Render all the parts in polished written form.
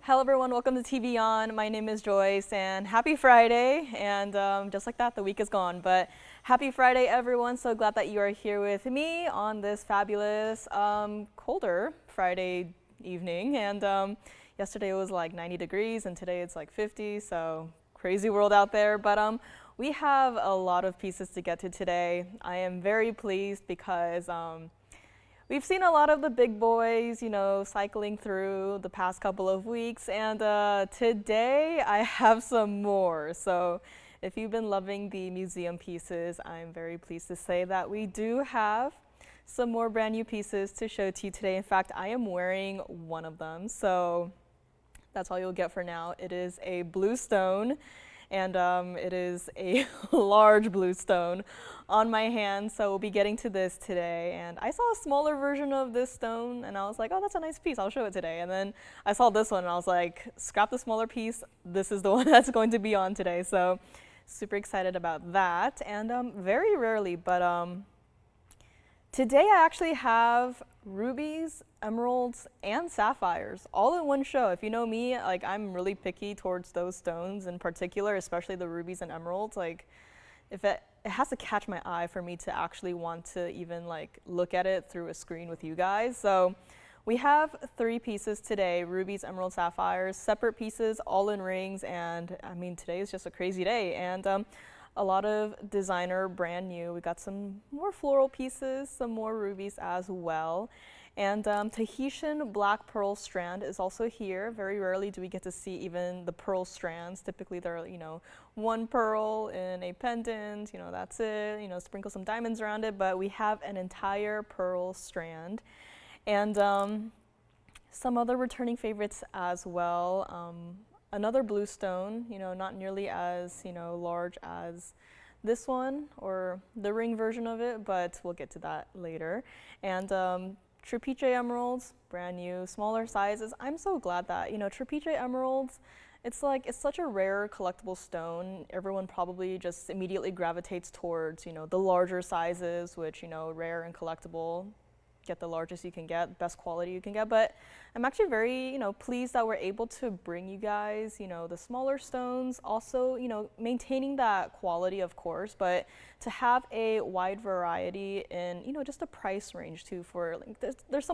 Hello everyone, welcome to TVON. My name is Joyce and happy Friday. And just like that, the week is gone. But happy Friday everyone. So glad that you are here with me on this fabulous colder Friday evening. And yesterday it was like 90 degrees and today it's like 50. So crazy world out there. But we have a lot of pieces to get to today. I am very pleased because we've seen a lot of the big boys, you know, cycling through the past couple of weeks, and today I have some more. So if you've been loving the museum pieces, I'm very pleased to say that we do have some more brand new pieces to show to you today. In fact, I am wearing one of them, so that's all you'll get for now. It is a blue stone, and it is a large blue stone on my hand, so we'll be getting to this today. And I saw a smaller version of this stone and I was like, oh, that's a nice piece, I'll show it today. And then I saw this one and I was like, scrap the smaller piece, this is the one that's going to be on today. So super excited about that. And very rarely, but today I actually have rubies, emeralds, and sapphires all in one show. If you know me, like I'm really picky towards those stones in particular, especially the rubies and emeralds. Like if it has to catch my eye for me to actually want to even like look at it through a screen with you guys. So we have 3 pieces today: rubies, emeralds, sapphires, separate pieces, all in rings. And I mean, today is just a crazy day. And a lot of designer, brand new. We got some more floral pieces, some more rubies as well. And Tahitian black pearl strand is also here. Very rarely do we get to see even the pearl strands. Typically they're, you know, one pearl in a pendant, you know, that's it, you know, sprinkle some diamonds around it, but we have an entire pearl strand. And some other returning favorites as well. Another blue stone, you know, not nearly as, you know, large as this one or the ring version of it, but we'll get to that later. And Trapiche emeralds, brand new, smaller sizes. I'm so glad that, you know, Trapiche emeralds, it's like, it's such a rare collectible stone. Everyone probably just immediately gravitates towards, you know, the larger sizes, which, you know, rare and collectible. Get the largest you can get, best quality you can get. But I'm actually very, you know, pleased that we're able to bring you guys, you know, the smaller stones, also, you know, maintaining that quality, of course, but to have a wide variety in, you know, just a price range too. For like, there's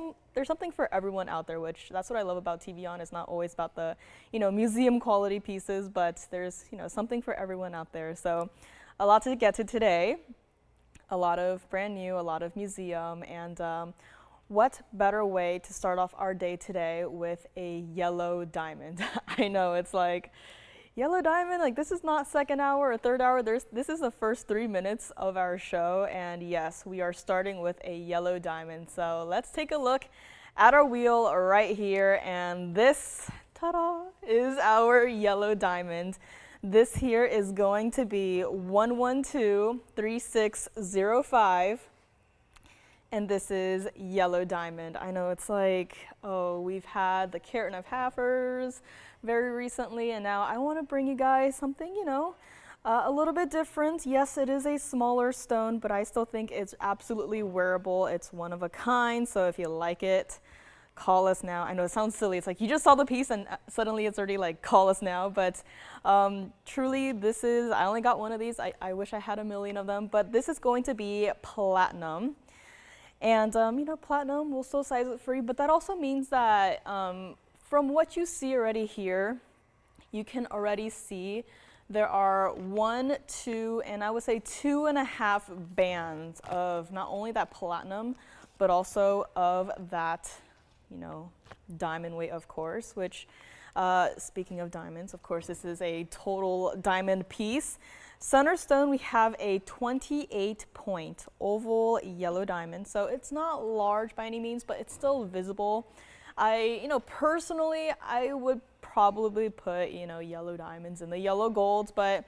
something for everyone out there, which that's what I love about TVON. It's not always about the, you know, museum quality pieces, but there's, you know, something for everyone out there. So a lot to get to today. A lot of brand new, a lot of museum, and what better way to start off our day today with a yellow diamond? I know, it's like, yellow diamond, like this is not second hour or third hour, this is the first 3 minutes of our show, and yes, we are starting with a yellow diamond. So let's take a look at our wheel right here, and this, ta-da, is our yellow diamond. This here is going to be 1123605, and this is yellow diamond. I know it's like, oh, we've had the carat and halfers very recently, and now I want to bring you guys something, you know, a little bit different. Yes, it is a smaller stone, but I still think it's absolutely wearable. It's one of a kind, so if you like it, call us now. I know it sounds silly. It's like you just saw the piece and suddenly it's already like, call us now. But truly, this is, I only got one of these. I wish I had a million of them, but this is going to be platinum. And you know, platinum, we'll still size it for you, but that also means that from what you see already here, you can already see there are 1, 2, and I would say 2.5 bands of not only that platinum, but also of that, you know, diamond weight, of course, which speaking of diamonds, of course, this is a total diamond piece. Center stone, we have a 28-point oval yellow diamond. So it's not large by any means, but it's still visible. You know, personally, I would probably put, you know, yellow diamonds in the yellow golds, but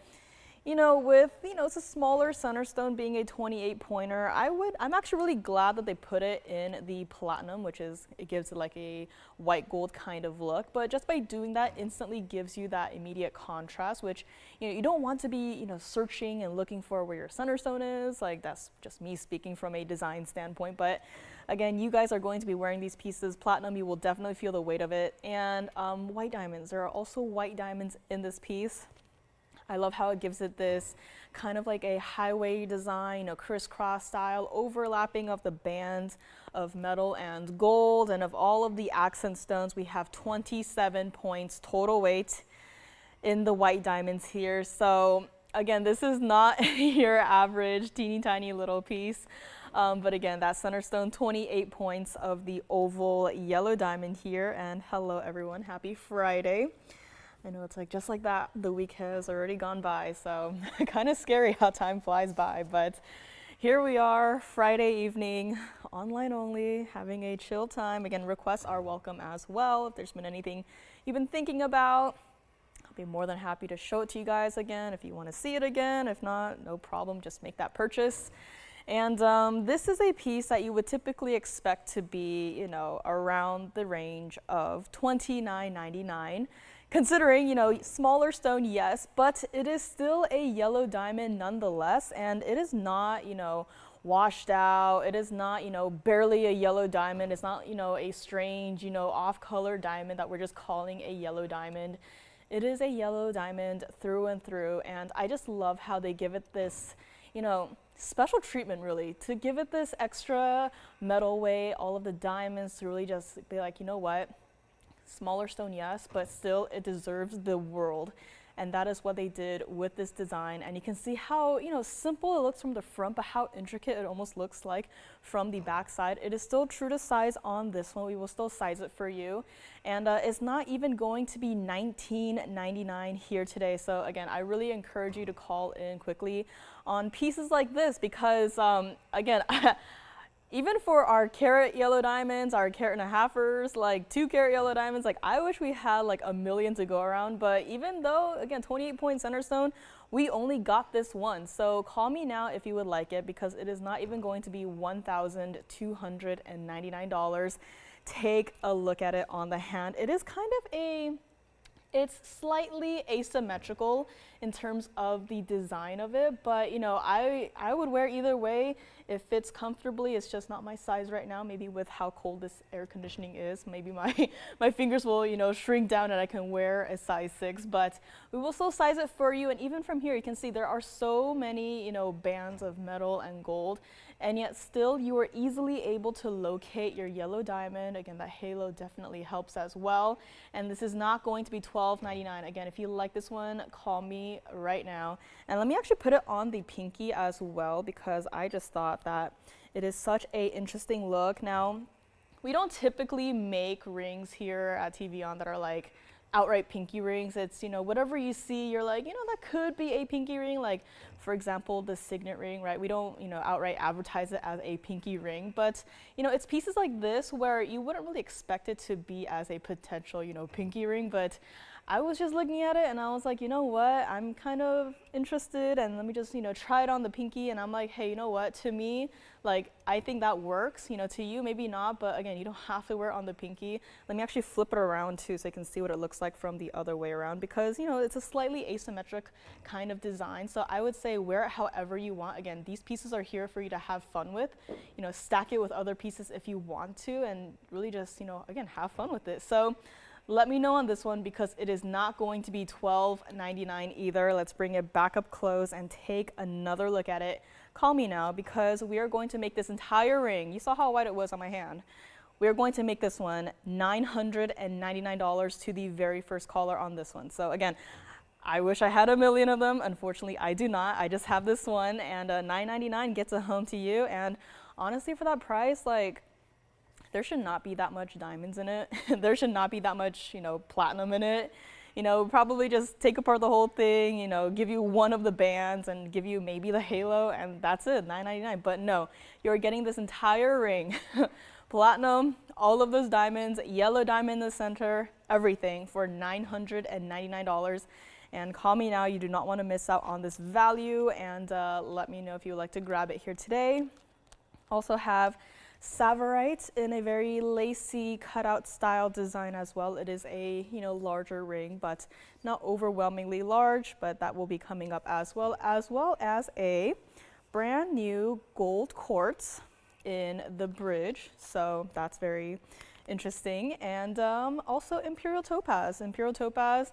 with, it's a smaller center stone being a 28 pointer, I'm actually really glad that they put it in the platinum, it gives it like a white gold kind of look. But just by doing that instantly gives you that immediate contrast, which, you don't want to be, searching and looking for where your center stone is. Like, that's just me speaking from a design standpoint. But again, you guys are going to be wearing these pieces. Platinum, you will definitely feel the weight of it. And white diamonds, there are also white diamonds in this piece. I love how it gives it this kind of like a highway design, crisscross style, overlapping of the bands of metal and gold. And of all of the accent stones, we have 27 points total weight in the white diamonds here. So again, this is not your average teeny tiny little piece. But again, that center stone, 28 points of the oval yellow diamond here. And hello everyone, happy Friday. I know it's like just like that, the week has already gone by, so kind of scary how time flies by. But here we are, Friday evening, online only, having a chill time. Again, requests are welcome as well. If there's been anything you've been thinking about, I'll be more than happy to show it to you guys again if you want to see it again. If not, no problem, just make that purchase. And this is a piece that you would typically expect to be, around the range of $29.99. Considering, smaller stone, yes, but it is still a yellow diamond nonetheless, and it is not, washed out. It is not, barely a yellow diamond. It's not, a strange, off-color diamond that we're just calling a yellow diamond. It is a yellow diamond through and through, and I just love how they give it this, special treatment, really, to give it this extra metal weight, all of the diamonds to really just be like, you know what? Smaller stone, yes, but still it deserves the world. And that is what they did with this design. And you can see how, simple it looks from the front, but how intricate it almost looks like from the back side. It is still true to size on this one. We will still size it for you. And it's not even going to be $19.99 here today. So again, I really encourage you to call in quickly on pieces like this because, again, even for our carat yellow diamonds, our carat and a halfers, like 2 carat yellow diamonds, like I wish we had like a million to go around. But even though, again, 28 point center stone, we only got this one. So call me now if you would like it because it is not even going to be $1,299. Take a look at it on the hand. It is kind of it's slightly asymmetrical in terms of the design of it, but I would wear either way. It fits comfortably. It's just not my size right now. Maybe with how cold this air conditioning is, maybe my fingers will shrink down and I can wear a size 6, but we will still size it for you. And even from here you can see there are so many bands of metal and gold, and yet still you are easily able to locate your yellow diamond. Again, that halo definitely helps as well. And this is not going to be $12.99. Again, if you like this one, call me right now. And let me actually put it on the pinky as well because I just thought that it is such a interesting look. Now, we don't typically make rings here at TVON that are like outright pinky rings. It's, whatever you see, you're like, that could be a pinky ring. Like, for example, the signet ring, right? We don't, outright advertise it as a pinky ring, but, it's pieces like this where you wouldn't really expect it to be as a potential, pinky ring, but I was just looking at it and I was like, you know what, I'm kind of interested and let me just, try it on the pinky. And I'm like, hey, you know what, to me, like, I think that works, to you, maybe not, but again, you don't have to wear it on the pinky. Let me actually flip it around too so you can see what it looks like from the other way around because, it's a slightly asymmetric kind of design. So I would say wear it however you want. Again, these pieces are here for you to have fun with, stack it with other pieces if you want to and really just, again, have fun with it. So let me know on this one because it is not going to be $12.99 either. Let's bring it back up close and take another look at it. Call me now because we are going to make this entire ring. You saw how white it was on my hand. We are going to make this one $999 to the very first caller on this one. So again, I wish I had a million of them. Unfortunately, I do not. I just have this one, and $999 gets it home to you. And honestly, for that price, like, there should not be that much diamonds in it. There should not be that much, platinum in it. Probably just take apart the whole thing, give you one of the bands and give you maybe the halo, and that's it, $999. But no, you're getting this entire ring. Platinum, all of those diamonds, yellow diamond in the center, everything for $999. And call me now, you do not want to miss out on this value, and let me know if you would like to grab it here today. Also have Tsavorite in a very lacy cutout style design as well. It is a larger ring, but not overwhelmingly large, but that will be coming up as well as a brand new gold quartz in the bridge. So that's very interesting. And also Imperial Topaz. Imperial Topaz.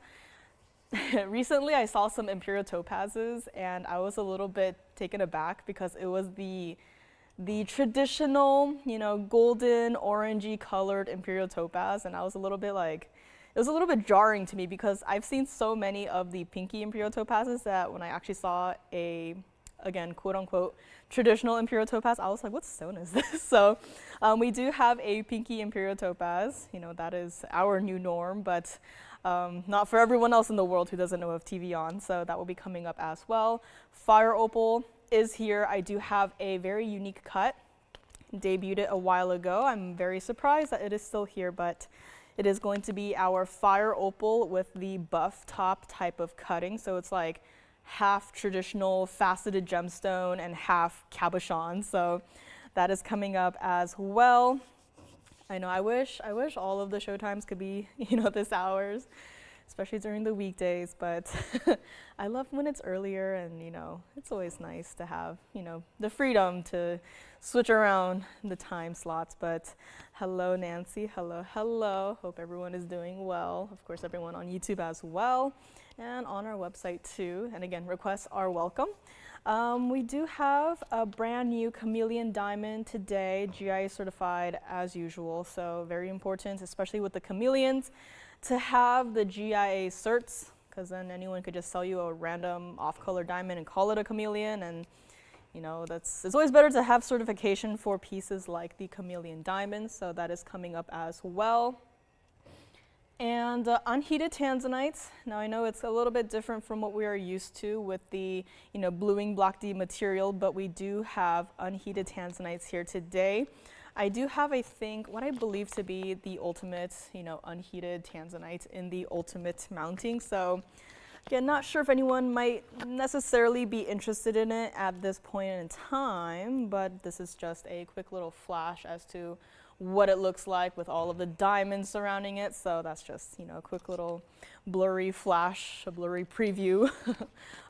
Recently I saw some Imperial Topazes and I was a little bit taken aback because it was the traditional, golden, orangey colored Imperial Topaz, and I was a little bit like, it was a little bit jarring to me because I've seen so many of the pinky Imperial Topazes that when I actually saw a, again, quote unquote, traditional Imperial Topaz, I was like, what stone is this? So we do have a pinky Imperial Topaz, that is our new norm, but not for everyone else in the world who doesn't know of TVON, so that will be coming up as well. Fire opal is here. I do have a very unique cut. Debuted it a while ago. I'm very surprised that it is still here, but it is going to be our fire opal with the buff top type of cutting. So it's like half traditional faceted gemstone and half cabochon. So that is coming up as well. I know I wish all of the showtimes could be, this hours, especially during the weekdays, but I love when it's earlier, and it's always nice to have the freedom to switch around the time slots. But hello Nancy, hello, hope everyone is doing well. Of course, everyone on YouTube as well and on our website too, and again, requests are welcome. We do have a brand new Chameleon diamond today, GIA certified as usual, so very important, especially with the Chameleons, to have the GIA certs, because then anyone could just sell you a random off-color diamond and call it a Chameleon, and it's always better to have certification for pieces like the Chameleon diamond, so that is coming up as well. And unheated Tanzanite. Now I know it's a little bit different from what we are used to with the bluing block D material, but we do have unheated Tanzanites here today. I do have, what I believe to be the ultimate, unheated Tanzanite in the ultimate mounting. So again, not sure if anyone might necessarily be interested in it at this point in time, but this is just a quick little flash as to what it looks like with all of the diamonds surrounding it. So that's just, a quick little blurry flash, a blurry preview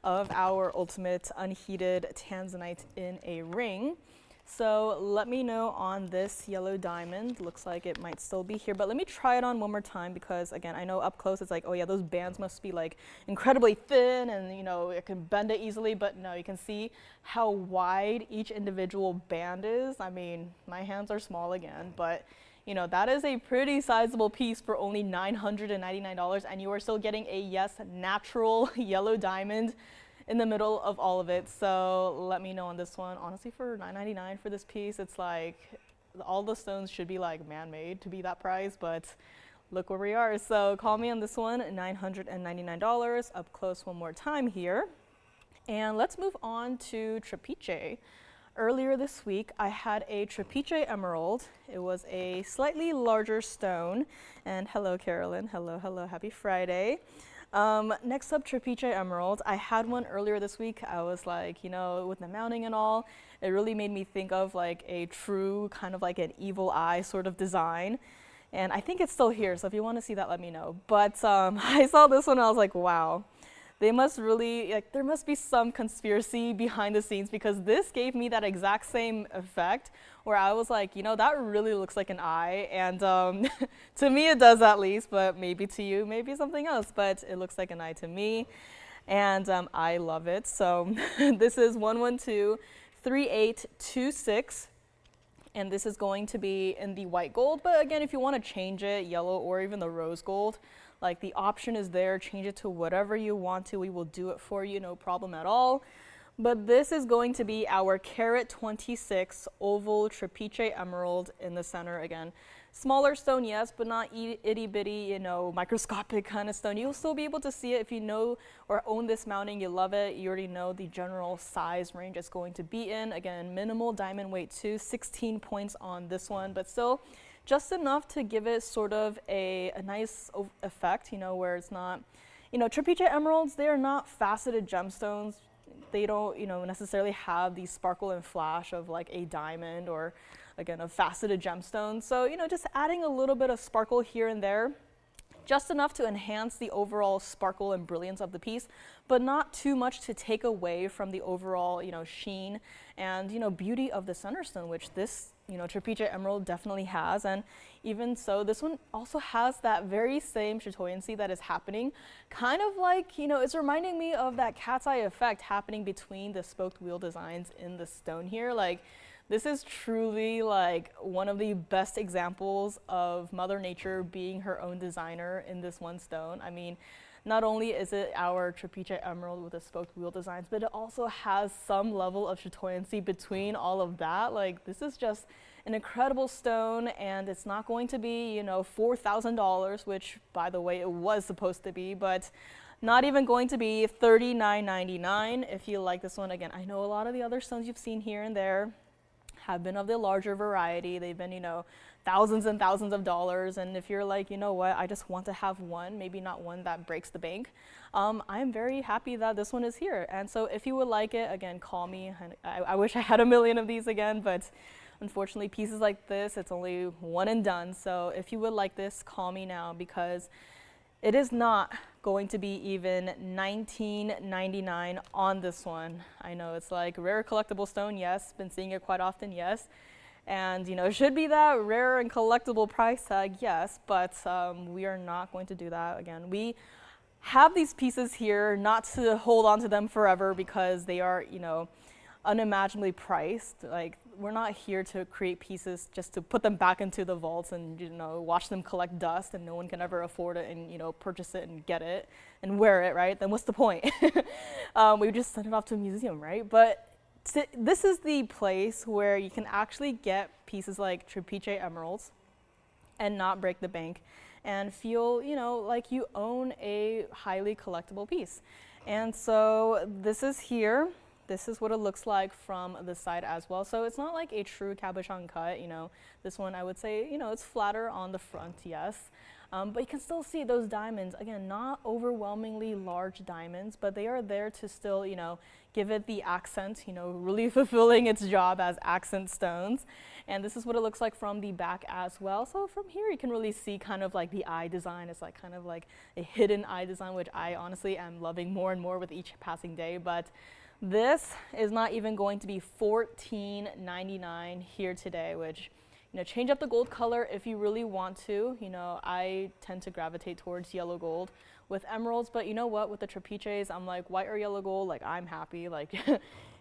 of our ultimate unheated Tanzanite in a ring. So let me know on this yellow diamond. Looks like it might still be here, but let me try it on one more time because again, I know up close it's like, oh yeah, those bands must be like incredibly thin and it can bend it easily, but no, you can see how wide each individual band is. I mean, my hands are small again, but that is a pretty sizable piece for only $999, and you are still getting a, yes, natural yellow diamond in the middle of all of it. So let me know on this one. Honestly, for $9.99 for this piece, it's like all the stones should be like man-made to be that price, but look where we are. So call me on this one, $999 up close one more time here. And let's move on to Trapiche. Earlier this week, I had a Trapiche emerald. It was a slightly larger stone. And hello, Carolyn. Hello, happy Friday. Next up, Trapiche emerald. I had one earlier this week. I was like, with the mounting and all, it really made me think of like a true kind of like an evil eye sort of design. And I think it's still here, so if you want to see that, let me know. But I saw this one and I was like, wow. They must really, there must be some conspiracy behind the scenes, because this gave me that exact same effect where I was like, that really looks like an eye. And to me it does, at least, but maybe to you, maybe something else, but it looks like an eye to me. And I love it. So this is 1123826. And this is going to be in the white gold. But again, if you want to change it, yellow or even the rose gold, like the option is there, change it to whatever you want to. We will do it for you, no problem at all. But this is going to be our carat 26 oval Trapiche emerald in the center. Again, smaller stone, yes, but not itty bitty, microscopic kind of stone. You'll still be able to see it if you know or own this mounting. You love it. You already know the general size range it's going to be in. Again, minimal diamond weight too, 16 points on this one, but still just enough to give it sort of a nice effect, where it's not, Trapiche emeralds, they are not faceted gemstones. They don't, necessarily have the sparkle and flash of like a diamond or, again, a faceted gemstone. So, just adding a little bit of sparkle here and there, just enough to enhance the overall sparkle and brilliance of the piece, but not too much to take away from the overall, sheen and, beauty of the center stone, which this, Trapiche emerald definitely has. And even so, this one also has that very same chatoyancy that is happening, kind of like, it's reminding me of that cat's eye effect happening between the spoked wheel designs in the stone here. Like, this is truly like one of the best examples of Mother Nature being her own designer in this one stone. I mean, not only is it our Trapiche emerald with the spoked wheel designs, but it also has some level of chatoyancy between all of that. Like, this is just an incredible stone, and it's not going to be, $4,000, which, by the way, it was supposed to be, but not even going to be $39.99 if you like this one. Again, I know a lot of the other stones you've seen here and there have been of the larger variety. They've been, thousands and thousands of dollars. And if you're like, what, I just want to have one, maybe not one that breaks the bank, I'm very happy that this one is here. And so if you would like it, again, call me. I wish I had a million of these again, but unfortunately pieces like this, it's only one and done. So if you would like this, call me now, because it is not going to be even $19.99 on this one. I know it's like rare collectible stone, yes, been seeing it quite often, yes. And it should be that rare and collectible price tag, yes, but we are not going to do that. Again, we have these pieces here not to hold on to them forever because they are, unimaginably priced. Like, we're not here to create pieces just to put them back into the vaults and watch them collect dust and no one can ever afford it and purchase it and get it and wear it, right? Then what's the point? We would just send it off to a museum, right? But this is the place where you can actually get pieces like Trapiche emeralds and not break the bank and feel like you own a highly collectible piece. And so this is here. This is what it looks like from the side as well. So it's not like a true cabochon cut, This one, I would say, it's flatter on the front, yes. But you can still see those diamonds. Again, not overwhelmingly large diamonds, but they are there to still, give it the accent, really fulfilling its job as accent stones. And this is what it looks like from the back as well. So from here, you can really see kind of like the eye design. It's like kind of like a hidden eye design, which I honestly am loving more and more with each passing day. But this is not even going to be $14.99 here today, which, change up the gold color if you really want to. I tend to gravitate towards yellow gold with emeralds, but you know what, with the Trapiches, I'm like, white or yellow gold, like, I'm happy. Like,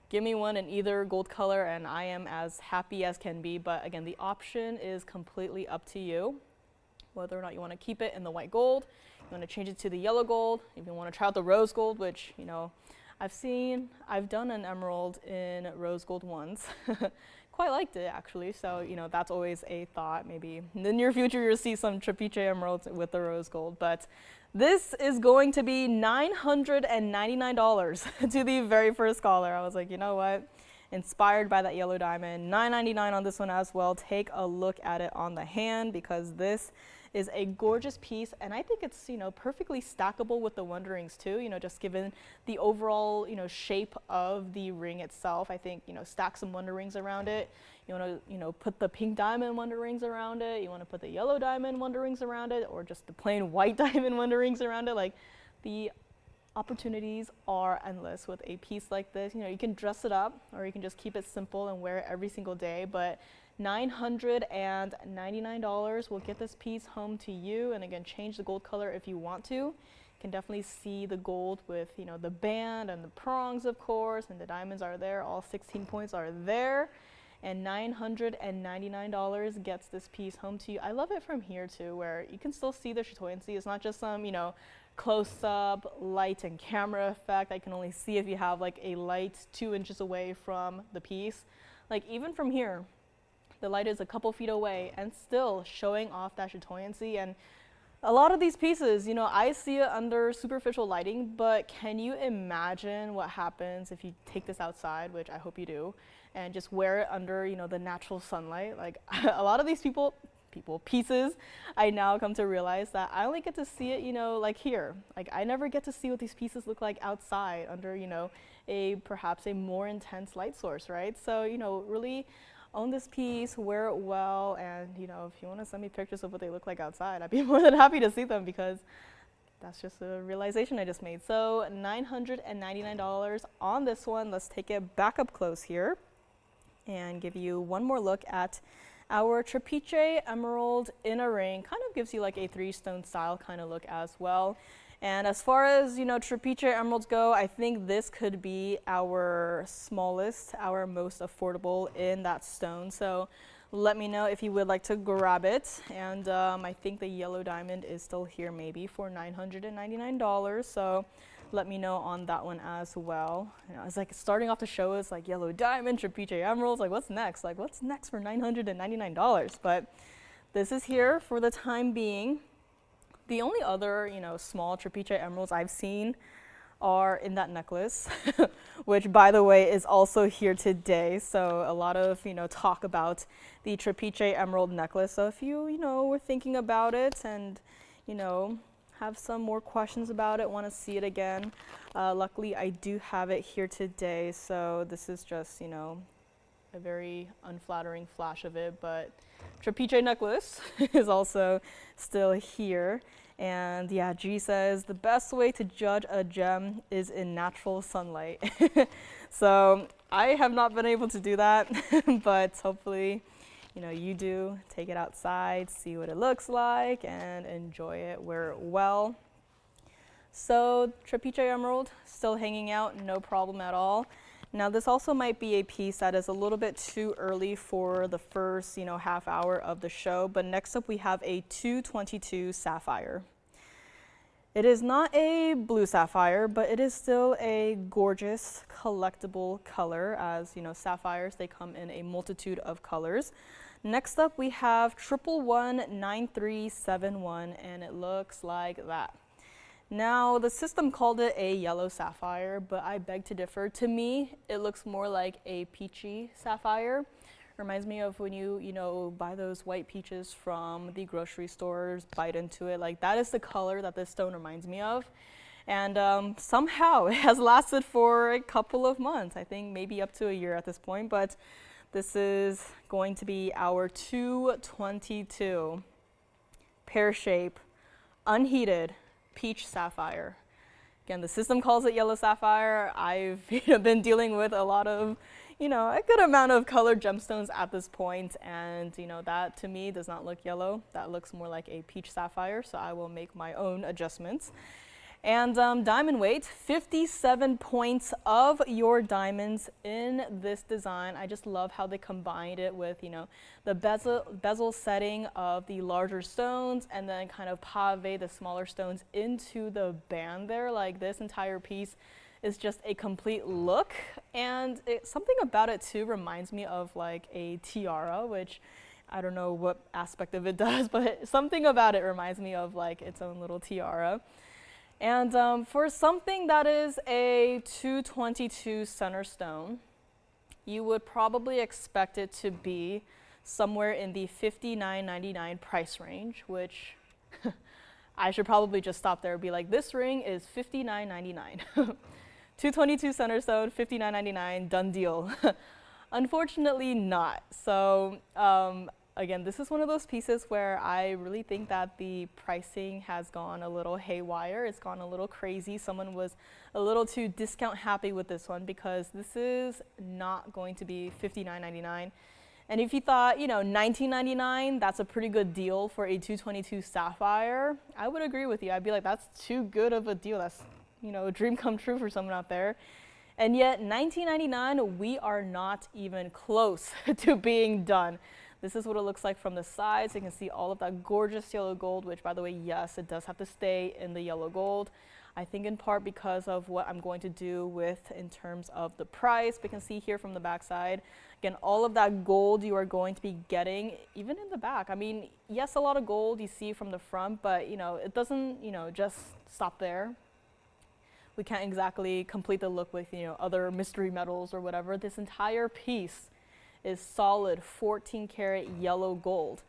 give me one in either gold color and I am as happy as can be. But again, the option is completely up to you, whether or not you want to keep it in the white gold, you want to change it to the yellow gold, if you want to try out the rose gold, which, I've done an emerald in rose gold once. Quite liked it, actually. So, that's always a thought. Maybe in the near future, you'll see some Trapiche emeralds with the rose gold. But this is going to be $999 to the very first caller. I was like, you know what? Inspired by that yellow diamond. $999 on this one as well. Take a look at it on the hand, because this is a gorgeous piece, and I think it's perfectly stackable with the Wonder Rings too. Just given the overall shape of the ring itself, I think stack some Wonder Rings around it. You want to put the pink diamond Wonder Rings around it. You want to put the yellow diamond Wonder Rings around it, or just the plain white diamond Wonder Rings around it. Like, the opportunities are endless with a piece like this. You can dress it up, or you can just keep it simple and wear it every single day. But $999 will get this piece home to you. And again, change the gold color if you want to. You can definitely see the gold with the band and the prongs, of course, and the diamonds are there. All 16 points are there. And $999 gets this piece home to you. I love it from here too, where you can still see the chatoyancy. It's not just some close-up light and camera effect. I can only see if you have like a light 2 inches away from the piece. Like, even from here, the light is a couple feet away and still showing off that chatoyancy. And a lot of these pieces, I see it under superficial lighting, but can you imagine what happens if you take this outside, which I hope you do, and just wear it under, the natural sunlight? Like, a lot of these people pieces, I now come to realize that I only get to see it, like here. Like I never get to see what these pieces look like outside under, perhaps a more intense light source, right? So, really own this piece, wear it well, and, if you want to send me pictures of what they look like outside, I'd be more than happy to see them, because that's just a realization I just made. So $999 on this one. Let's take it back up close here and give you one more look at our Trapiche emerald in a ring. Kind of gives you like a 3-stone style kind of look as well. And as far as, Trapiche emeralds go, I think this could be our smallest, our most affordable in that stone. So let me know if you would like to grab it. And I think the yellow diamond is still here maybe for $999. So let me know on that one as well. It's like starting off the show is like yellow diamond, Trapiche emeralds, like what's next? Like what's next for $999? But this is here for the time being. The only other, small Trapiche emeralds I've seen are in that necklace, which by the way is also here today. So a lot of, talk about the Trapiche emerald necklace. So if you, were thinking about it and, have some more questions about it, want to see it again, luckily I do have it here today. So this is just, a very unflattering flash of it, but Trapiche necklace is also still here. And yeah, G says the best way to judge a gem is in natural sunlight. So I have not been able to do that, but hopefully, you do. Take it outside, see what it looks like, and enjoy it, wear it well. So Trapiche emerald still hanging out, no problem at all. Now this also might be a piece that is a little bit too early for the first, half hour of the show, but next up we have a 222 sapphire. It is not a blue sapphire, but it is still a gorgeous collectible color. As sapphires, they come in a multitude of colors. Next up we have 1119371, and it looks like that. Now, the system called it a yellow sapphire, but I beg to differ. To me, it looks more like a peachy sapphire. Reminds me of when you buy those white peaches from the grocery stores, bite into it. Like, that is the color that this stone reminds me of. And somehow it has lasted for a couple of months. I think maybe up to a year at this point, but this is going to be our 222 pear shape, unheated, peach sapphire. Again, the system calls it yellow sapphire. I've been dealing with a lot of, a good amount of colored gemstones at this point, and that to me does not look yellow. That looks more like a peach sapphire, so I will make my own adjustments. And diamond weight, 57 points of your diamonds in this design. I just love how they combined it with, the bezel setting of the larger stones, and then kind of pave the smaller stones into the band there. Like, this entire piece is just a complete look. And something about it too reminds me of like a tiara, which I don't know what aspect of it does, but something about it reminds me of like its own little tiara. And for something that is a 222 center stone, you would probably expect it to be somewhere in the $59.99 price range, which I should probably just stop there and be like, this ring is $59.99. 222 center stone, $59.99, done deal. Unfortunately not. So again, this is one of those pieces where I really think that the pricing has gone a little haywire. It's gone a little crazy. Someone was a little too discount happy with this one, because this is not going to be $59.99. And if you thought, $19.99, that's a pretty good deal for a 222 sapphire, I would agree with you. I'd be like, that's too good of a deal. That's, a dream come true for someone out there. And yet, $19.99, we are not even close to being done. This is what it looks like from the sides. You can see all of that gorgeous yellow gold, which, by the way, yes, it does have to stay in the yellow gold. I think in part because of what I'm going to do with in terms of the price. We can see here from the back side, again, all of that gold you are going to be getting, even in the back. I mean, yes, a lot of gold you see from the front, but, it doesn't, just stop there. We can't exactly complete the look with, other mystery metals or whatever. This entire piece is solid 14 karat yellow gold.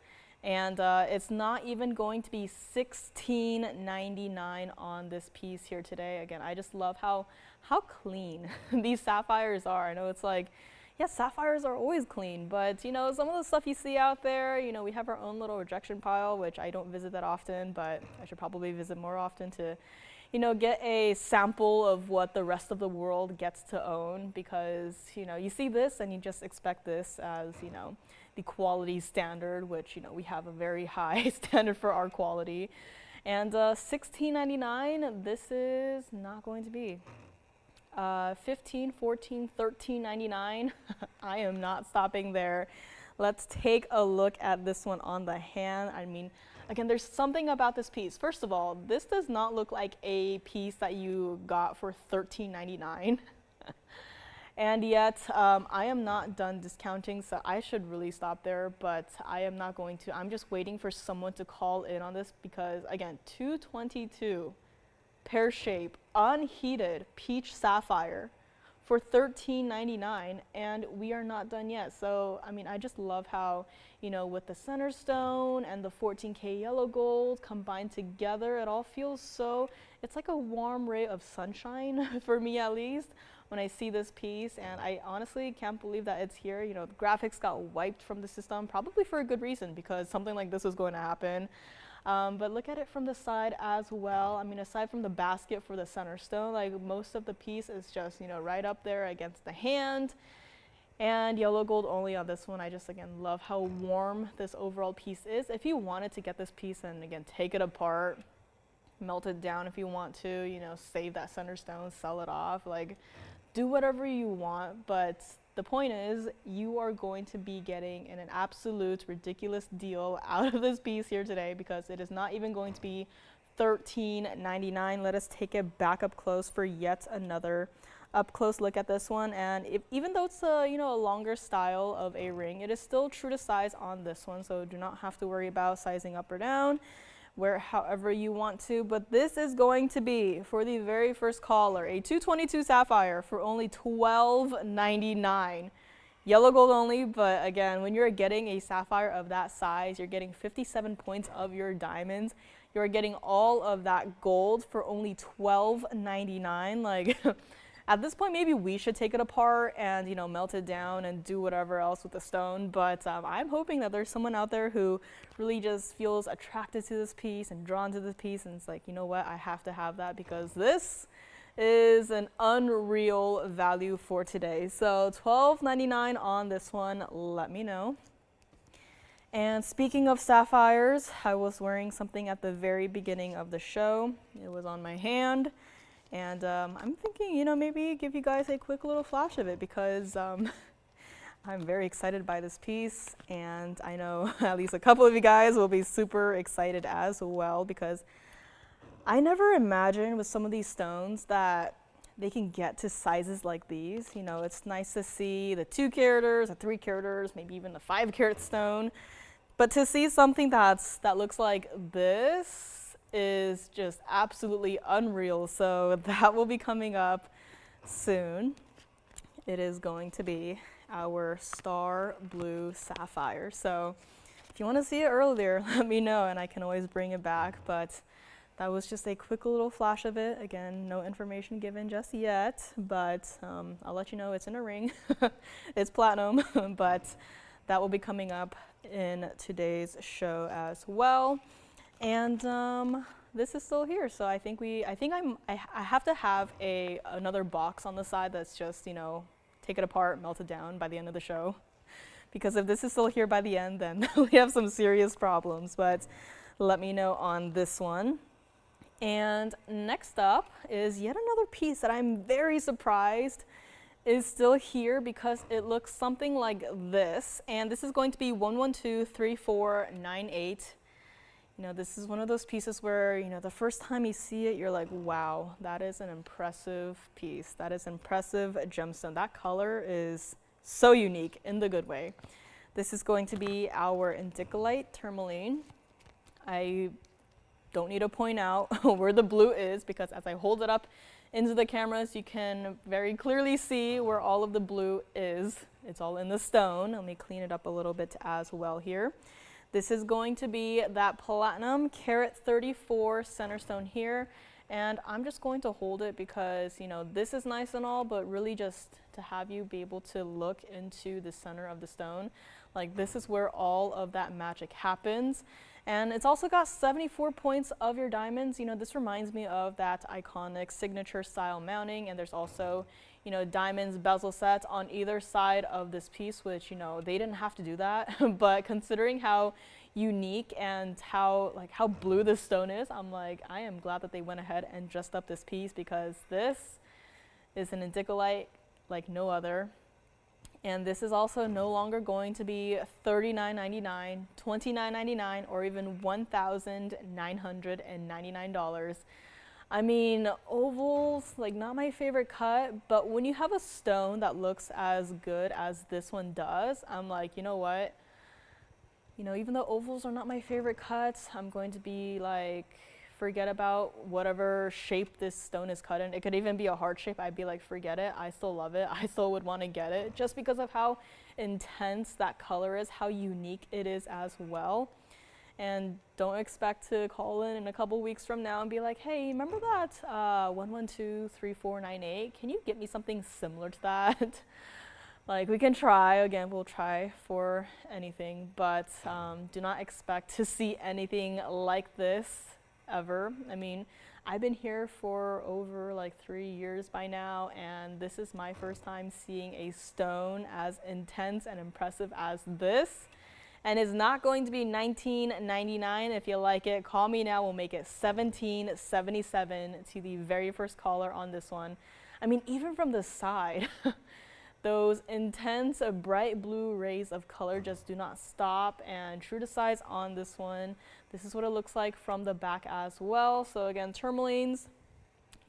And it's not even going to be $16.99 on this piece here today. Again, I just love how clean these sapphires are. I know it's like, yeah, sapphires are always clean, but you know, some of the stuff you see out there, you know, we have our own little rejection pile, which I don't visit that often, but I should probably visit more often to, you know, get a sample of what the rest of the world gets to own, because, you know, you see this and you just expect this as, you know, the quality standard, which, you know, we have a very high standard for our quality. And $16.99, this is not going to be. $15, $14, $13.99. I am not stopping there. Let's take a look at this one on the hand. I mean, again, there's something about this piece. First of all, this does not look like a piece that you got for $13.99. And yet, I am not done discounting, so I should really stop there, but I am not going to. I'm just waiting for someone to call in on this because, again, 222 pear shape, unheated peach sapphire for $13.99, and we are not done yet. So, I mean, I just love how, you know, with the center stone and the 14K yellow gold combined together, it all feels so, it's like a warm ray of sunshine for me at least when I see this piece, and I honestly can't believe that it's here. You know, the graphics got wiped from the system, probably for a good reason, because something like this was going to happen. But look at it from the side as well. I mean, aside from the basket for the center stone, like most of the piece is just, you know, right up there against the hand. And yellow gold only on this one. I just, again, love how warm this overall piece is. If you wanted to get this piece and, again, take it apart, melt it down if you want to, you know, save that center stone, sell it off, like, do whatever you want. But the point is, you are going to be getting an absolute ridiculous deal out of this piece here today, because it is not even going to be $13.99. Let us take it back up close for yet another up close look at this one. And even though it's a, you know, a longer style of a ring, it is still true to size on this one, so do not have to worry about sizing up or down, where however you want to. But this is going to be, for the very first caller, a 222 sapphire for only $12.99. Yellow gold only, but again, when you're getting a sapphire of that size, you're getting 57 points of your diamonds. You're getting all of that gold for only $12.99. Like, at this point, maybe we should take it apart and, you know, melt it down and do whatever else with the stone. But I'm hoping that there's someone out there who really just feels attracted to this piece and drawn to this piece, and it's like, you know what, I have to have that, because this is an unreal value for today. So $12.99 on this one, let me know. And speaking of sapphires, I was wearing something at the very beginning of the show. It was on my hand. And I'm thinking, you know, maybe give you guys a quick little flash of it, because I'm very excited by this piece, and I know at least a couple of you guys will be super excited as well, because I never imagined with some of these stones that they can get to sizes like these. You know, it's nice to see the 2 caraters, the 3 caraters, maybe even the 5 carat stone, but to see something that looks like this is just absolutely unreal. So that will be coming up soon. It is going to be our star blue sapphire. So if you want to see it earlier, let me know and I can always bring it back. But that was just a quick little flash of it. Again, no information given just yet, but I'll let you know it's in a ring. It's platinum, but that will be coming up in today's show as well. And this is still here, so I have to have another box on the side that's just, you know, take it apart, melt it down by the end of the show. Because if this is still here by the end, then we have some serious problems. But let me know on this one. And next up is yet another piece that I'm very surprised is still here, because it looks something like this. And this is going to be 1123498. You know, this is one of those pieces where, you know, the first time you see it, you're like, wow, that is an impressive piece. That is impressive gemstone. That color is so unique in the good way. This is going to be our Indicolite tourmaline. I don't need to point out where the blue is, because as I hold it up into the cameras, you can very clearly see where all of the blue is. It's all in the stone. Let me clean it up a little bit as well here. This is going to be that platinum carat 34 center stone here. And I'm just going to hold it because, you know, this is nice and all, but really just to have you be able to look into the center of the stone. Like, this is where all of that magic happens. And it's also got 74 points of your diamonds. You know, this reminds me of that iconic signature style mounting. And there's also, you know, diamonds bezel sets on either side of this piece, which, you know, they didn't have to do that. But considering how unique and how blue this stone is, I'm like, I am glad that they went ahead and dressed up this piece, because this is an Indicolite like no other. And this is also no longer going to be $39.99, $29.99, or even $1,999. I mean, ovals, like, not my favorite cut, but when you have a stone that looks as good as this one does, I'm like, you know what? You know, even though ovals are not my favorite cuts, I'm going to be like, forget about whatever shape this stone is cut in. It could even be a heart shape. I'd be like, forget it. I still love it. I still would want to get it just because of how intense that color is, how unique it is as well. And don't expect to call in a couple weeks from now and be like, hey, remember that 1123498? Can you get me something similar to that? Like, we can try, again, we'll try for anything, but do not expect to see anything like this ever. I mean, I've been here for over like 3 years by now, and this is my first time seeing a stone as intense and impressive as this. And it's not going to be $19.99. If you like it, call me now. We'll make it $17.77 to the very first caller on this one. I mean, even from the side, those intense bright blue rays of color just do not stop, and true to size on this one. This is what it looks like from the back as well. So again, tourmalines,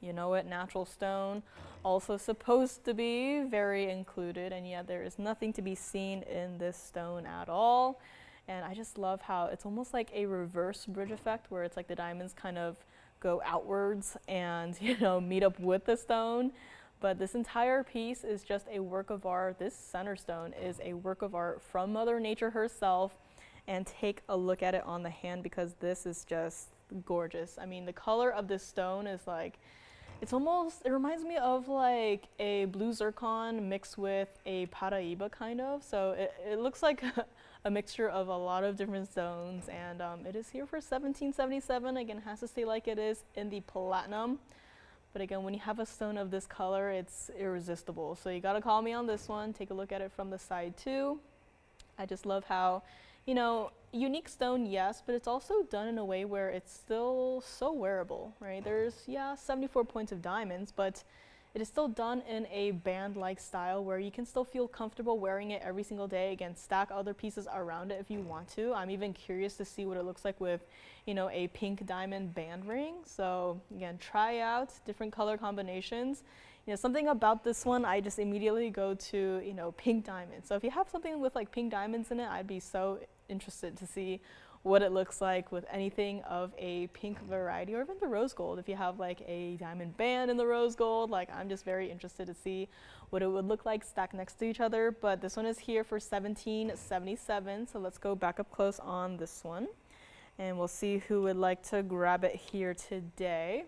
you know it, natural stone, also supposed to be very included, and yet there is nothing to be seen in this stone at all. And I just love how it's almost like a reverse bridge effect, where it's like the diamonds kind of go outwards and, you know, meet up with the stone. But this entire piece is just a work of art. This center stone is a work of art from Mother Nature herself. And take a look at it on the hand, because this is just gorgeous. I mean, the color of this stone is like, it reminds me of like a blue zircon mixed with a Paraiba kind of. So it looks like a mixture of a lot of different stones. And it is here for $17.77. Again, it has to stay like it is in the platinum. But again, when you have a stone of this color, it's irresistible. So you gotta call me on this one. Take a look at it from the side too. I just love how, you know, unique stone, yes, but it's also done in a way where it's still so wearable, right? There's, yeah, 74 points of diamonds, but it is still done in a band-like style where you can still feel comfortable wearing it every single day. Again, stack other pieces around it if you want to. I'm even curious to see what it looks like with, you know, a pink diamond band ring. So again, try out different color combinations. You know, something about this one, I just immediately go to, you know, pink diamonds. So if you have something with like pink diamonds in it, I'd be so interested to see what it looks like with anything of a pink variety, or even the rose gold. If you have like a diamond band in the rose gold, like, I'm just very interested to see what it would look like stacked next to each other. But this one is here for $17.77. So let's go back up close on this one, and we'll see who would like to grab it here today.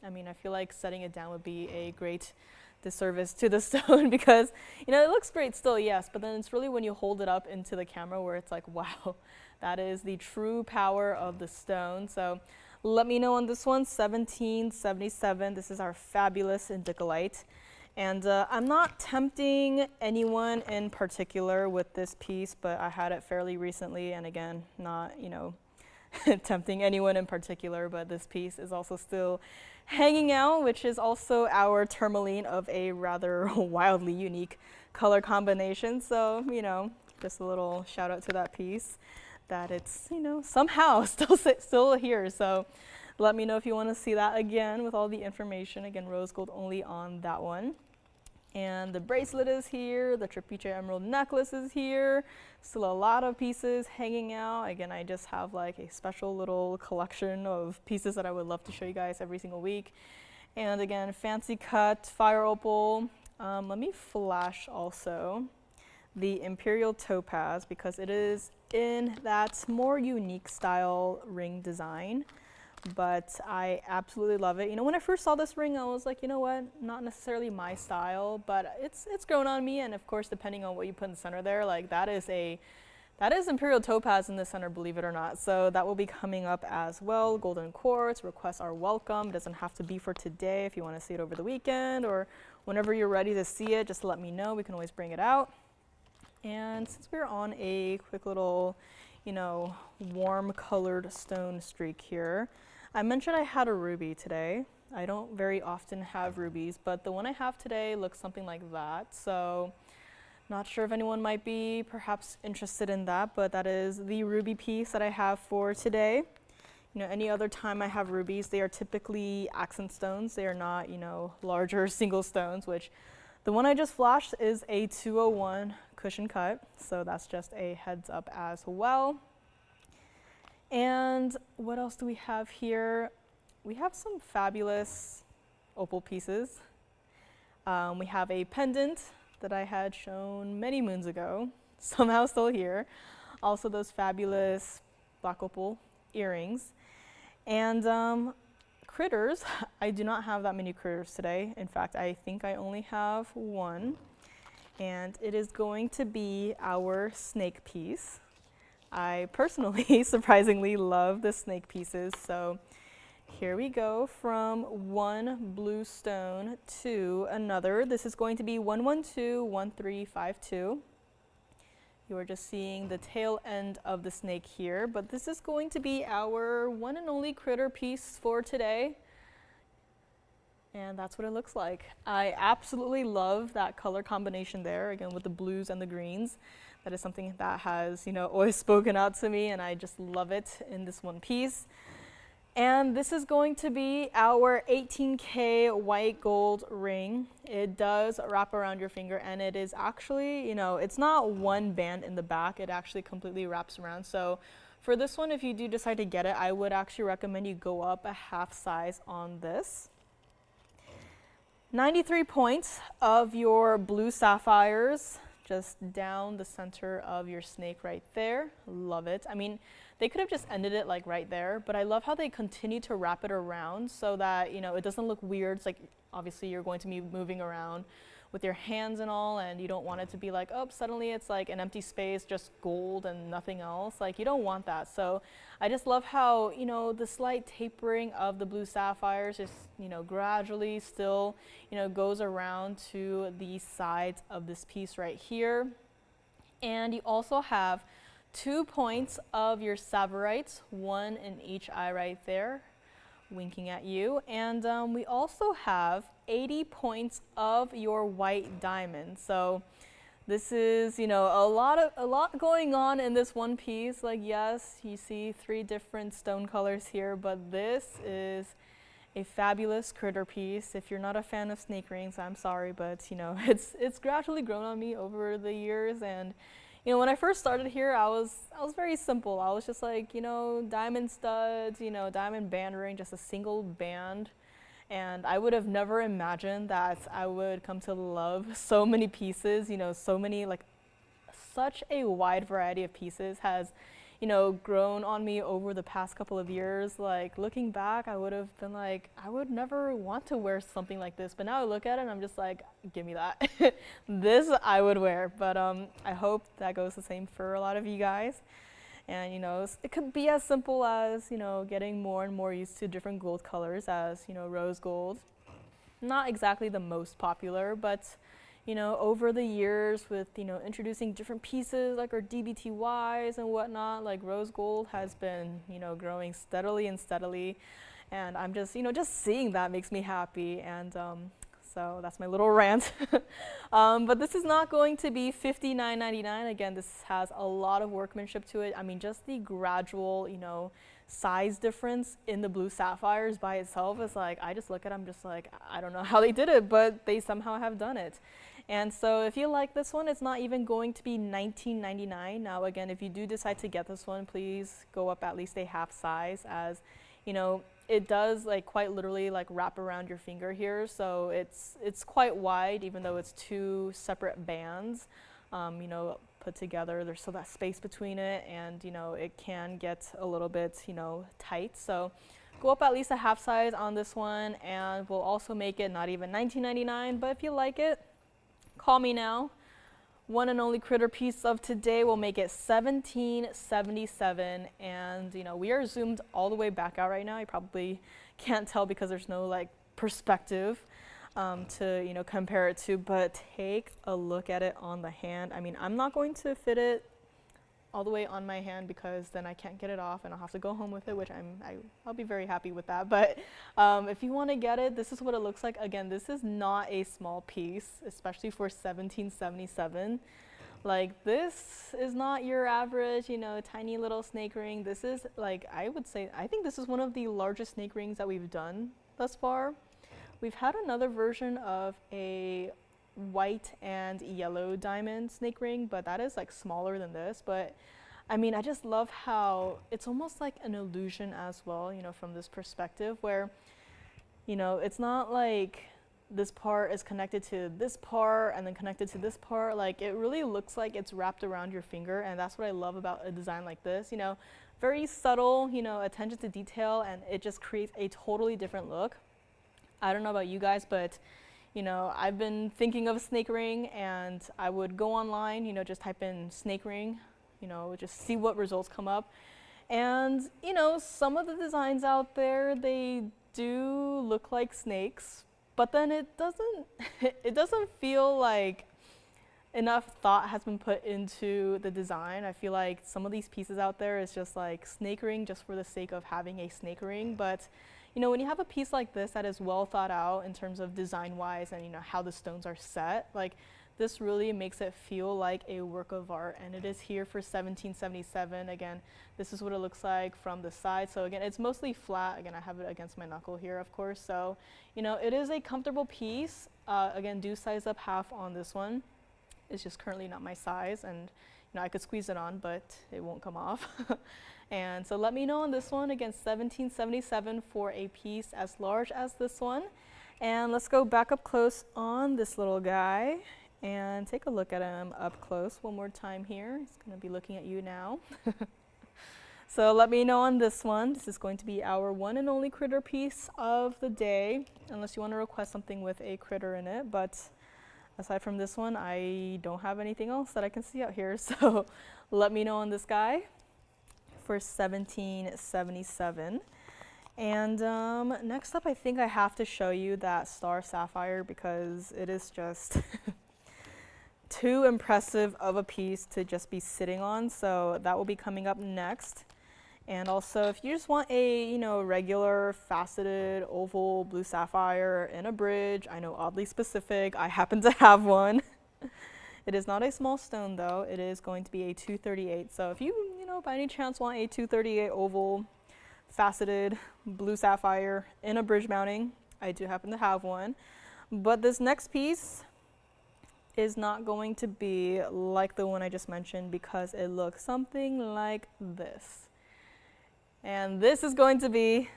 I mean, I feel like setting it down would be a great disservice to the stone, because, you know, it looks great still, yes, but then it's really when you hold it up into the camera where it's like, wow, that is the true power of the stone. So let me know on this one, $17.77. This is our fabulous Indicolite. And I'm not tempting anyone in particular with this piece, but I had it fairly recently, and again, not, you know, tempting anyone in particular, but this piece is also still hanging out, which is also our tourmaline of a rather wildly unique color combination. So, you know, just a little shout out to that piece, that it's, you know, somehow still here. So let me know if you want to see that again with all the information. Again, rose gold only on that one. And the bracelet is here, the Trapiche emerald necklace is here. Still a lot of pieces hanging out. Again, I just have like a special little collection of pieces that I would love to show you guys every single week. And again, fancy cut, fire opal. Let me flash also the imperial topaz, because it is in that more unique style ring design, but I absolutely love it. You know, when I first saw this ring, I was like, you know what, not necessarily my style, but it's grown on me. And of course, depending on what you put in the center there, like that is imperial topaz in the center, believe it or not. So that will be coming up as well. Golden quartz, requests are welcome. It doesn't have to be for today. If you want to see it over the weekend or whenever you're ready to see it, just let me know. We can always bring it out. And since we're on a quick little, you know, warm colored stone streak here, I mentioned I had a ruby today. I don't very often have rubies, but the one I have today looks something like that. So not sure if anyone might be perhaps interested in that, but that is the ruby piece that I have for today. You know, any other time I have rubies, they are typically accent stones. They are not, you know, larger single stones, which the one I just flashed is a 201 cushion cut. So that's just a heads up as well. And what else do we have here? We have some fabulous opal pieces. We have a pendant that I had shown many moons ago, somehow still here. Also those fabulous black opal earrings. And critters, I do not have that many critters today. In fact, I think I only have one. And it is going to be our snake piece. I personally, surprisingly, love the snake pieces. So here we go from one blue stone to another. This is going to be 1121352. You are just seeing the tail end of the snake here, but this is going to be our one and only critter piece for today. And that's what it looks like. I absolutely love that color combination there, again with the blues and the greens. That is something that has, you know, always spoken out to me, and I just love it in this one piece. And this is going to be our 18K white gold ring. It does wrap around your finger, and it is actually, you know, it's not one band in the back, it actually completely wraps around. So for this one, if you do decide to get it, I would actually recommend you go up a half size on this. 93 points of your blue sapphires, just down the center of your snake right there. Love it. I mean, they could have just ended it like right there, but I love how they continue to wrap it around so that, you know, it doesn't look weird. It's like, obviously you're going to be moving around with your hands and all, and you don't want it to be like, oh, suddenly it's like an empty space, just gold and nothing else. Like, you don't want that. So I just love how, you know, the slight tapering of the blue sapphires just, you know, gradually still, you know, goes around to the sides of this piece right here. And you also have 2 points of your savorites, one in each eye right there, winking at you. And we also have 80 points of your white diamond. So this is, you know, a lot going on in this one piece. Like, yes, you see 3 different stone colors here, but this is a fabulous critter piece. If you're not a fan of snake rings, I'm sorry, but you know, it's gradually grown on me over the years. And you know, when I first started here, I was very simple. I was just like, you know, diamond studs, you know, diamond band ring, just a single band. And I would have never imagined that I would come to love so many pieces, you know, so many, like, such a wide variety of pieces has, you know, grown on me over the past couple of years. Like, looking back, I would have been like, I would never want to wear something like this. But now I look at it and I'm just like, give me that. This I would wear. But I hope that goes the same for a lot of you guys. And, you know, it could be as simple as, you know, getting more and more used to different gold colors as, you know, rose gold. Not exactly the most popular, but you know, over the years with, you know, introducing different pieces like our DBTYs and whatnot, like rose gold has been, you know, growing steadily and steadily. And I'm just, you know, just seeing that makes me happy. And so that's my little rant. But this is not going to be $59.99. Again, this has a lot of workmanship to it. I mean, just the gradual, you know, size difference in the blue sapphires by itself is like, I just look at them just like, I don't know how they did it, but they somehow have done it. And so if you like this one, it's not even going to be $19.99. Now again, if you do decide to get this one, please go up at least a half size, as you know, it does like quite literally like wrap around your finger here. So it's quite wide, even though it's 2 separate bands. You know, put together. There's still that space between it, and you know, it can get a little bit, you know, tight. So go up at least a half size on this one, and we'll also make it not even $19.99, but if you like it, call me now. One and only critter piece of today, we'll make it $17.77, and you know, we are zoomed all the way back out right now. You probably can't tell because there's no like perspective to, you know, compare it to, but take a look at it on the hand. I mean, I'm not going to fit it all the way on my hand because then I can't get it off and I'll have to go home with it, which I'll be very happy with that. But if you want to get it, this is what it looks like. Again, this is not a small piece, especially for $17.77. Like, this is not your average, you know, tiny little snake ring. This is like, I would say, I think this is one of the largest snake rings that we've done thus far. We've had another version of a white and yellow diamond snake ring, but that is like smaller than this. But I mean, I just love how it's almost like an illusion as well, you know, from this perspective where, you know, it's not like this part is connected to this part and then connected to this part. Like, it really looks like it's wrapped around your finger, and that's what I love about a design like this. You know, very subtle, you know, attention to detail, and it just creates a totally different look. I don't know about you guys, but you know, I've been thinking of a snake ring, and I would go online, you know, just type in snake ring, you know, just see what results come up. And, you know, some of the designs out there, they do look like snakes, but then it doesn't feel like enough thought has been put into the design. I feel like some of these pieces out there is just like snake ring just for the sake of having a snake ring. But you know, when you have a piece like this that is well thought out in terms of design wise and, you know, how the stones are set, like, this really makes it feel like a work of art, and it is here for $17.77. Again, this is what it looks like from the side. So again, it's mostly flat. Again, I have it against my knuckle here, of course. So, you know, it is a comfortable piece. Again, do size up half on this one. It's just currently not my size, and you know, I could squeeze it on, but it won't come off. And so let me know on this one. Again, $17.77 for a piece as large as this one. And let's go back up close on this little guy and take a look at him up close one more time here. He's going to be looking at you now. So let me know on this one. This is going to be our one and only critter piece of the day, unless you want to request something with a critter in it. But aside from this one, I don't have anything else that I can see out here. So let me know on this guy for $17.77. And next up, I think I have to show you that star sapphire because it is just too impressive of a piece to just be sitting on. So that will be coming up next. And also, if you just want a, you know, regular faceted oval blue sapphire in a bridge, I know, oddly specific, I happen to have one. It is not a small stone though. It is going to be a 238. So if you know, by any chance want a 238 oval faceted blue sapphire in a bridge mounting, I do happen to have one. But this next piece is not going to be like the one I just mentioned because it looks something like this. And this is going to be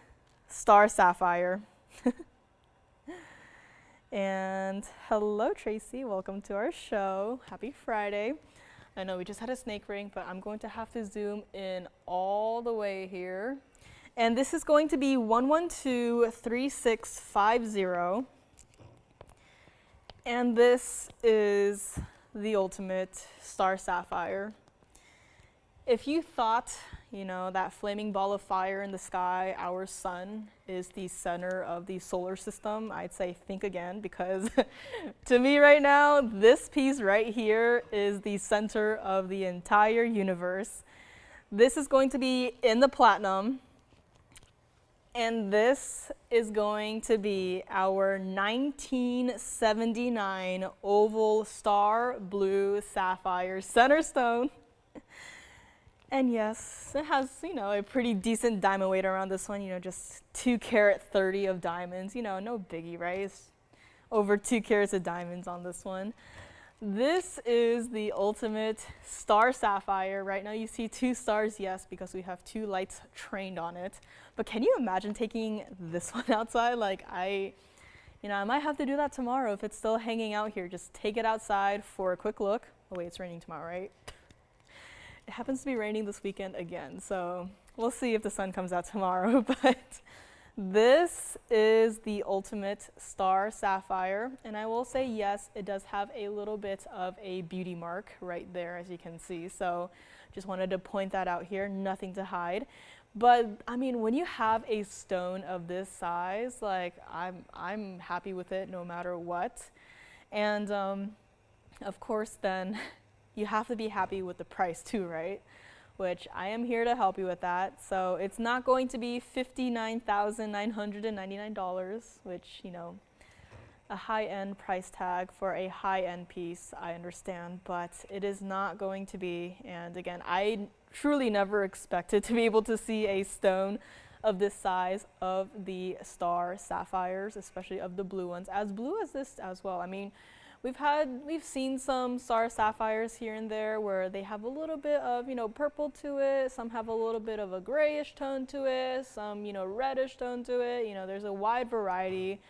star sapphire. And hello, Tracy. Welcome to our show. Happy Friday. I know we just had a snake ring, but I'm going to have to zoom in all the way here. And this is going to be 1123650. And this is the ultimate star sapphire. If you thought, you know, that flaming ball of fire in the sky, our sun, is the center of the solar system, I'd say think again, because to me right now, this piece right here is the center of the entire universe. This is going to be in the platinum, and this is going to be our 1979 oval star blue sapphire center stone. And yes, it has, you know, a pretty decent diamond weight around this one, you know, just 2 carat 30 of diamonds, you know, no biggie, right? It's over 2 carats of diamonds on this one. This is the ultimate star sapphire. Right now you see 2 stars, yes, because we have 2 lights trained on it. But can you imagine taking this one outside? Like, I might have to do that tomorrow if it's still hanging out here. Just take it outside for a quick look. Oh wait, it's raining tomorrow, right? it happens to be raining this weekend again, so we'll see if the sun comes out tomorrow. But this is the ultimate star sapphire, and I will say yes, it does have a little bit of a beauty mark right there, as you can see. So just wanted to point that out here, nothing to hide. But I mean, when you have a stone of this size, like I'm happy with it no matter what. And of course, then you have to be happy with the price too, right? Which I am here to help you with that. So it's not going to be $59,999, which, you know, a high-end price tag for a high-end piece, I understand, but it is not going to be. And again, I truly never expected to be able to see a stone of this size of the star sapphires, especially of the blue ones, as blue as this as well. I mean, we've seen some star sapphires here and there where they have a little bit of, you know, purple to it, some have a little bit of a grayish tone to it, some, you know, reddish tone to it. You know, there's a wide variety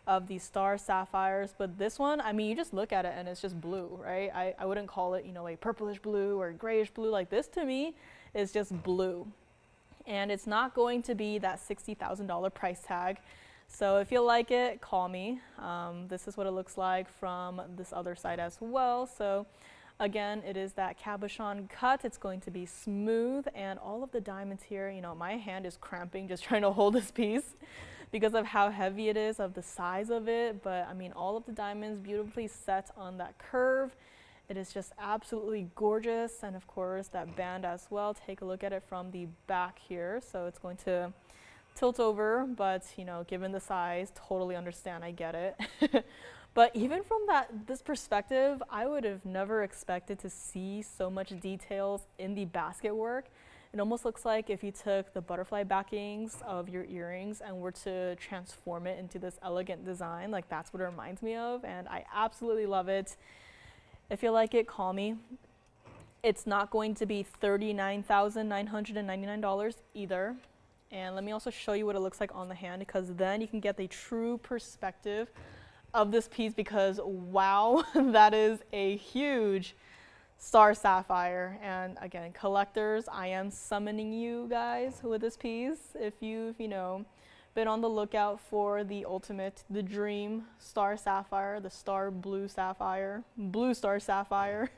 of these star sapphires, but this one, I mean, you just look at it and it's just blue, right? I wouldn't call it, you know, a purplish blue or grayish blue. Like this to me is just blue. And it's not going to be that $60,000 price tag. So if you like it, call me. This is what it looks like from this other side as well. So again, it is that cabochon cut. It's going to be smooth, and all of the diamonds here, you know, my hand is cramping just trying to hold this piece because of how heavy it is, of the size of it. But I mean, all of the diamonds beautifully set on that curve. It is just absolutely gorgeous. And of course, that band as well. Take a look at it from the back here. So it's going to tilt over, but you know, given the size, totally understand, I get it. But even from this perspective, I would have never expected to see so much details in the basket work. It almost looks like if you took the butterfly backings of your earrings and were to transform it into this elegant design. Like that's what it reminds me of, and I absolutely love it. If you like it, call me. It's not going to be $39,999 either. And let me also show you what it looks like on the hand, because then you can get the true perspective of this piece, because wow, that is a huge star sapphire. And again, collectors, I am summoning you guys with this piece. If you've, you know, been on the lookout for the ultimate, the dream star sapphire, the star blue sapphire, blue star sapphire,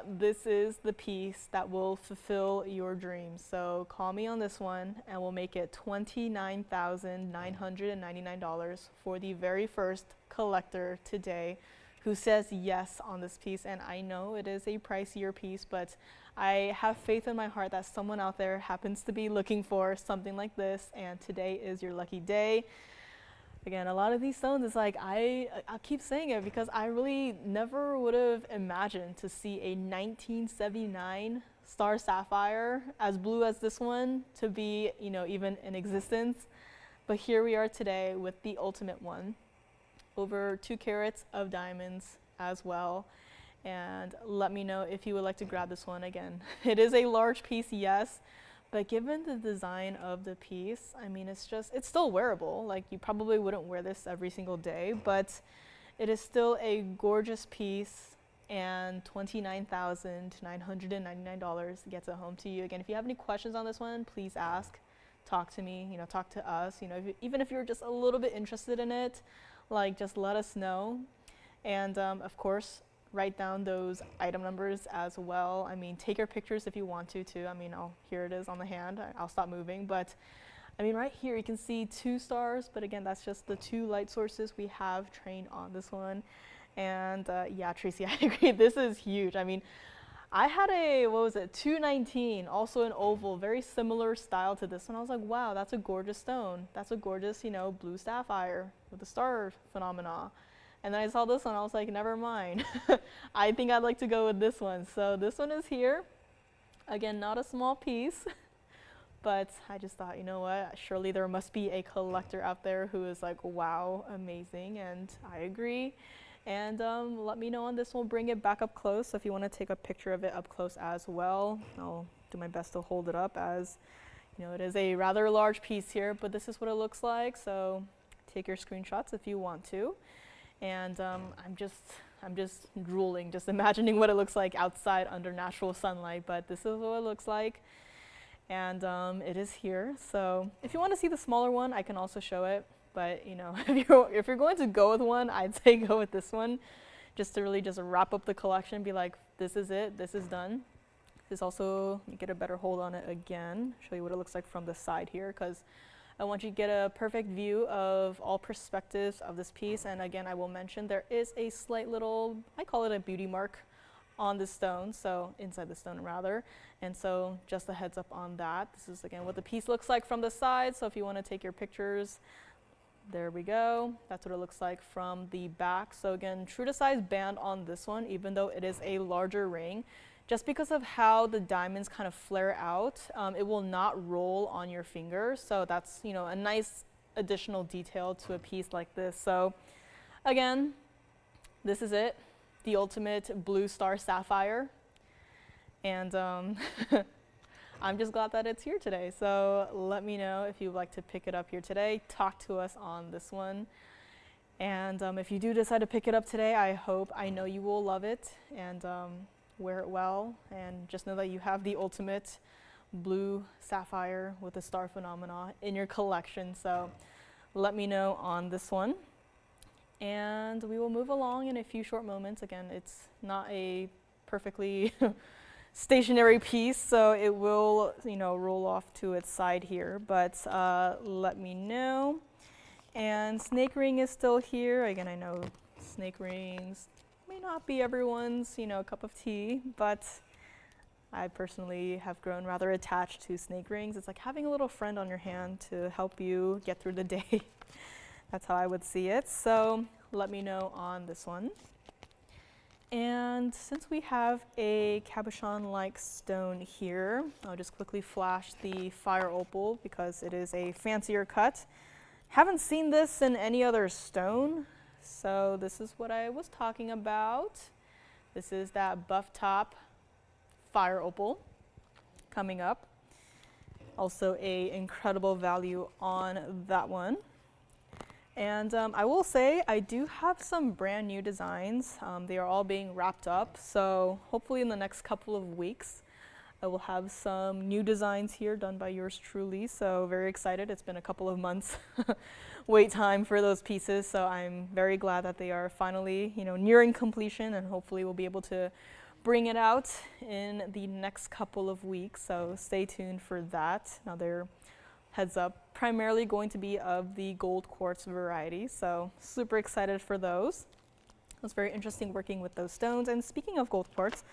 this is the piece that will fulfill your dreams. So call me on this one and we'll make it $29,999 for the very first collector today who says yes on this piece. And I know it is a pricier piece, but I have faith in my heart that someone out there happens to be looking for something like this, and today is your lucky day. Again, a lot of these stones, it's like, I keep saying it because I really never would have imagined to see a 1979 star sapphire as blue as this one to be, you know, even in existence. But here we are today with the ultimate one. Over 2 carats of diamonds as well. And let me know if you would like to grab this one. Again, it is a large piece, yes. But given the design of the piece, I mean, it's still wearable. Like, you probably wouldn't wear this every single day, but it is still a gorgeous piece, and $29,999 gets it home to you. Again, if you have any questions on this one, please ask, talk to me, you know, talk to us. You know, even if you're just a little bit interested in it, like, just let us know. And of course, write down those item numbers as well. I mean, take your pictures if you want to too. I mean, here it is on the hand. I'll stop moving, but I mean, right here you can see 2 stars, but again, that's just the 2 light sources we have trained on this one. And yeah, Tracy, I agree, this is huge. I mean, I had a, what was it, 219, also an oval, very similar style to this one. I was like, wow, that's a gorgeous stone. That's a gorgeous, you know, blue sapphire with the star phenomena. And then I saw this one, I was like, never mind. I think I'd like to go with this one. So this one is here. Again, not a small piece, but I just thought, you know what, surely there must be a collector out there who is like, wow, amazing, and I agree. And let me know on this one, bring it back up close. So if you want to take a picture of it up close as well, I'll do my best to hold it up, as you know, it is a rather large piece here, but this is what it looks like. So take your screenshots if you want to. And I'm just drooling, just imagining what it looks like outside under natural sunlight, but this is what it looks like. And it is here. So if you want to see the smaller one, I can also show it. But you know, if you're going to go with one, I'd say go with this one, just to really just wrap up the collection. Be like, this is it. This is done. This also, you get a better hold on it again. Show you what it looks like from the side here, because I want you to get a perfect view of all perspectives of this piece. And again, I will mention there is a slight little, I call it a beauty mark on the stone, so inside the stone rather. And so just a heads up on that. This is again what the piece looks like from the side. So if you want to take your pictures, there we go. That's what it looks like from the back. So again, true to size band on this one, even though it is a larger ring. Just because of how the diamonds kind of flare out, it will not roll on your finger. So that's, you know, a nice additional detail to a piece like this. So again, this is it, the ultimate blue star sapphire. And I'm just glad that it's here today. So let me know if you'd like to pick it up here today. Talk to us on this one. And if you do decide to pick it up today, I know you will love it. And wear it well, and just know that you have the ultimate blue sapphire with the star phenomena in your collection. So let me know on this one, and we will move along in a few short moments. Again, it's not a perfectly stationary piece, so it will, you know, roll off to its side here, but let me know. And snake ring is still here. Again, I know snake rings may not be everyone's, you know, cup of tea, but I personally have grown rather attached to snake rings. It's like having a little friend on your hand to help you get through the day. That's how I would see it. So let me know on this one. And since we have a cabochon-like stone here, I'll just quickly flash the fire opal because it is a fancier cut. Haven't seen this in any other stone. So this is what I was talking about. This is that buff top fire opal coming up. Also a incredible value on that one. And I will say I do have some brand new designs. They are all being wrapped up. So hopefully in the next couple of weeks, I will have some new designs here done by yours truly. So very excited. It's been a couple of months wait time for those pieces. So I'm very glad that they are finally, you know, nearing completion, and hopefully we'll be able to bring it out in the next couple of weeks. So stay tuned for that. Now they're, heads up, primarily going to be of the gold quartz variety. So super excited for those. It was very interesting working with those stones. And speaking of gold quartz,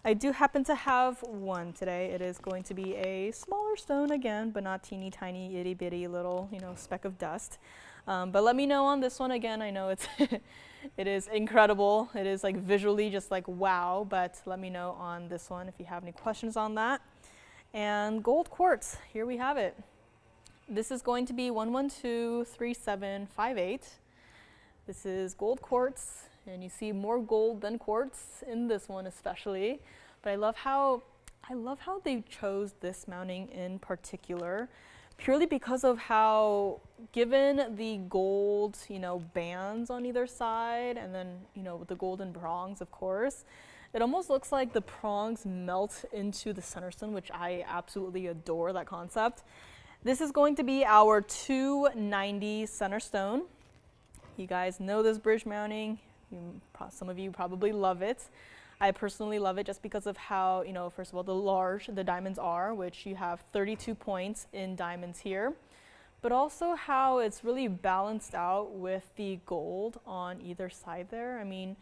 I do happen to have one today. It is going to be a smaller stone again, but not teeny tiny itty bitty little, you know, speck of dust. But let me know on this one. Again, I know it's it is incredible. It is like visually just like wow, but let me know on this one if you have any questions on that. And gold quartz, here we have it. This is going to be 1123758. This is gold quartz. And you see more gold than quartz in this one especially. But I love how they chose this mounting in particular, purely because of how, given the gold, you know, bands on either side, and then, you know, with the golden prongs, of course, it almost looks like the prongs melt into the center stone, which I absolutely adore that concept. This is going to be our 290 center stone. You guys know this bridge mounting. Some of you probably love it. I personally love it just because of how, you know, first of all, the large the diamonds are, which you have 32 points in diamonds here, but also how it's really balanced out with the gold on either side there. I mean,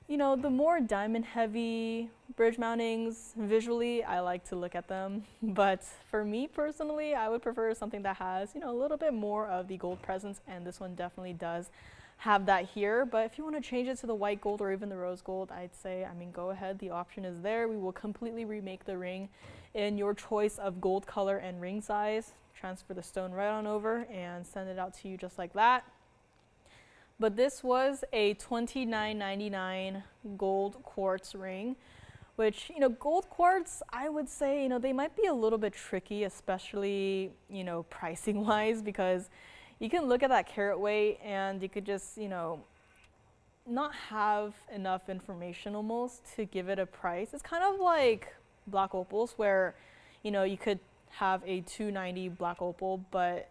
you know, the more diamond heavy bridge mountings, visually, I like to look at them. But for me personally, I would prefer something that has, you know, a little bit more of the gold presence, and this one definitely does have that here. But if you want to change it to the white gold or even the rose gold, I'd say, I mean, go ahead. The option is there. We will completely remake the ring in your choice of gold color and ring size. Transfer the stone right on over and send it out to you just like that. But this was a $29.99 gold quartz ring, which, you know, gold quartz, I would say, you know, they might be a little bit tricky, especially, you know, pricing wise, because you can look at that carat weight and you could just, you know, not have enough information almost to give it a price. It's kind of like black opals where, you know, you could have a 290 black opal, but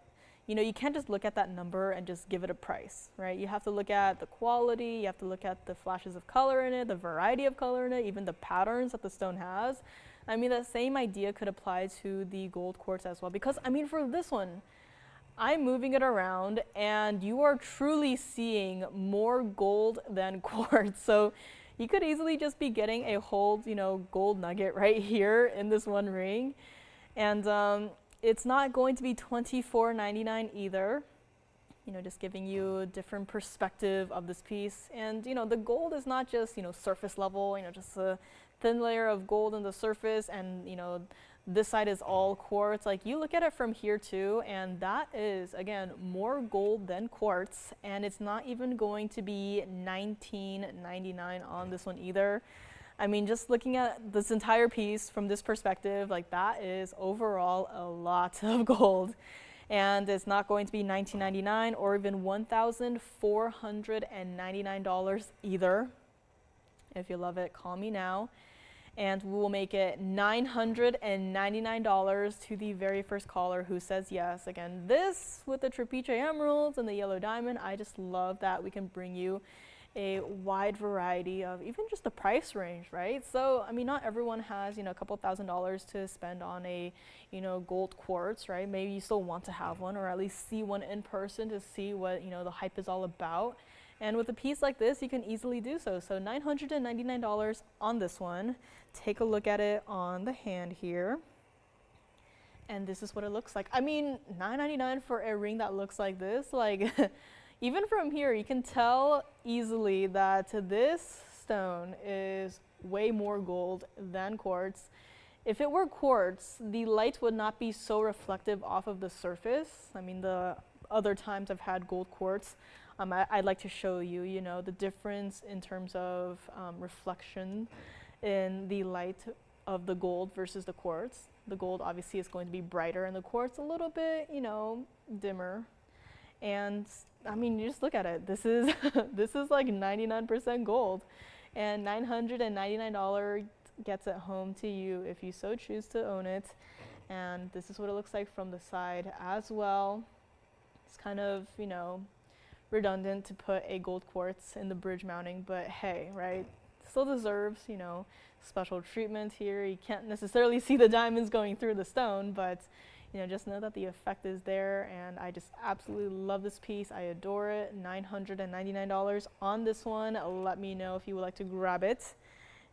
you know, you can't just look at that number and just give it a price, right? You have to look at the quality, you have to look at the flashes of color in it, the variety of color in it, even the patterns that the stone has. I mean, that same idea could apply to the gold quartz as well, because I mean, for this one, I'm moving it around and you are truly seeing more gold than quartz. So you could easily just be getting a whole, you know, gold nugget right here in this one ring. And it's not going to be $24.99 either. You know, just giving you a different perspective of this piece. And, you know, the gold is not just, you know, surface level, you know, just a thin layer of gold on the surface and, you know, this side is all quartz. Like, you look at it from here too, and that is, again, more gold than quartz. And it's not even going to be $19.99 on this one either. I mean, just looking at this entire piece from this perspective, like that is overall a lot of gold. And it's not going to be $19.99 or even $1,499 either. If you love it, call me now. And we will make it $999 to the very first caller who says yes. Again, this with the Trapiche emeralds and the yellow diamond, I just love that we can bring you a wide variety of even just the price range, right? So, I mean, not everyone has, you know, a couple $1,000s to spend on a, you know, gold quartz, right? Maybe you still want to have one or at least see one in person to see what, you know, the hype is all about. And with a piece like this, you can easily do so. So $999 on this one. Take a look at it on the hand here. And this is what it looks like. I mean, $999 for a ring that looks like this, like, even from here, you can tell easily that this stone is way more gold than quartz. If it were quartz, the light would not be so reflective off of the surface. I mean, the other times I've had gold quartz, I'd like to show you, you know, the difference in terms of reflection in the light of the gold versus the quartz. The gold obviously is going to be brighter and the quartz a little bit, you know, dimmer. And I mean, you just look at it. This is this is like 99% gold, and $999 gets it home to you if you so choose to own it. And this is what it looks like from the side as well. It's kind of, you know, redundant to put a gold quartz in the bridge mounting, but hey, right? Still deserves, you know, special treatment here. You can't necessarily see the diamonds going through the stone, but you know, just know that the effect is there, and I just absolutely love this piece. I adore it. $999 on this one. Let me know if you would like to grab it.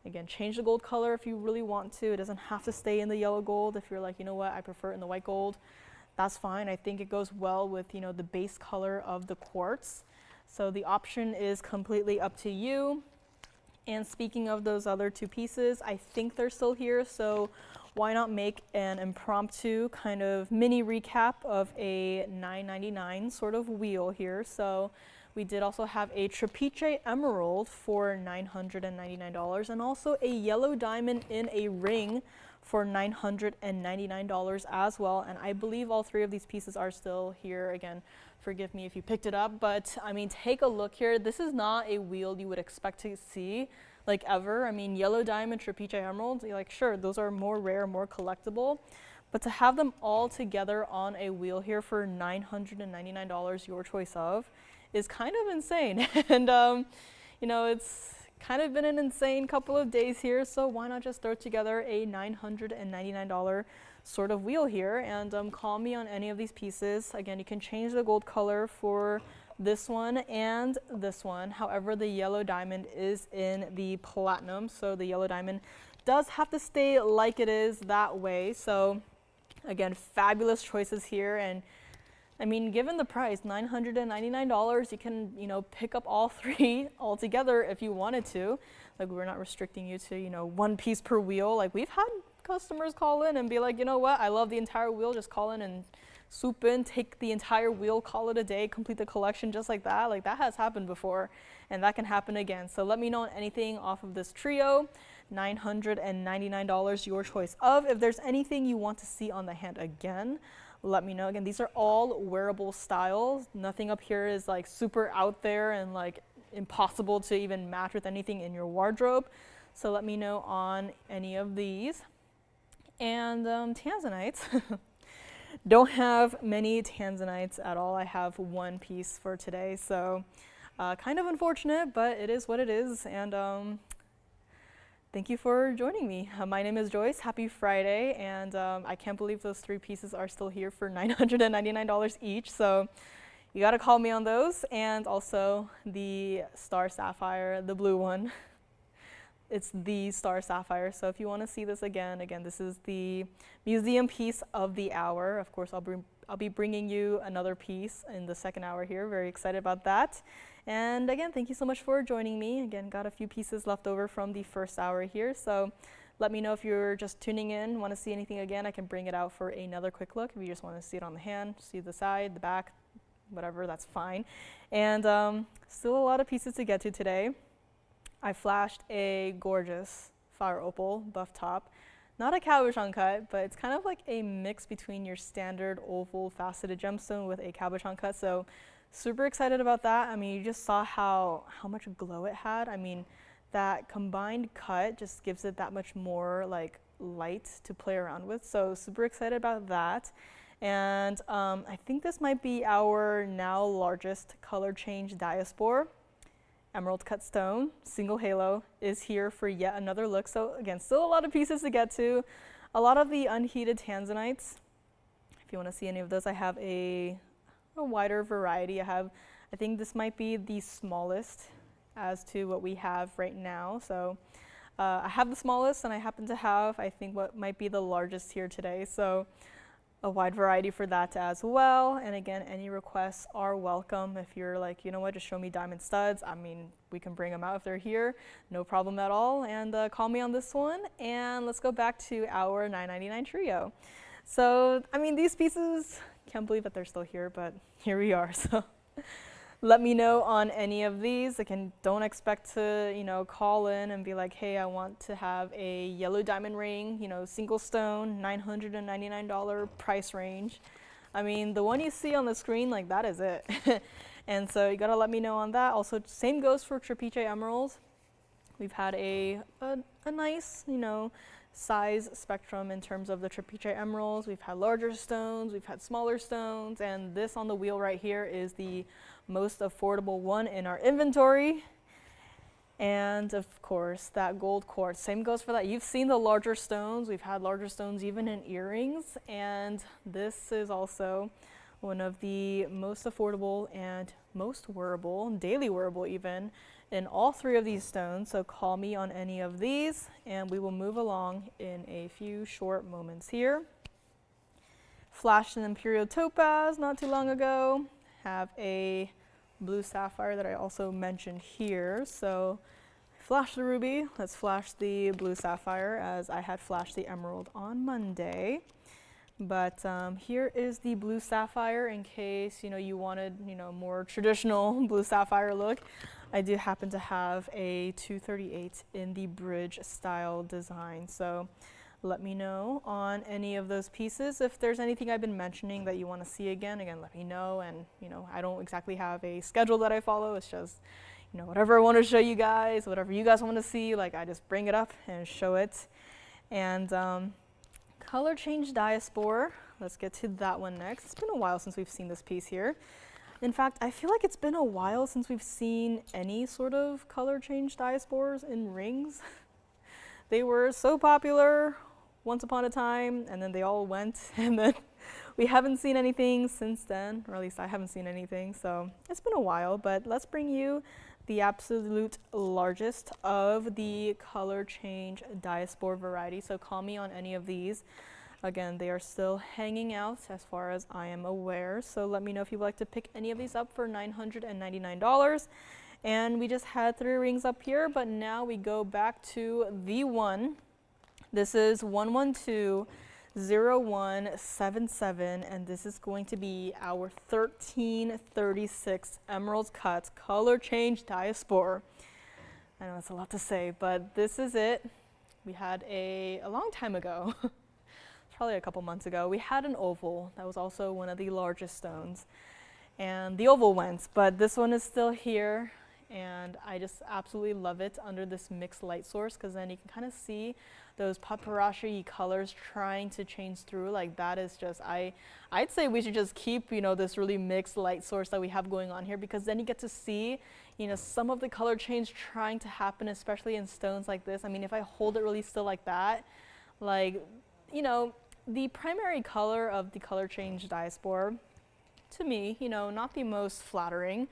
Again, change the gold color if you really want to. It doesn't have to stay in the yellow gold. If you're like, you know what, I prefer it in the white gold, that's fine. I think it goes well with, you know, the base color of the quartz. So the option is completely up to you. And speaking of those other two pieces, I think they're still here, so why not make an impromptu kind of mini recap of a $9.99 sort of wheel here. So we did also have a Trapiche emerald for $999 and also a yellow diamond in a ring for $999 as well. And I believe all three of these pieces are still here. Again, forgive me if you picked it up, but I mean, take a look here. This is not a wheel you would expect to see like ever. I mean, yellow diamond, Trapiche emeralds, like sure, those are more rare, more collectible, but to have them all together on a wheel here for $999, your choice of, is kind of insane. And you know, it's kind of been an insane couple of days here, so why not just throw together a $999 sort of wheel here and call me on any of these pieces. Again, you can change the gold color for this one and this one. However, the yellow diamond is in the platinum, so the yellow diamond does have to stay like it is that way. So again, fabulous choices here. And I mean, given the price, $999, you can, you know, pick up all three all together if you wanted to. Like, we're not restricting you to, you know, one piece per wheel. Like, we've had customers call in and be like, you know what, I love the entire wheel, just call in and swoop in, take the entire wheel, call it a day, complete the collection just like that. Like, that has happened before, and that can happen again. So let me know on anything off of this trio. $999, your choice of. If there's anything you want to see on the hand again, let me know. Again, these are all wearable styles. Nothing up here is like super out there and like impossible to even match with anything in your wardrobe. So let me know on any of these. And Tanzanites. Don't have many Tanzanites at all. I have one piece for today, so kind of unfortunate, but it is what it is. And thank you for joining me. My name is Joyce. Happy Friday, and I can't believe those 3 pieces are still here for $999 each. So you gotta call me on those, and also the star sapphire, the blue one. It's the star sapphire. So if you want to see this again, this is the museum piece of the hour. Of course, I'll be bringing you another piece in the second hour here. Very excited about that. And again, thank you so much for joining me. Again, got a few pieces left over from the first hour here. So let me know if you're just tuning in, want to see anything again. I can bring it out for another quick look. If you just want to see it on the hand, see the side, the back, whatever, that's fine. And still a lot of pieces to get to today. I flashed a gorgeous fire opal buff top. Not a cabochon cut, but it's kind of like a mix between your standard oval faceted gemstone with a cabochon cut. So super excited about that. I mean, you just saw how much glow it had. I mean, that combined cut just gives it that much more like light to play around with. So super excited about that. And I think this might be our now largest color change diaspore. Emerald cut stone, single halo, is here for yet another look. So again, still a lot of pieces to get to. A lot of the unheated Tanzanites. If you want to see any of those, I have a wider variety. I think this might be the smallest as to what we have right now. So I have the smallest, and I happen to have, I think, what might be the largest here today. So a wide variety for that as well. And again, any requests are welcome. If you're like, you know what, just show me diamond studs, I mean, we can bring them out if they're here, no problem at all. And call me on this one. And let's go back to our $9.99 trio. So, I mean, these pieces, can't believe that they're still here, but here we are. So let me know on any of these. Again, don't expect to, call in and be like, hey, I want to have a yellow diamond ring, single stone, $999 price range. I mean, the one you see on the screen, like, that is it. And so you gotta let me know on that. Also, same goes for Trapiche emeralds. We've had a nice, size spectrum in terms of the Trapiche emeralds. We've had larger stones, we've had smaller stones, and this on the wheel right here is the most affordable one in our inventory. And of course, that gold quartz, same goes for that. You've seen the larger stones. We've had larger stones even in earrings, and this is also one of the most affordable and most wearable, daily wearable even, in all 3 of these stones. So call me on any of these, and we will move along in a few short moments here. Flashed an imperial topaz not too long ago. Have a blue sapphire that I also mentioned here. So flash the ruby, let's flash the blue sapphire, as I had flashed the emerald on Monday. But here is the blue sapphire in case you wanted more traditional blue sapphire look. I do happen to have a 238 in the bridge style design. So let me know on any of those pieces. If there's anything I've been mentioning that you want to see again, let me know. And I don't exactly have a schedule that I follow. It's just whatever I want to show you guys, whatever you guys want to see, like, I just bring it up and show it. And color change diaspore, let's get to that one next. It's been a while since we've seen this piece here. In fact, I feel like it's been a while since we've seen any sort of color change diaspores in rings. They were so popular once upon a time, and then they all went, and then we haven't seen anything since then, or at least I haven't seen anything, so it's been a while. But let's bring you the absolute largest of the color change diaspore variety. So call me on any of these. Again, they are still hanging out as far as I am aware. So let me know if you'd like to pick any of these up for $999. And we just had 3 rings up here, but now we go back to the one. This is 112-0177, and this is going to be our 1336 Emerald Cut Color Change Diaspore. I know it's a lot to say, but this is it. We had a long time ago, probably a couple months ago, we had an oval that was also one of the largest stones. And the oval went, but this one is still here. and I just absolutely love it under this mixed light source, because then you can kind of see those paparazzi colors trying to change through. Like that is just, I'd say we should just keep, you know, this really mixed light source that we have going on here, because then you get to see, you know, some of the color change trying to happen, especially in stones like this. I mean, if I hold it really still like that, like, you know, the primary color of the color change diaspore, to me, you know, not the most flattering.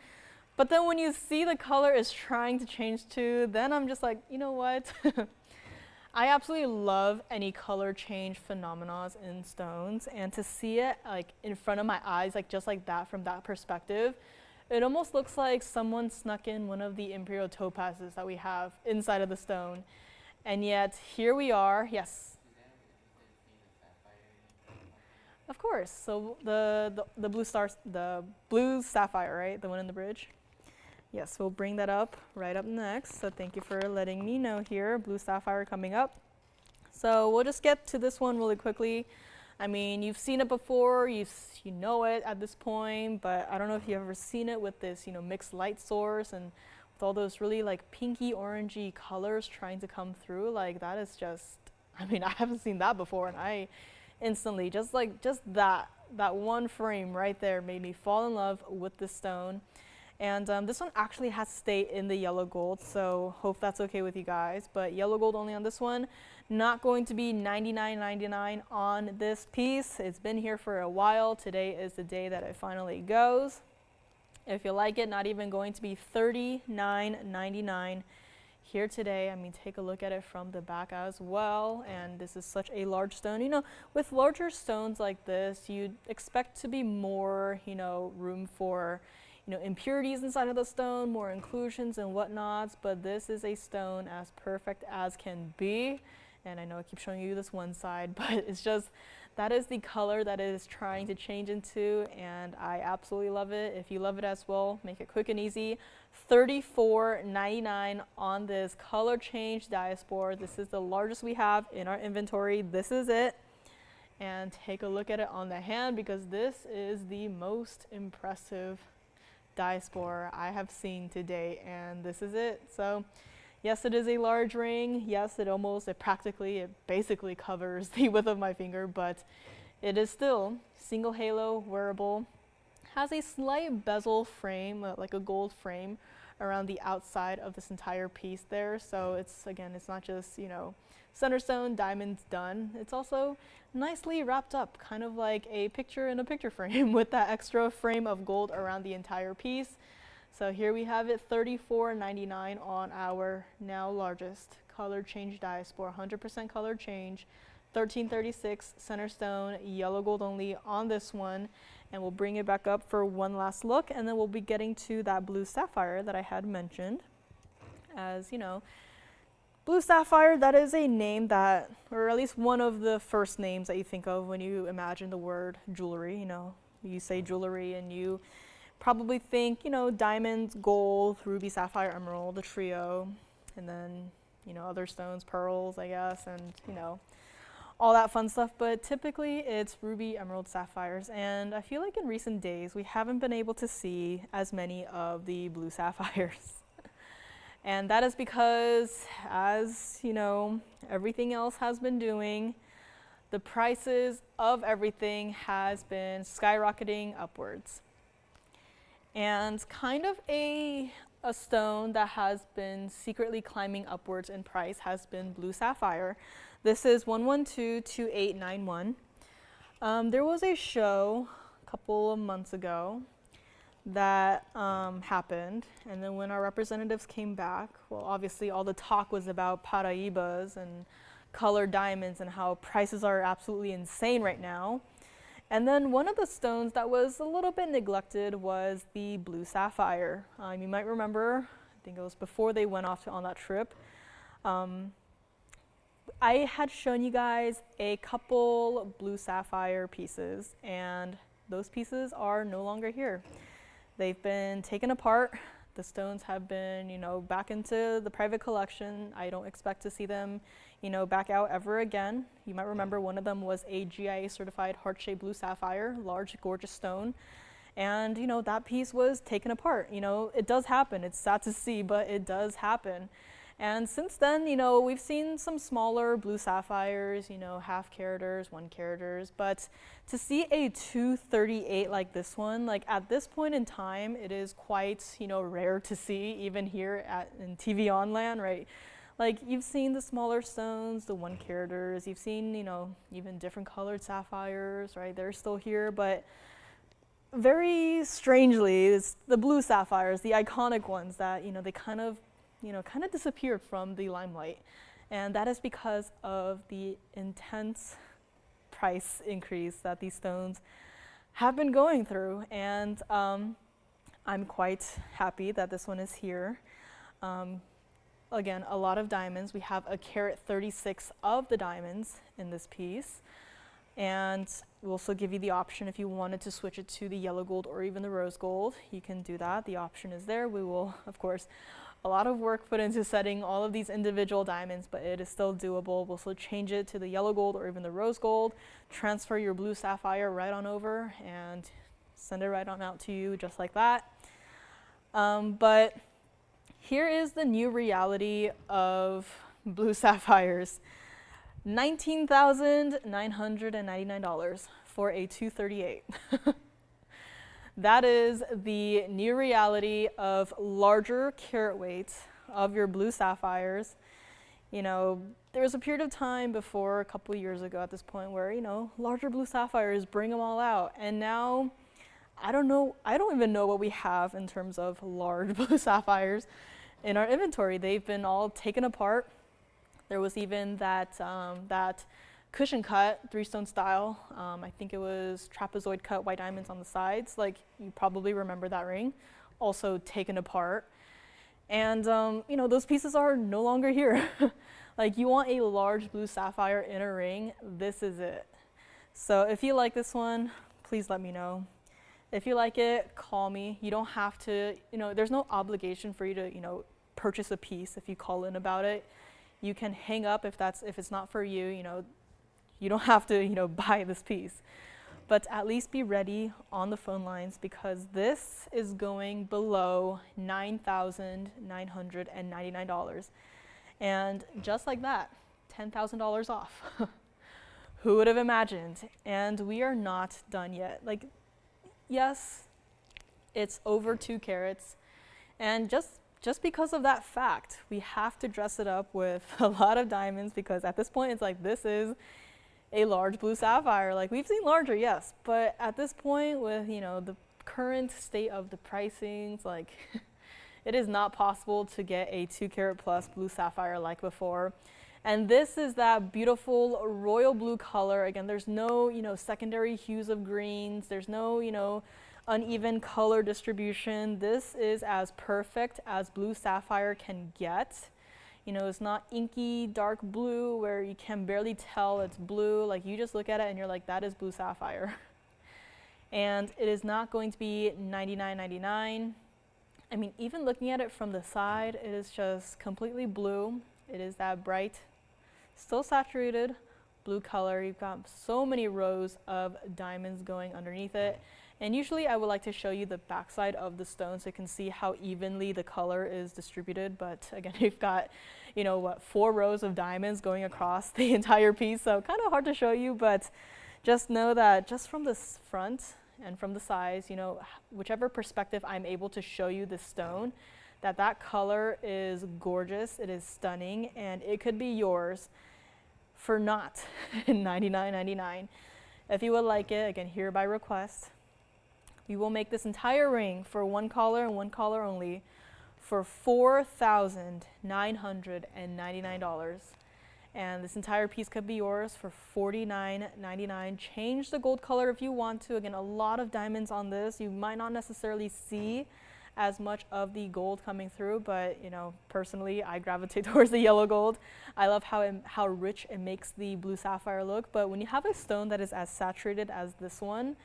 But then when you see the color is trying to change too, then I'm just like, you know what? I absolutely love any color change phenomena in stones, and to see it like in front of my eyes, like just like that from that perspective, it almost looks like someone snuck in one of the imperial topazes that we have inside of the stone. And yet here we are, yes. Of course. So the blue sapphire, right? The one in the bridge. Yes, we'll bring that up right up next. So thank you for letting me know here. Blue sapphire coming up. So we'll just get to this one really quickly. I mean, you've seen it before, you know it at this point, but I don't know if you've ever seen it with this, you know, mixed light source and with all those really like pinky orangey colors trying to come through. Like that is just, I mean, I haven't seen that before, and I instantly just that one frame right there made me fall in love with this stone. And this one actually has to stay in the yellow gold, so hope that's okay with you guys. But yellow gold only on this one. Not going to be $99.99 on this piece. It's been here for a while. Today is the day that it finally goes. If you like it, not even going to be $39.99 here today. I mean, take a look at it from the back as well. And this is such a large stone. You know, with larger stones like this, you'd expect to be more, you know, room for, you know, impurities inside of the stone, more inclusions and whatnots, but this is a stone as perfect as can be. And I know I keep showing you this one side, but it's just, that is the color that it is trying to change into, and I absolutely love it. If you love it as well, make it quick and easy. $34.99 on this color change diaspore. This is the largest we have in our inventory. This is it. And take a look at it on the hand, because this is the most impressive diaspore I have seen to date, and this is it. So yes, it is a large ring. Yes, it basically covers the width of my finger, but it is still single halo, wearable, has a slight bezel frame, like a gold frame around the outside of this entire piece there. So it's, again, it's not just, you know, center stone, diamonds done. It's also nicely wrapped up, kind of like a picture in a picture frame with that extra frame of gold around the entire piece. So here we have it, $34.99 on our now largest color change diaspore, 100% color change, 1336 center stone, yellow gold only on this one. And we'll bring it back up for one last look, and then we'll be getting to that blue sapphire that I had mentioned. As you know, blue sapphire, that is a name that, or at least one of the first names that you think of when you imagine the word jewelry. You know, you say jewelry and you probably think, you know, diamonds, gold, ruby, sapphire, emerald, the trio, and then, you know, other stones, pearls, I guess, and, you know, all that fun stuff. But typically it's ruby, emerald, sapphires, and I feel like in recent days we haven't been able to see as many of the blue sapphires. And that is because, as you know, everything else has been doing, the prices of everything has been skyrocketing upwards. And kind of a stone that has been secretly climbing upwards in price has been blue sapphire. This is 1122891. There was a show a couple of months ago that happened, and then when our representatives came back, well, obviously all the talk was about paraibas and colored diamonds and how prices are absolutely insane right now. And then one of the stones that was a little bit neglected was the blue sapphire. You might remember, I think it was before they went off on that trip, I had shown you guys a couple blue sapphire pieces, and those pieces are no longer here. They've been taken apart. The stones have been, you know, back into the private collection. I don't expect to see them, you know, back out ever again. You might remember one of them was a GIA certified heart-shaped blue sapphire, large, gorgeous stone. And, you know, that piece was taken apart. You know, it does happen. It's sad to see, but it does happen. And since then, you know, we've seen some smaller blue sapphires, you know, half caraters, 1 caraters, but to see a 238 like this one, like at this point in time, it is quite, you know, rare to see, even here in TVON land, right? Like you've seen the smaller stones, the 1 caraters, you've seen, you know, even different colored sapphires, right? They're still here, but very strangely, it's the blue sapphires, the iconic ones that, you know, they kind of disappeared from the limelight. And that is because of the intense price increase that these stones have been going through. And I'm quite happy that this one is here. Again, a lot of diamonds. We have a carat 36 of the diamonds in this piece. And we'll also give you the option if you wanted to switch it to the yellow gold or even the rose gold, you can do that. The option is there. We will, of course, a lot of work put into setting all of these individual diamonds, but it is still doable. We'll still change it to the yellow gold or even the rose gold, transfer your blue sapphire right on over and send it right on out to you just like that. But here is the new reality of blue sapphires. $19,999 for a 238. That is the new reality of larger carat weight of your blue sapphires. You know, there was a period of time before, a couple years ago at this point, where, you know, larger blue sapphires, bring them all out. And now, I don't even know what we have in terms of large blue sapphires in our inventory. They've been all taken apart. There was even that cushion cut, 3-stone style. I think it was trapezoid cut white diamonds on the sides. Like, you probably remember that ring, also taken apart. And you know, those pieces are no longer here. Like, you want a large blue sapphire in a ring, this is it. So if you like this one, please let me know. If you like it, call me. You don't have to, you know, there's no obligation for you to, you know, purchase a piece if you call in about it. You can hang up if it's not for you, you know. You don't have to, you know, buy this piece, but at least be ready on the phone lines because this is going below $9,999. And just like that, $10,000 off. Who would have imagined? And we are not done yet. Like, yes, it's over 2 carats. And just because of that fact, we have to dress it up with a lot of diamonds because at this point, it's like, this is a large blue sapphire. Like, we've seen larger, yes, but at this point with, you know, the current state of the pricings, like it is not possible to get a 2 carat plus blue sapphire like before. And this is that beautiful royal blue color. Again, there's no, you know, secondary hues of greens. There's no, you know, uneven color distribution. This is as perfect as blue sapphire can get. You know, it's not inky, dark blue where you can barely tell it's blue. Like, you just look at it and you're like, that is blue sapphire. And it is not going to be $99.99. I mean, even looking at it from the side, it is just completely blue. It is that bright, still saturated blue color. You've got so many rows of diamonds going underneath it. And usually I would like to show you the backside of the stone so you can see how evenly the color is distributed. But again, you've got, you know, what, 4 rows of diamonds going across the entire piece. So kind of hard to show you, but just know that just from the front and from the sides, you know, whichever perspective I'm able to show you the stone, that color is gorgeous, it is stunning, and it could be yours for not $99.99. If you would like it, again, here by request, we will make this entire ring for 1 caller and 1 caller only for $4,999. And this entire piece could be yours for $49.99. Change the gold color if you want to. Again, a lot of diamonds on this. You might not necessarily see as much of the gold coming through, but you know, personally, I gravitate towards the yellow gold. I love how rich it makes the blue sapphire look. But when you have a stone that is as saturated as this one,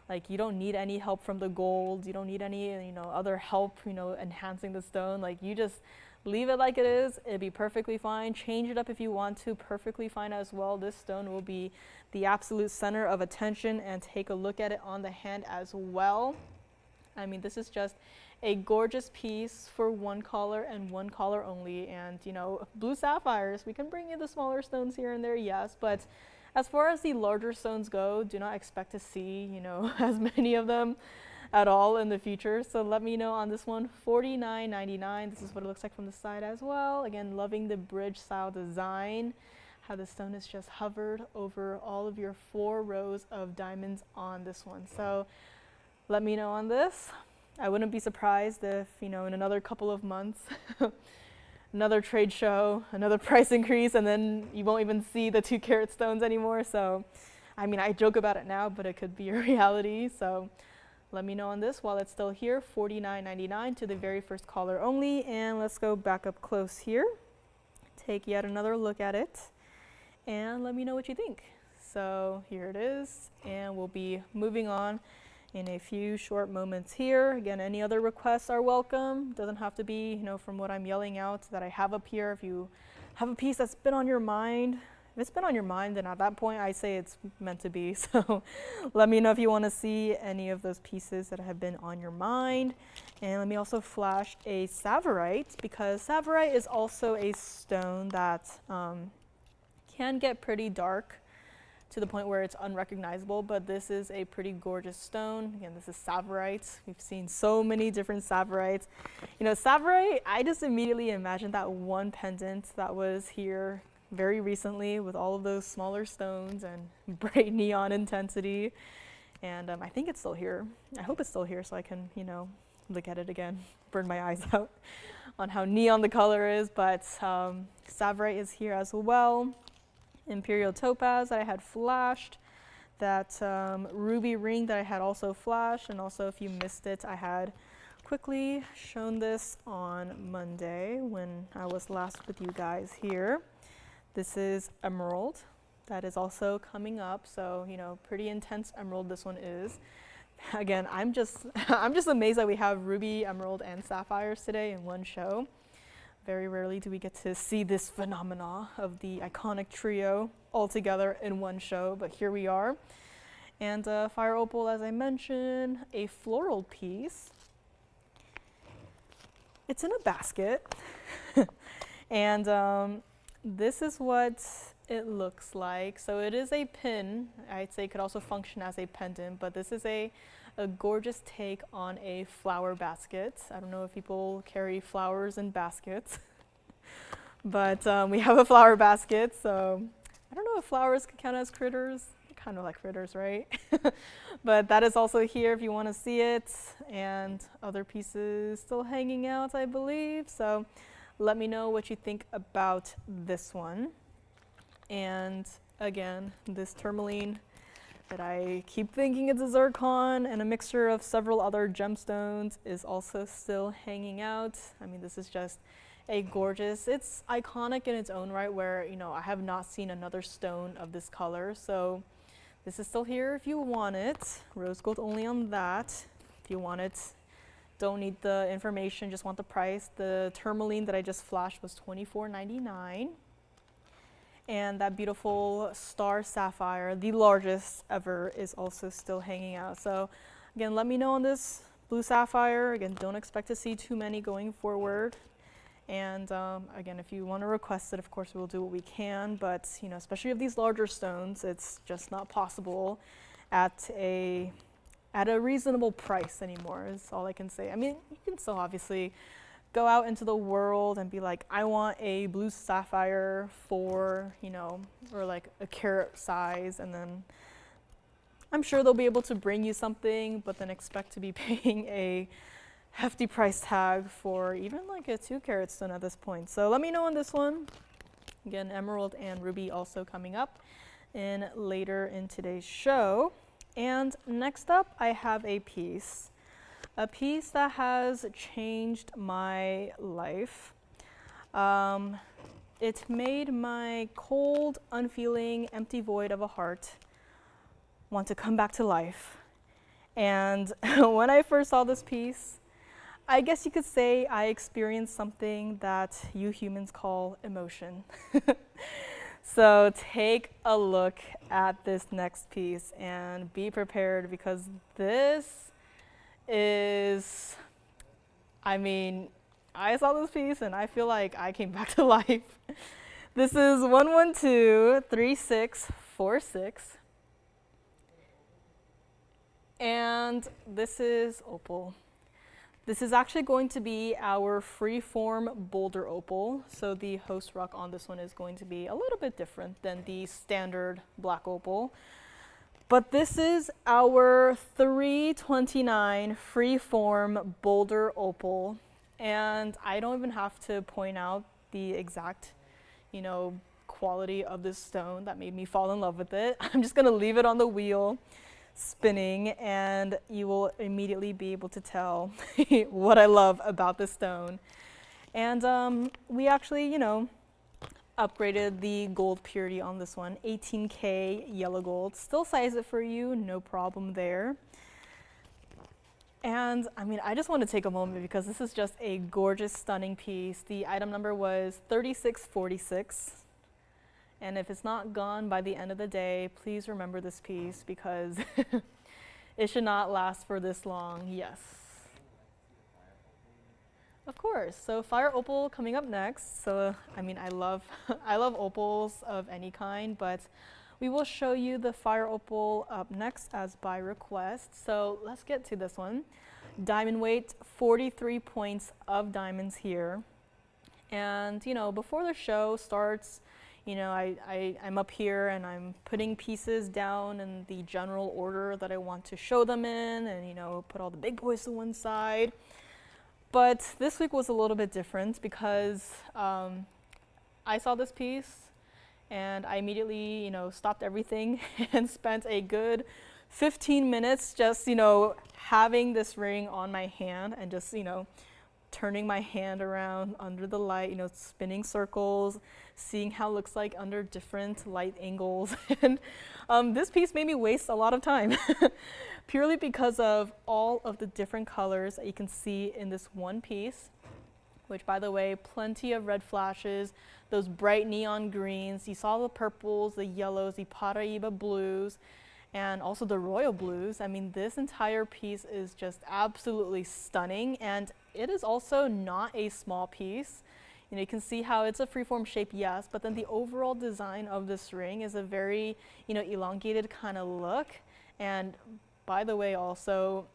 like, you don't need any help from the gold. You don't need any, you know, other help, you know, enhancing the stone. Like, you just leave it like it is. It'd be perfectly fine. Change it up if you want to, perfectly fine as well. This stone will be the absolute center of attention, and take a look at it on the hand as well. I mean, this is just a gorgeous piece for one color and one color only. And, you know, blue sapphires, we can bring in the smaller stones here and there, yes, but as far as the larger stones go, do not expect to see, you know, as many of them at all in the future. So let me know on this one. $49.99. This is what it looks like from the side as well. Again, loving the bridge style design, how the stone is just hovered over all of your 4 rows of diamonds on this one. So let me know on this. I wouldn't be surprised if, you know, in another couple of months, another trade show, another price increase, and then you won't even see the 2-carat stones anymore. So, I mean, I joke about it now, but it could be a reality. So let me know on this while it's still here. $49.99 to the very first caller only. And let's go back up close here. Take yet another look at it and let me know what you think. So here it is, and we'll be moving on in a few short moments here. Again, any other requests are welcome. Doesn't have to be, you know, from what I'm yelling out that I have up here. If you have a piece that's been on your mind, if it's been on your mind, then at that point I say it's meant to be. So let me know if you want to see any of those pieces that have been on your mind. And let me also flash a Tsavorite, because Tsavorite is also a stone that can get pretty dark to the point where it's unrecognizable, but this is a pretty gorgeous stone. Again, this is Tsavorite. We've seen so many different Tsavorites. You know, Tsavorite, I just immediately imagined that one pendant that was here very recently with all of those smaller stones and bright neon intensity. And I think it's still here. I hope it's still here so I can, you know, look at it again, burn my eyes out on how neon the color is. But Tsavorite is here as well. Imperial topaz that I had flashed, that ruby ring that I had also flashed, and also if you missed it, I had quickly shown this on Monday when I was last with you guys here. This is emerald that is also coming up, so you know, pretty intense emerald this one is. Again, I'm just amazed that we have ruby, emerald, and sapphires today in one show. Very rarely do we get to see this phenomena of the iconic trio all together in one show, but here we are. And fire opal, as I mentioned, a floral piece. It's in a basket. And this is what it looks like. So it is a pin. I'd say it could also function as a pendant, but this is a gorgeous take on a flower basket. I don't know if people carry flowers in baskets, but we have a flower basket. So I don't know if flowers could count as critters. They're kind of like critters, right? But that is also here if you want to see it, and other pieces still hanging out, I believe. So let me know what you think about this one. And again, this tourmaline that I keep thinking it's a zircon and a mixture of several other gemstones is also still hanging out. I mean, this is just a gorgeous, it's iconic in its own right, where, you know, I have not seen another stone of this color. So this is still here if you want it. Rose gold only on that. If you want it, don't need the information, just want the price. The tourmaline that I just flashed was $24.99. And that beautiful star sapphire, the largest ever, is also still hanging out. So again, let me know on this blue sapphire. Again, don't expect to see too many going forward. And again, if you want to request it, of course, we'll do what we can. But, you know, especially of these larger stones, it's just not possible at a reasonable price anymore, is all I can say. I mean, you can still obviously go out into the world and be like, I want a blue sapphire for, you know, or like a carat size, and then I'm sure they'll be able to bring you something, but then expect to be paying a hefty price tag for even like a 2-carat stone at this point. So let me know on this one. Again, emerald and ruby also coming up later in today's show. And next up, I have a piece that has changed my life. It made my cold, unfeeling, empty void of a heart want to come back to life. And when I first saw this piece, I guess you could say I experienced something that you humans call emotion. So take a look at this next piece and be prepared, because this is, I mean, I saw this piece and I feel like I came back to life. This is 1123646. And this is opal. This is actually going to be our freeform Boulder opal. So the host rock on this one is going to be a little bit different than the standard black opal. But this is our 329 freeform Boulder opal. And I don't even have to point out the exact, quality of this stone that made me fall in love with it. I'm just gonna leave it on the wheel spinning and you will immediately be able to tell what I love about this stone. And we actually, upgraded the gold purity on this one, 18K yellow gold. Still size it for you, no problem there. And I mean, I just want to take a moment because this is just a gorgeous, stunning piece. The item number was 3646. And if it's not gone by the end of the day, please remember this piece because it should not last for this long. Yes. Of course. So fire opal coming up next. So I mean, I love opals of any kind, but we will show you the fire opal up next as by request. So let's get to this one. Diamond weight, 43 points of diamonds here. And before the show starts, I'm up here and I'm putting pieces down in the general order that I want to show them in and, put all the big boys to one side. But this week was a little bit different because I saw this piece and I immediately, stopped everything and spent a good 15 minutes just, having this ring on my hand and just, turning my hand around under the light, spinning circles, seeing how it looks like under different light angles. And this piece made me waste a lot of time purely because of all of the different colors that you can see in this one piece, which by the way, plenty of red flashes, those bright neon greens. You saw the purples, the yellows, the Paraiba blues, and also the royal blues. I mean, this entire piece is just absolutely stunning, and it is also not a small piece. You can see how it's a freeform shape, yes, but then the overall design of this ring is a very, elongated kind of look. And by the way, also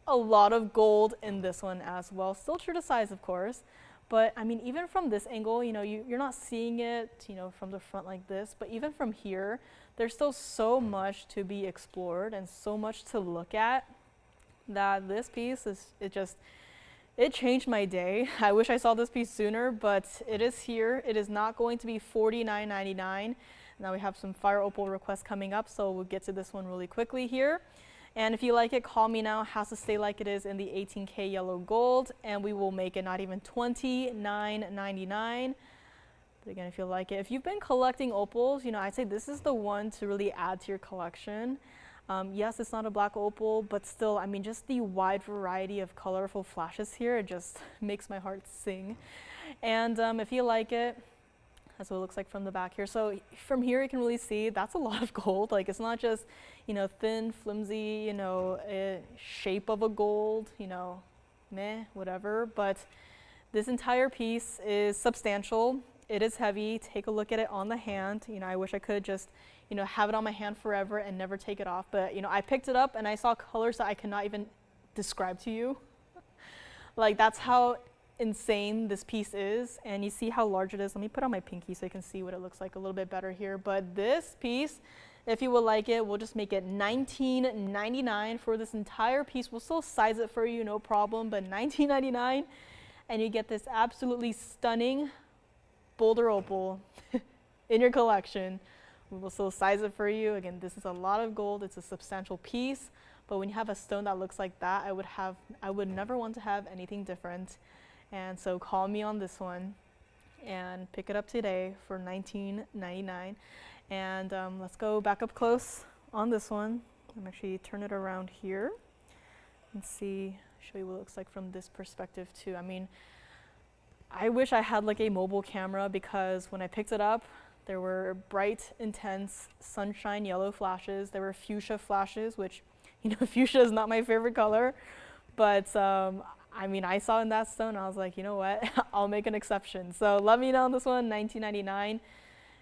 a lot of gold in this one as well. Still true to size, of course. But I mean, even from this angle, you're not seeing it, from the front like this, but even from here, there's still so much to be explored and so much to look at that this piece it changed my day. I wish I saw this piece sooner, but it is here. It is not going to be $49.99. Now we have some fire opal requests coming up, so we'll get to this one really quickly here. And if you like it, call me now. It has to stay like it is in the 18K yellow gold, and we will make it not even $29.99. But again, if you like it. If you've been collecting opals, I'd say this is the one to really add to your collection. Yes, it's not a black opal, but still, I mean, just the wide variety of colorful flashes here, it just makes my heart sing. And if you like it, that's what it looks like from the back here. So from here, you can really see that's a lot of gold. Like, it's not just, thin, flimsy, shape of a gold, meh, whatever. But this entire piece is substantial. It is heavy. Take a look at it on the hand. I wish I could just, have it on my hand forever and never take it off. But, I picked it up and I saw colors that I cannot even describe to you. Like, that's how insane this piece is. And you see how large it is. Let me put on my pinky so you can see what it looks like a little bit better here. But this piece, if you would like it, we'll just make it $19.99 for this entire piece. We'll still size it for you, no problem, but $19.99. And you get this absolutely stunning Boulder opal in your collection. We will still size it for you. Again, this is a lot of gold. It's a substantial piece. But when you have a stone that looks like that, I would never want to have anything different. And so call me on this one and pick it up today for $19.99. And let's go back up close on this one. I'm actually turn it around here and show you what it looks like from this perspective too. I mean, I wish I had like a mobile camera because when I picked it up, there were bright, intense sunshine yellow flashes. There were fuchsia flashes, which You know, fuchsia is not my favorite color, but I mean, I saw in that stone, I was like, you know what, I'll make an exception. So let me know on this one, 1999.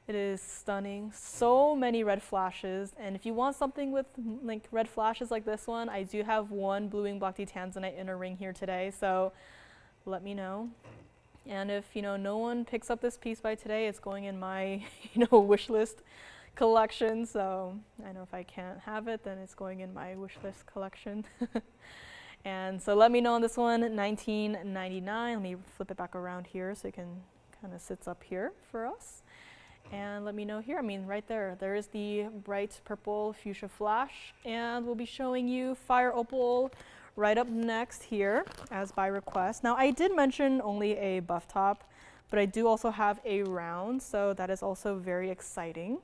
It is stunning. So many red flashes, and if you want something with like red flashes like this one, I do have one blue wing block D Tanzanite in a ring here today, so let me know. And if, you know, no one picks up this piece by today, it's going in my, you know, wish list collection. So I know if I can't have it, then it's going in my wish list collection. And so let me know on this one, 1999. Let me flip it back around here so it can kind of sits up here for us. And let me know here, I mean, right there, there is the bright purple fuchsia flash, and we'll be showing you fire opal right up next here as by request. Now, I did mention only a buff top, but I do also have a round, so that is also very exciting.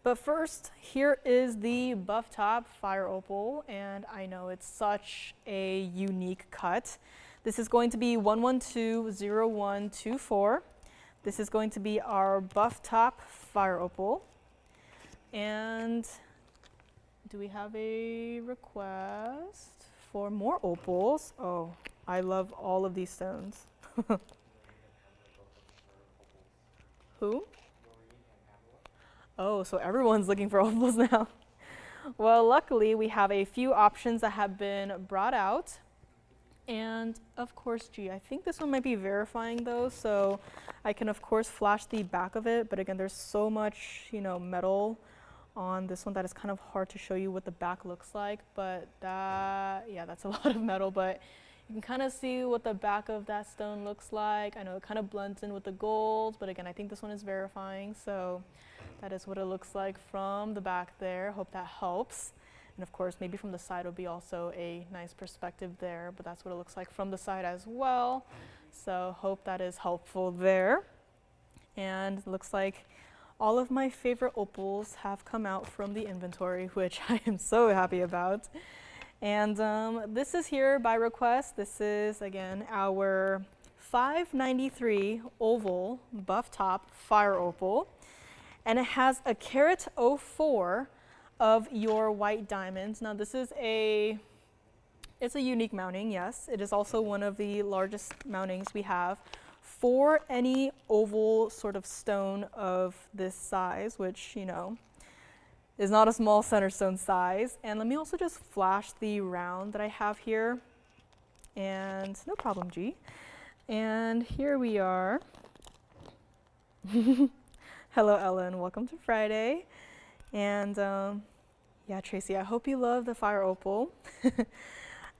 But first, here is the buff top fire opal, and I know it's such a unique cut. This is going to be 1120124. This is going to be our buff top fire opal. And do we have a request for more opals? Oh, I love all of these stones. Who? Oh, so everyone's looking for opals now. Well, luckily we have a few options that have been brought out. And of course, gee, I think this one might be verifying though, so I can of course flash the back of it, but again, there's so much, you know, metal on this one that it's kind of hard to show you what the back looks like, but that, yeah, that's a lot of metal, but you can kind of see what the back of that stone looks like. I know it kind of blends in with the gold, but again, I think this one is verifying, so that is what it looks like from the back there. Hope that helps. And of course, maybe from the side will be also a nice perspective there, but that's what it looks like from the side as well. So hope that is helpful there. And it looks like all of my favorite opals have come out from the inventory, which I am so happy about. And this is here by request. This is, again, our 593 oval buff top fire opal. And it has a carat 04 of your white diamonds. Now this is it's a unique mounting, yes. It is also one of the largest mountings we have for any oval sort of stone of this size, which, you know, is not a small center stone size. And let me also just flash the round that I have here. And no problem, G. And here we are. Hello, Ellen, welcome to Friday. And yeah, Tracy, I hope you love the fire opal.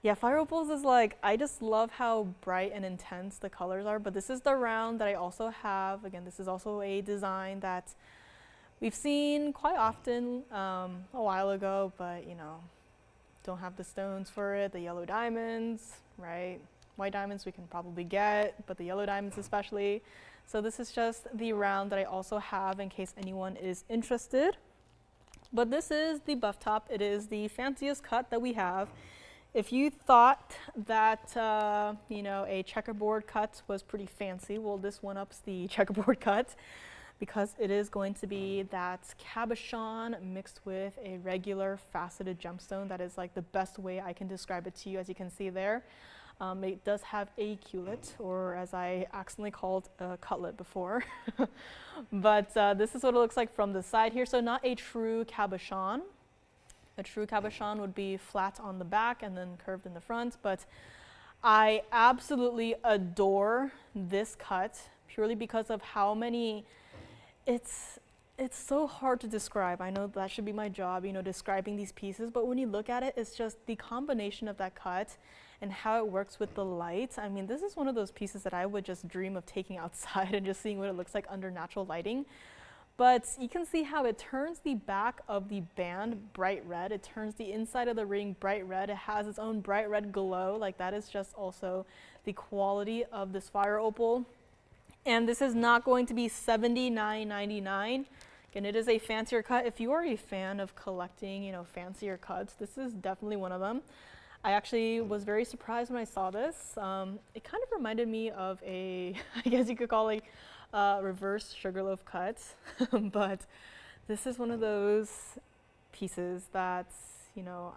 Yeah, fire opals is like, I just love how bright and intense the colors are, but this is the round that I also have. Again, this is also a design that we've seen quite often a while ago, but you know, don't have the stones for it, the yellow diamonds, right? White diamonds we can probably get, but the yellow diamonds especially. So this is just the round that I also have in case anyone is interested. But this is the buff top. It is the fanciest cut that we have. If you thought that, you know, a checkerboard cut was pretty fancy, well, this one ups the checkerboard cut because it is going to be that cabochon mixed with a regular faceted gemstone. That is like the best way I can describe it to you, as you can see there. It does have a culet, or as I accidentally called a cutlet before. But this is what it looks like from the side here. So not a true cabochon. A true cabochon would be flat on the back and then curved in the front. But I absolutely adore this cut purely because of how many, it's so hard to describe. I know that should be my job, you know, describing these pieces. But when you look at it, it's just the combination of that cut and how it works with the light. I mean, this is one of those pieces that I would just dream of taking outside and just seeing what it looks like under natural lighting. But you can see how it turns the back of the band bright red. It turns the inside of the ring bright red. It has its own bright red glow. Like, that is just also the quality of this fire opal. And this is not going to be $79.99. Again, it is a fancier cut. If you are a fan of collecting, you know, fancier cuts, this is definitely one of them. I actually was very surprised when I saw this. It kind of reminded me of a, I guess you could call it reverse sugarloaf cut. But this is one of those pieces that, you know,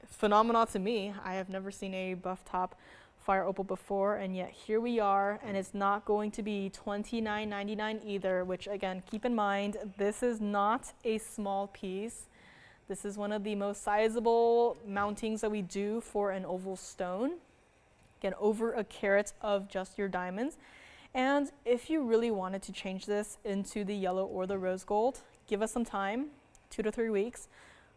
phenomenal to me. I have never seen a buff top fire opal before, and yet here we are, and it's not going to be $29.99 either, which again, keep in mind, this is not a small piece. This is one of the most sizable mountings that we do for an oval stone. Again, over a carat of just your diamonds. And if you really wanted to change this into the yellow or the rose gold, give us some time, 2 to 3 weeks.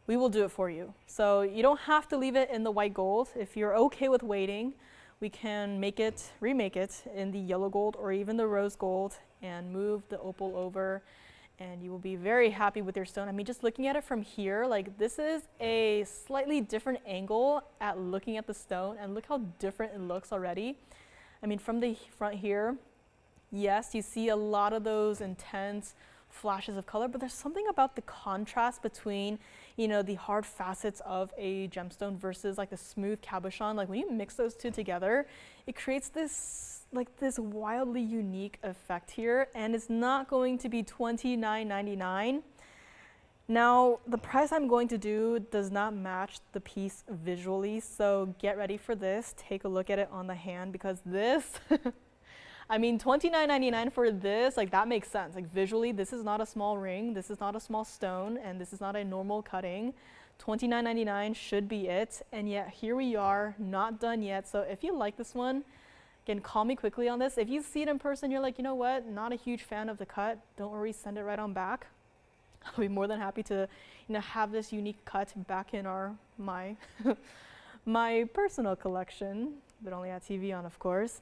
We will do it for you. So you don't have to leave it in the white gold. If you're okay with waiting, we can remake it in the yellow gold or even the rose gold and move the opal over, and you will be very happy with your stone. I mean, just looking at it from here, like this is a slightly different angle at looking at the stone, and look how different it looks already. I mean, from the front here, yes, you see a lot of those intense flashes of color, but there's something about the contrast between, you know, the hard facets of a gemstone versus like the smooth cabochon. Like when you mix those two together, it creates this wildly unique effect here, and it's not going to be $29.99. Now, the price I'm going to do does not match the piece visually, so get ready for this. Take a look at it on the hand, because this I mean, $29.99 for this, like that makes sense. Like visually, this is not a small ring, this is not a small stone, and this is not a normal cutting. $29.99 should be it, and yet here we are, not done yet. So if you like this one, again, call me quickly on this. If you see it in person, you're like, you know what, not a huge fan of the cut, don't worry, send it right on back. I'll be more than happy to, you know, have this unique cut back in my personal collection, but only at TVON, of course.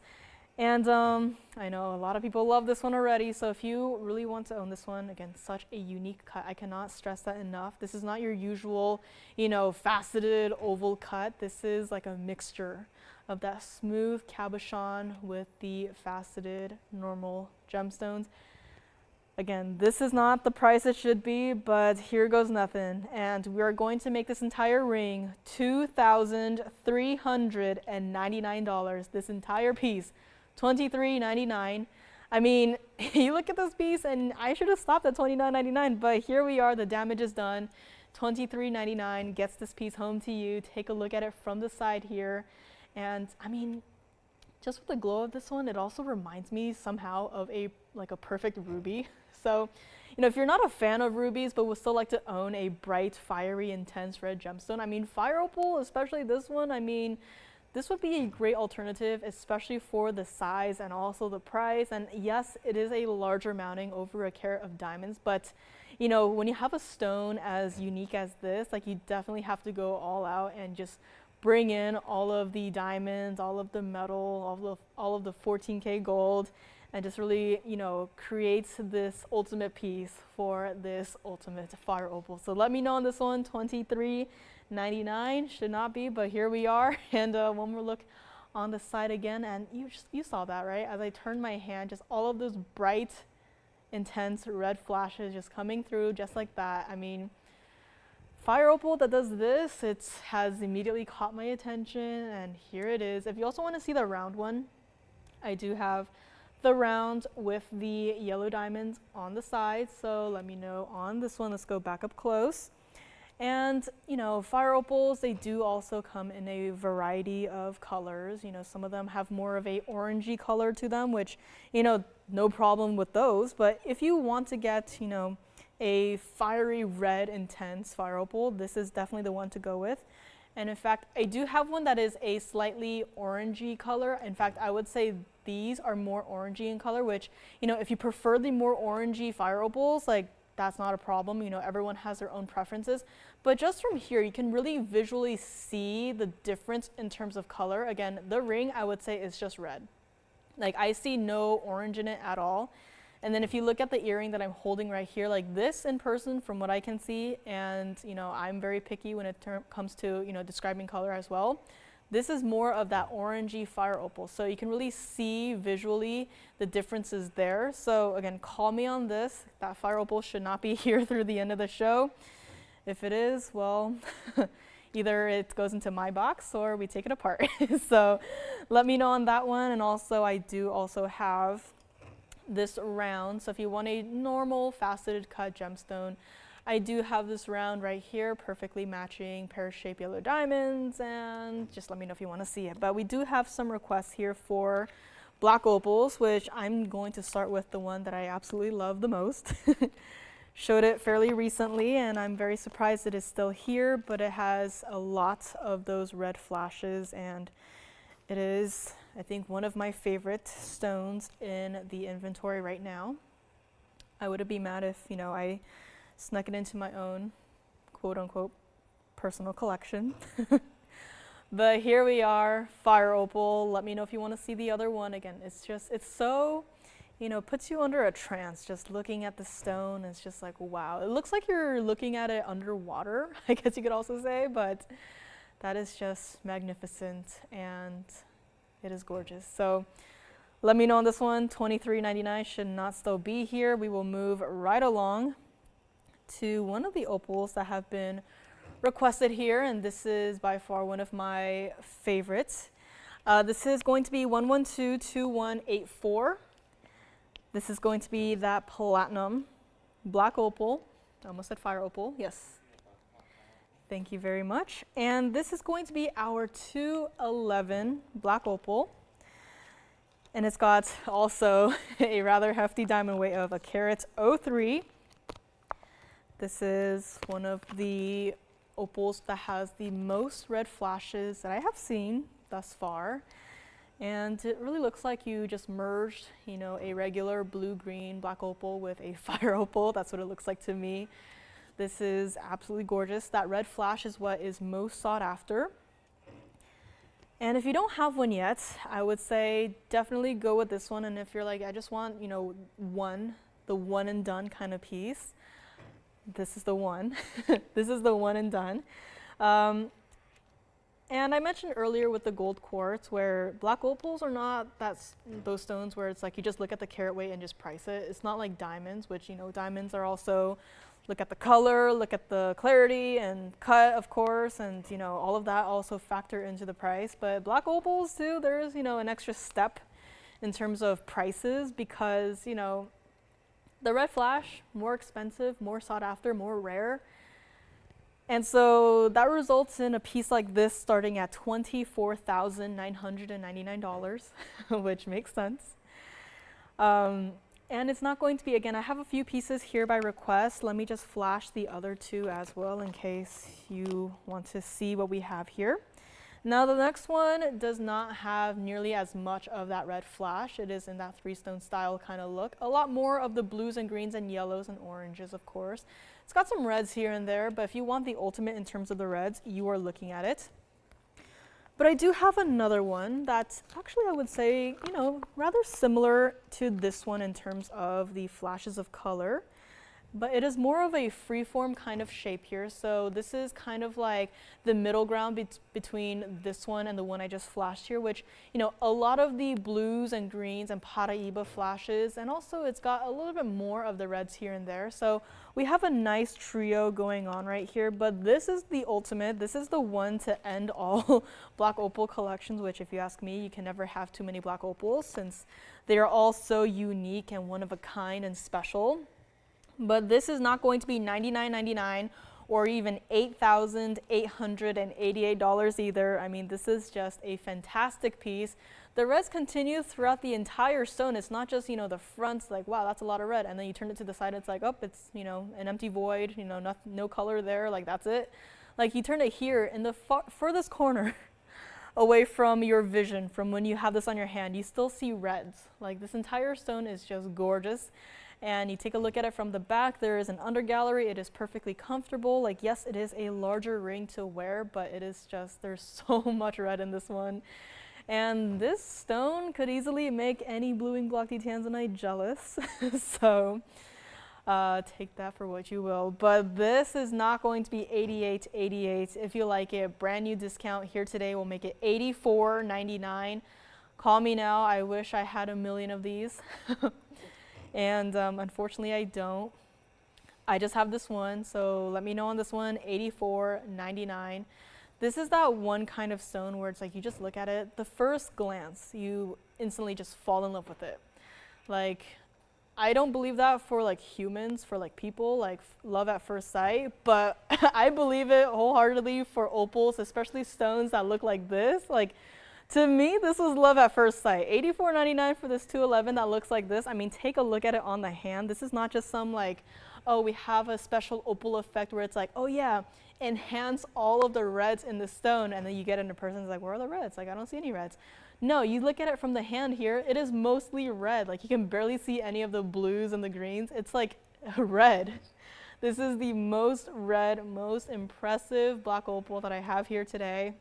And I know a lot of people love this one already, so if you really want to own this one, again, such a unique cut, I cannot stress that enough. This is not your usual, you know, faceted oval cut. This is like a mixture of that smooth cabochon with the faceted normal gemstones. Again, this is not the price it should be, but here goes nothing. And we are going to make this entire ring $2,399, this entire piece. $23.99. I mean, you look at this piece, and I should have stopped at $29.99, but here we are, the damage is done. $23.99 gets this piece home to you. Take a look at it from the side here. And I mean, just with the glow of this one, it also reminds me somehow of a perfect ruby. So, you know, if you're not a fan of rubies, but would still like to own a bright, fiery, intense red gemstone, I mean, fire opal, especially this one, I mean, this would be a great alternative, especially for the size and also the price. And yes, it is a larger mounting, over a carat of diamonds, but you know, when you have a stone as unique as this, like you definitely have to go all out and just bring in all of the diamonds, all of the metal, all of the 14K gold, and just really, you know, creates this ultimate piece for this ultimate fire opal. So let me know on this one. $23.99 should not be, but here we are. And one more look on the side again, and you saw that, right? As I turned my hand, just all of those bright, intense red flashes just coming through just like that. I mean, fire opal that does this, it has immediately caught my attention, and here it is. If you also want to see the round one, I do have the round with the yellow diamonds on the side, so let me know on this one. Let's go back up close. And you know, fire opals, they do also come in a variety of colors. You know, some of them have more of a orangey color to them, which, you know, no problem with those. But if you want to get, you know, a fiery red intense fire opal, this is definitely the one to go with. And in fact, I do have one that is a slightly orangey color. In fact, I would say these are more orangey in color, which, you know, if you prefer the more orangey fire opals, like, that's not a problem. You know, everyone has their own preferences. But just from here, you can really visually see the difference in terms of color. Again, the ring, I would say, is just red. Like, I see no orange in it at all. And then if you look at the earring that I'm holding right here, like this in person, from what I can see, and, you know, I'm very picky when it comes to, you know, describing color as well. This is more of that orangey fire opal. So you can really see visually the differences there. So again, call me on this. That fire opal should not be here through the end of the show. If it is, well, either it goes into my box or we take it apart. So let me know on that one. And also, I do also have this round. So if you want a normal faceted cut gemstone, I do have this round right here, perfectly matching pear-shaped yellow diamonds, and just let me know if you want to see it. But we do have some requests here for black opals, which I'm going to start with the one that I absolutely love the most. Showed it fairly recently, and I'm very surprised it is still here, but it has a lot of those red flashes, and it is, I think, one of my favorite stones in the inventory right now. I wouldn't be mad if, you know, I snuck it into my own quote-unquote personal collection. But here we are, fire opal. Let me know if you want to see the other one. Again, it's so, you know, puts you under a trance just looking at the stone. It's just like, wow. It looks like you're looking at it underwater, I guess you could also say, but that is just magnificent, and it is gorgeous. So let me know on this one. $23.99 should not still be here. We will move right along to one of the opals that have been requested here, and this is by far one of my favorites. This is going to be 1122184. This is going to be that platinum black opal. I almost said fire opal, yes. Thank you very much. And this is going to be our 211 black opal. And it's got also a rather hefty diamond weight of 1.03 carats. This is one of the opals that has the most red flashes that I have seen thus far. And it really looks like you just merged, you know, a regular blue-green black opal with a fire opal. That's what it looks like to me. This is absolutely gorgeous. That red flash is what is most sought after. And if you don't have one yet, I would say definitely go with this one. And if you're like, I just want, you know, the one and done kind of piece, this is the one. This is the one and done. And I mentioned earlier with the gold quartz where black opals are not those stones where it's like you just look at the carat weight and just price it. It's not like diamonds, which, you know, diamonds are also look at the color, look at the clarity and cut, of course, and, you know, all of that also factor into the price. But black opals too, there's, you know, an extra step in terms of prices because, you know, the red flash, more expensive, more sought after, more rare. And so that results in a piece like this starting at $24,999, which makes sense. And it's not going to be, again, I have a few pieces here by request. Let me just flash the other two as well in case you want to see what we have here. Now the next one does not have nearly as much of that red flash. It is in that three-stone style kind of look. A lot more of the blues and greens and yellows and oranges, of course. It's got some reds here and there, but if you want the ultimate in terms of the reds, you are looking at it. But I do have another one that's actually, I would say, you know, rather similar to this one in terms of the flashes of color. But it is more of a freeform kind of shape here. So this is kind of like the middle ground between this one and the one I just flashed here, which, you know, a lot of the blues and greens and Paraiba flashes, and also it's got a little bit more of the reds here and there. So we have a nice trio going on right here, but this is the ultimate. This is the one to end all black opal collections, which if you ask me, you can never have too many black opals since they are all so unique and one of a kind and special. But this is not going to be $99.99 or even $8,888 either. I mean, this is just a fantastic piece. The reds continue throughout the entire stone. It's not just, you know, the front's like, wow, that's a lot of red. And then you turn it to the side, it's like, oh, it's, you know, an empty void, you know, no color there, like that's it. Like you turn it here in the furthest corner away from your vision, from when you have this on your hand, you still see reds. Like this entire stone is just gorgeous. And you take a look at it from the back, there is an under gallery. It is perfectly comfortable. Like, yes, it is a larger ring to wear, but it is just, there's so much red in this one. And this stone could easily make any blue ink block D Tanzanite jealous. So take that for what you will. But this is not going to be $88.88. If you like it, brand new discount here today will make it $84.99. Call me now. I wish I had a million of these. And unfortunately I don't. I just have this one, so let me know on this one, $84.99. This is that one kind of stone where it's like you just look at it, the first glance, you instantly just fall in love with it. Like, I don't believe that for like humans, for like people, like love at first sight, but I believe it wholeheartedly for opals, especially stones that look like this. Like, to me, this was love at first sight. $84.99 for this 211 that looks like this. I mean, take a look at it on the hand. This is not just some like, oh, we have a special opal effect where it's like, oh yeah, enhance all of the reds in the stone, and then you get into person's like, where are the reds? Like, I don't see any reds. No, you look at it from the hand here, it is mostly red. Like, you can barely see any of the blues and the greens. It's like red. This is the most red, most impressive black opal that I have here today.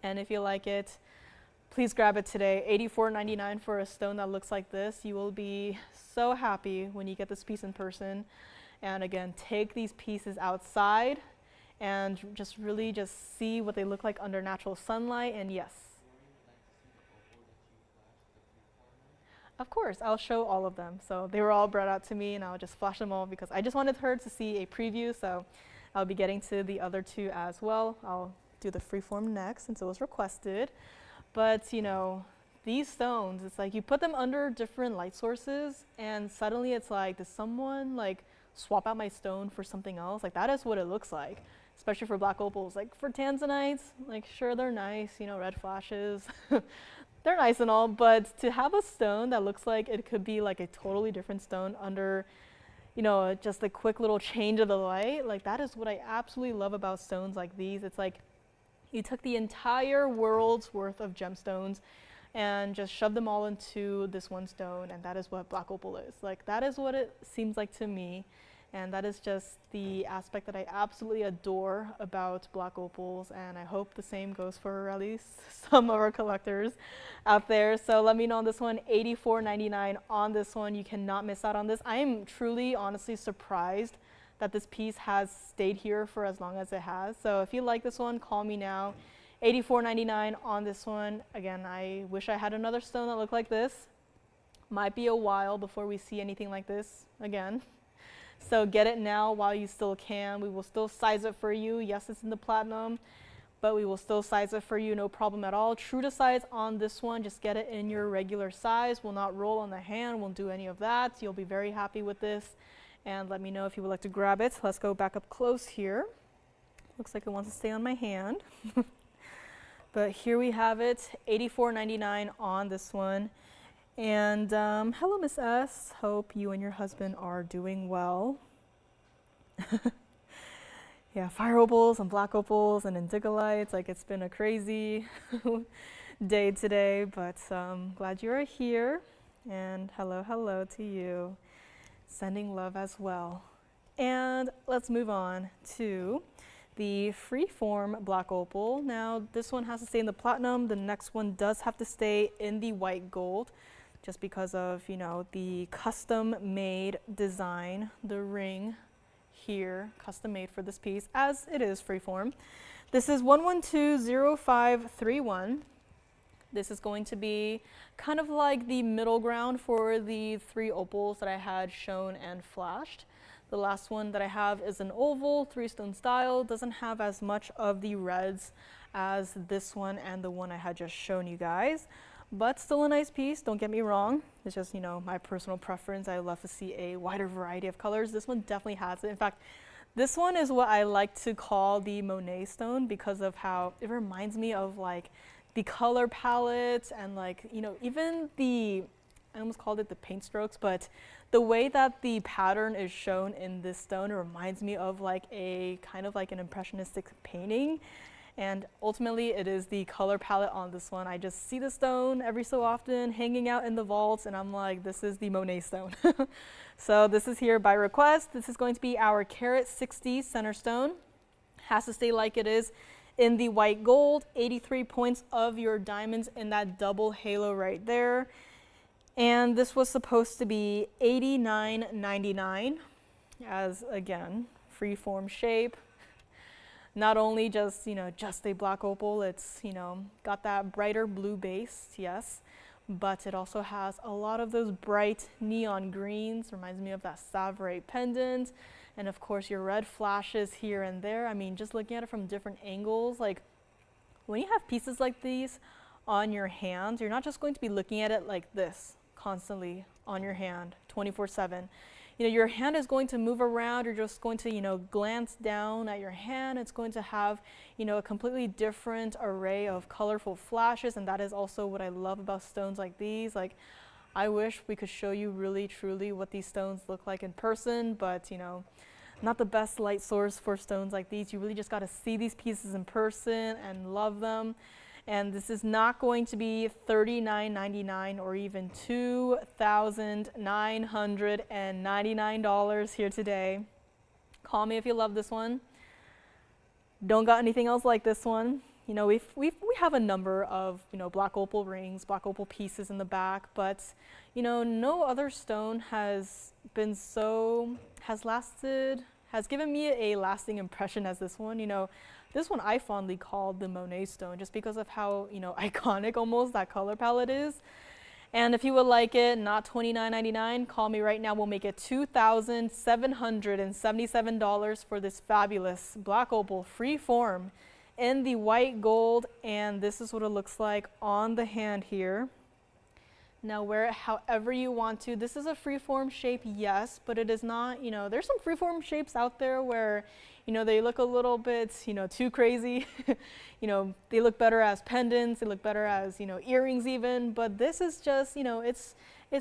And if you like it, please grab it today. $84.99 for a stone that looks like this. You will be so happy when you get this piece in person. And again, take these pieces outside and just really just see what they look like under natural sunlight. And yes, of course, I'll show all of them. So they were all brought out to me, and I'll just flash them all because I just wanted her to see a preview. So I'll be getting to the other two as well. I'll do the freeform next since it was requested. But you know, these stones, it's like you put them under different light sources and suddenly it's like, does someone like swap out my stone for something else? Like, that is what it looks like, especially for black opals. Like for Tanzanites, like sure, they're nice, you know, red flashes. They're nice and all, but to have a stone that looks like it could be like a totally different stone under, you know, just a quick little change of the light, like that is what I absolutely love about stones like these. It's like you took the entire world's worth of gemstones and just shoved them all into this one stone, and that is what black opal is. Like, that is what it seems like to me, and that is just the aspect that I absolutely adore about black opals, and I hope the same goes for at least some of our collectors out there. So let me know on this one. $84.99 on this one. You cannot miss out on this. I am truly, honestly surprised that this piece has stayed here for as long as it has. So if you like this one, call me now. $84.99 on this one. Again, I wish I had another stone that looked like this. Might be a while before we see anything like this again. So get it now while you still can. We will still size it for you. Yes, it's in the platinum, but we will still size it for you, no problem at all. True to size on this one, just get it in your regular size. Will not roll on the hand, won't do any of that. You'll be very happy with this. And let me know if you would like to grab it. Let's go back up close here. Looks like it wants to stay on my hand. But here we have it, $84.99 on this one. And hello, Miss S. Hope you and your husband are doing well. Yeah, fire opals and black opals and Indicolites. Like, it's been a crazy day today, but glad you are here. And hello to you. Sending love as well. And let's move on to the freeform black opal. Now, this one has to stay in the platinum. The next one does have to stay in the white gold, just because of, you know, the custom made design, the ring here, custom made for this piece, as it is freeform. This is 1120531. This is going to be kind of like the middle ground for the three opals that I had shown and flashed. The last one that I have is an oval, 3-stone style, doesn't have as much of the reds as this one and the one I had just shown you guys, but still a nice piece, don't get me wrong. It's just, you know, my personal preference. I love to see a wider variety of colors. This one definitely has it. In fact, this one is what I like to call the Monet stone because of how it reminds me of like the color palette and like, you know, even the, I almost called it the paint strokes, but the way that the pattern is shown in this stone reminds me of like a kind of like an impressionistic painting. And ultimately it is the color palette on this one. I just see the stone every so often hanging out in the vaults and I'm like, this is the Monet stone. So this is here by request. This is going to be our carat 60 center stone. Has to stay like it is in the white gold, 83 points of your diamonds in that double halo right there. And this was supposed to be $89.99 as, again, freeform shape. Not only just, you know, just a black opal, it's, you know, got that brighter blue base, yes, but it also has a lot of those bright neon greens, reminds me of that sapphire pendant, and of course your red flashes here and there. I mean, just looking at it from different angles, like when you have pieces like these on your hands, you're not just going to be looking at it like this constantly on your hand 24/7. You know, your hand is going to move around. You're just going to, you know, glance down at your hand. It's going to have, you know, a completely different array of colorful flashes, and that is also what I love about stones like these. Like, I wish we could show you really truly what these stones look like in person, but, you know, not the best light source for stones like these. You really just got to see these pieces in person and love them. And this is not going to be $39.99 or even $2,999 here today. Call me if you love this one. Don't got anything else like this one. You know, we have a number of, you know, black opal rings, black opal pieces in the back, but, you know, no other stone has been has given me a lasting impression as this one. You know, this one I fondly called the Monet stone just because of how, you know, iconic almost that color palette is. And if you would like it, not $29.99, call me right now. We'll make it $2,777 for this fabulous black opal free form in the white gold. And this is what it looks like on the hand here. Now wear it however you want to. This is a freeform shape, yes, but it is not, you know, there's some freeform shapes out there where, you know, they look a little bit, you know, too crazy. You know, they look better as pendants, they look better as, you know, earrings even, but this is just, you know, it's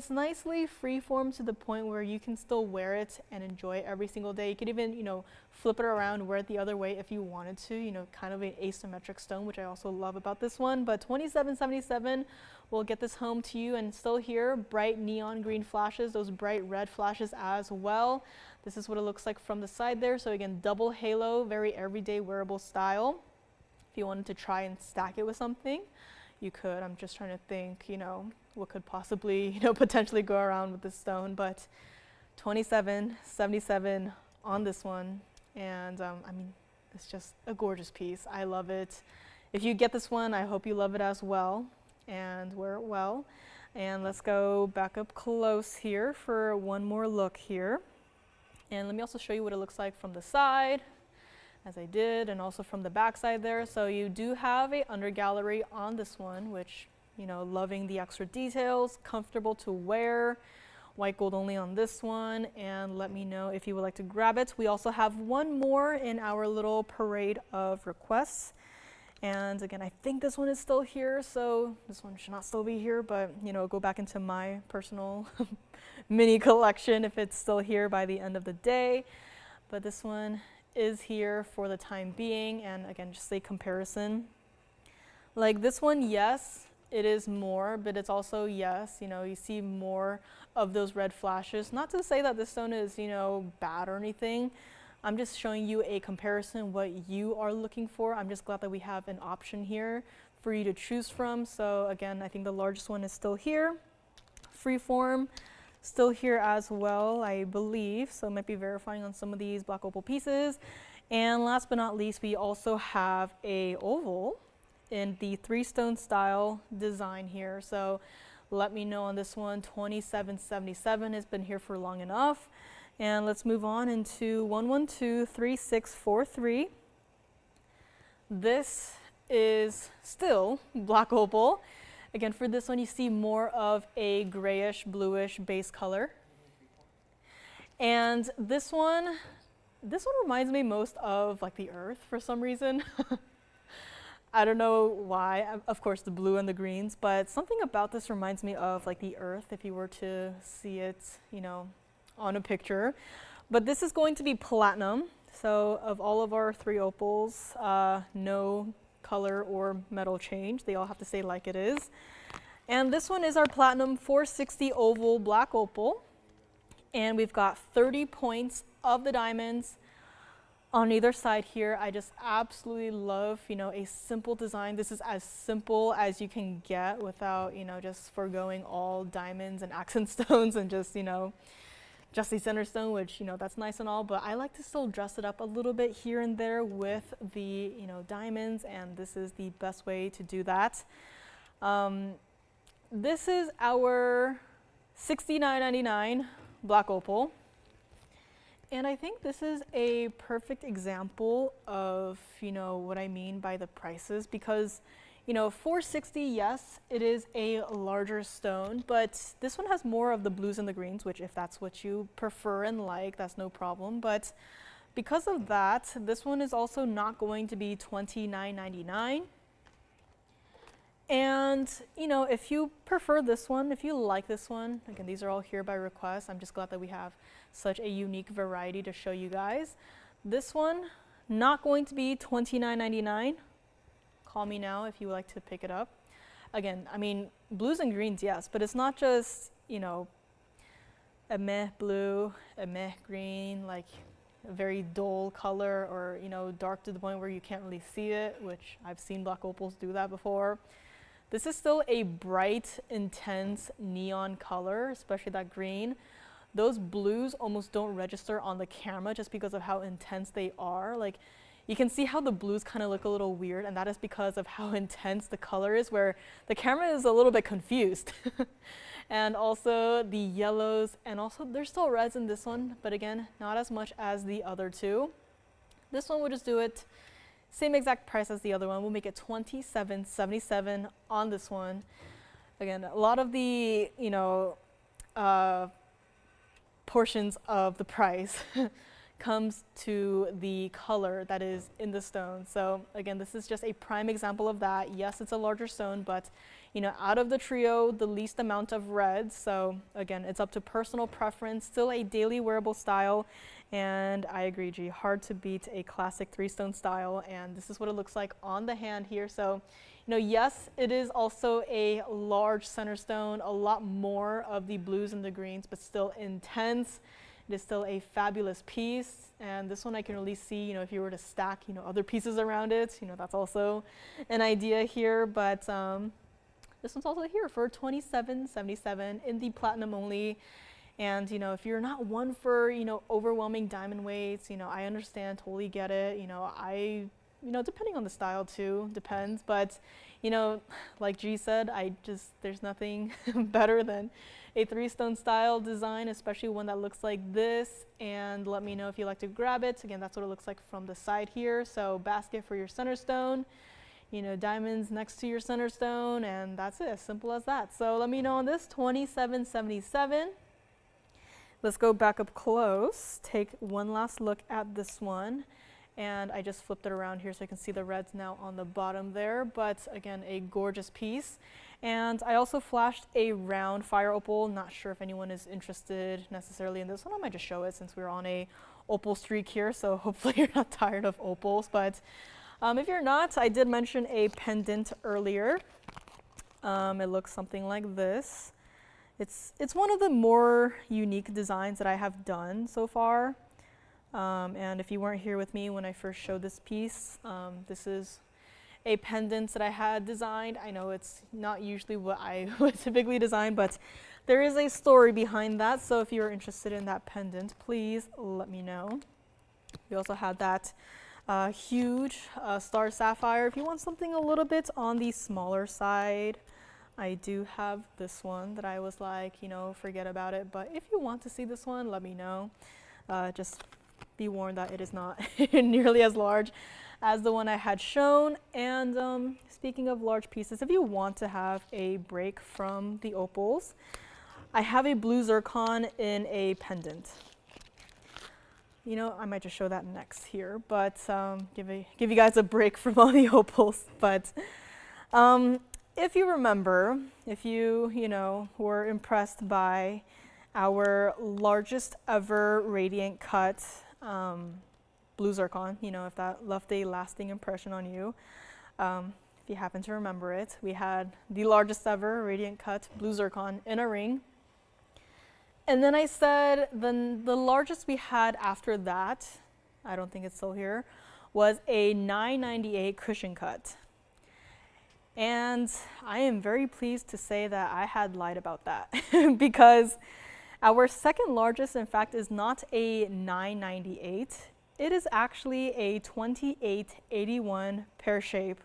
nicely freeform to the point where you can still wear it and enjoy it every single day. You could even, you know, flip it around, wear it the other way if you wanted to, you know, kind of an asymmetric stone, which I also love about this one. But $27.77 will get this home to you, and still here, bright neon green flashes, those bright red flashes as well. This is what it looks like from the side there. So again, double halo, very everyday wearable style. If you wanted to try and stack it with something, you could. I'm just trying to think, you know, what could possibly, you know, potentially go around with this stone, but $27.77 on this one. And I mean, it's just a gorgeous piece. I love it. If you get this one, I hope you love it as well and wear it well. And let's go back up close here for one more look here. And let me also show you what it looks like from the side, as I did, and also from the back side there. So you do have a under gallery on this one, which, you know, loving the extra details, comfortable to wear. White gold only on this one, and let me know if you would like to grab it. We also have one more in our little parade of requests. And again, I think this one is still here, so this one should not still be here, but, you know, go back into my personal mini collection if it's still here by the end of the day. But this one is here for the time being, and again, just a comparison. Like this one, yes, it is more, but it's also, yes, you know, you see more of those red flashes. Not to say that this stone is, you know, bad or anything. I'm just showing you a comparison, what you are looking for. I'm just glad that we have an option here for you to choose from. So again, I think the largest one is still here. Freeform, still here as well, I believe. So I might be verifying on some of these black opal pieces. And last but not least, we also have a oval in the 3-stone style design here. So let me know on this one. $27.77 has been here for long enough. And let's move on into 1123643. This is still black opal. Again, for this one, you see more of a grayish, bluish base color. And this one reminds me most of like the earth for some reason. I don't know why, of course the blue and the greens, but something about this reminds me of like the earth if you were to see it, you know, on a picture. But this is going to be platinum. So of all of our 3 opals, no color or metal change. They all have to stay like it is. And this one is our platinum 460 oval black opal. And we've got 30 points of the diamonds on either side here. I just absolutely love, you know, a simple design. This is as simple as you can get without, you know, just foregoing all diamonds and accent stones and just, you know, just a center stone, which, you know, that's nice and all, but I like to still dress it up a little bit here and there with the, you know, diamonds, and this is the best way to do that. This is our $69.99 black opal. And I think this is a perfect example of, you know, what I mean by the prices, because, you know, 460, yes, it is a larger stone, but this one has more of the blues and the greens, which if that's what you prefer and like, that's no problem. But because of that, this one is also not going to be $29.99. And, you know, if you prefer this one, if you like this one, again, these are all here by request. I'm just glad that we have such a unique variety to show you guys. This one, not going to be $29.99. Call me now if you would like to pick it up. Again, I mean, blues and greens, yes, but it's not just, you know, a meh blue, a meh green, like a very dull color, or, you know, dark to the point where you can't really see it, which I've seen black opals do that before. This is still a bright, intense neon color, especially that green. Those blues almost don't register on the camera just because of how intense they are. Like, you can see how the blues kind of look a little weird, and that is because of how intense the color is, where the camera is a little bit confused. And also the yellows, and also there's still reds in this one, but again, not as much as the other two. This one, we'll just do it same exact price as the other one. We'll make it $27.77 on this one. Again, a lot of the, you know, portions of the price comes to the color that is in the stone. So again, this is just a prime example of that. Yes, it's a larger stone, but, you know, out of the trio, the least amount of reds. So again, it's up to personal preference. Still a daily wearable style. And I agree, G, hard to beat a classic 3-stone style. And this is what it looks like on the hand here. So, you know, yes, it is also a large center stone, a lot more of the blues and the greens, but still intense. It is still a fabulous piece. And this one I can really see, you know, if you were to stack, you know, other pieces around it, you know, that's also an idea here. But this one's also here for $27.77 in the platinum only. And, you know, if you're not one for, you know, overwhelming diamond weights, you know, I understand, totally get it. You know, depending on the style too, depends. But, you know, like G said, there's nothing better than a 3-stone style design, especially one that looks like this. And let me know if you like to grab it. Again, that's what it looks like from the side here. So basket for your center stone, you know, diamonds next to your center stone, and that's it, as simple as that. So let me know on this, $27.77. Let's go back up close, take one last look at this one. And I just flipped it around here so you can see the reds now on the bottom there. But again, a gorgeous piece. And I also flashed a round fire opal. Not sure if anyone is interested necessarily in this one. I might just show it since we're on a opal streak here. So hopefully you're not tired of opals. But if you're not, I did mention a pendant earlier. It looks something like this. It's one of the more unique designs that I have done so far. And if you weren't here with me when I first showed this piece, this is a pendant that I had designed. I know it's not usually what I would typically design, but there is a story behind that. So if you're interested in that pendant, please let me know. We also had that huge star sapphire. If you want something a little bit on the smaller side, I do have this one that I was like, you know, forget about it. But if you want to see this one, let me know. Just be warned that it is not nearly as large as the one I had shown. And speaking of large pieces, if you want to have a break from the opals, I have a blue zircon in a pendant. You know, I might just show that next here, but give you guys a break from all the opals. But if you remember, if you know, were impressed by our largest ever radiant cut blue zircon, you know, if that left a lasting impression on you, if you happen to remember it, we had the largest ever radiant cut blue zircon in a ring. And then I said the largest we had after that, I don't think it's still here, was a 998 cushion cut. And I am very pleased to say that I had lied about that because our second largest, in fact, is not a 998. It is actually a 2881 pear shape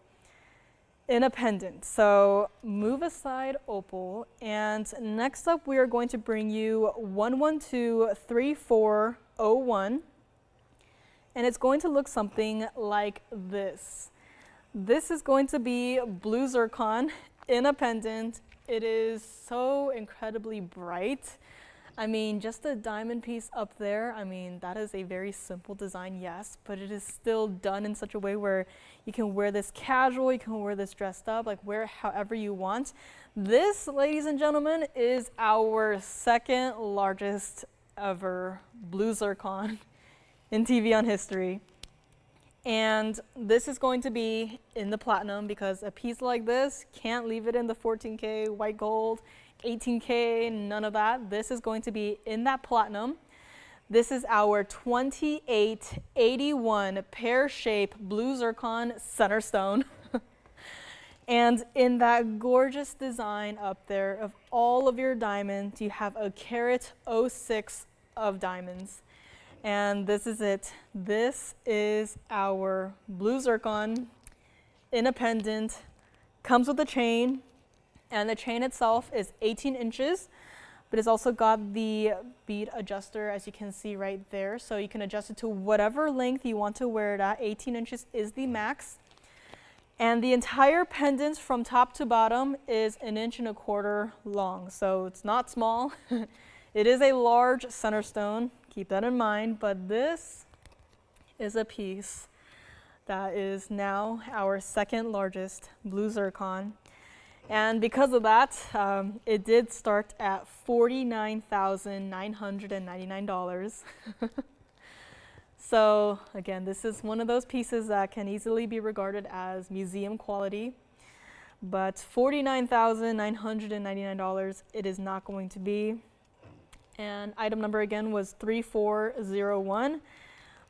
in a pendant. So move aside opal. And next up, we are going to bring you 11234 01. And it's going to look something like this. This is going to be blue zircon in a pendant. It is so incredibly bright. I mean, just a diamond piece up there, I mean, that is a very simple design, yes, but it is still done in such a way where you can wear this casual, you can wear this dressed up, like wear it however you want. This, ladies and gentlemen, is our second largest ever blue zircon in TVON history. And this is going to be in the platinum because a piece like this, can't leave it in the 14K white gold, 18K, none of that. This is going to be in that platinum. This is our 2881 pear-shaped blue zircon center stone. And in that gorgeous design up there of all of your diamonds, you have a carat 06 of diamonds. And this is it. This is our blue zircon in a pendant. Comes with a chain, and the chain itself is 18 inches, but it's also got the bead adjuster, as you can see right there. So you can adjust it to whatever length you want to wear it at. 18 inches is the max. And the entire pendant from top to bottom is 1.25 inches long. So it's not small. It is a large center stone. Keep that in mind, but this is a piece that is now our second largest blue zircon. And because of that, it did start at $49,999. So again, this is one of those pieces that can easily be regarded as museum quality, but $49,999 it is not going to be. And item number again was 3401.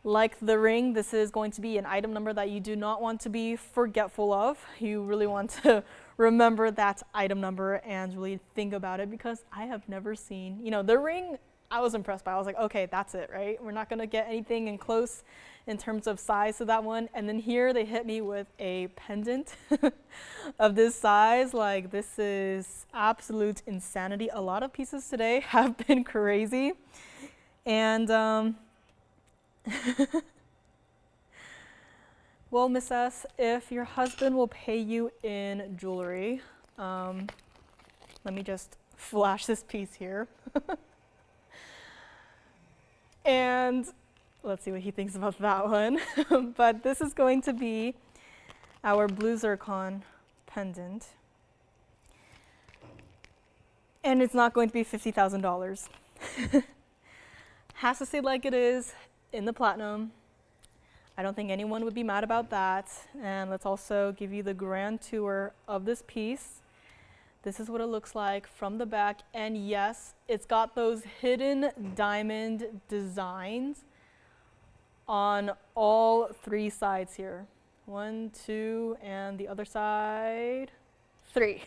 Like the ring, this is going to be an item number that you do not want to be forgetful of. You really want to remember that item number and really think about it, because I have never seen, you know, the ring I was impressed by. I was like, okay, that's it, right? We're not gonna get anything in close in terms of size to that one. And then here they hit me with a pendant of this size. Like, this is absolute insanity. A lot of pieces today have been crazy. And well, Miss S, if your husband will pay you in jewelry, let me just flash this piece here. And let's see what he thinks about that one. But this is going to be our blue zircon pendant. And it's not going to be $50,000. Has to stay like it is in the platinum. I don't think anyone would be mad about that. And let's also give you the grand tour of this piece. This is what it looks like from the back. And yes, it's got those hidden diamond designs on all three sides here. 1, 2, and the other side, 3.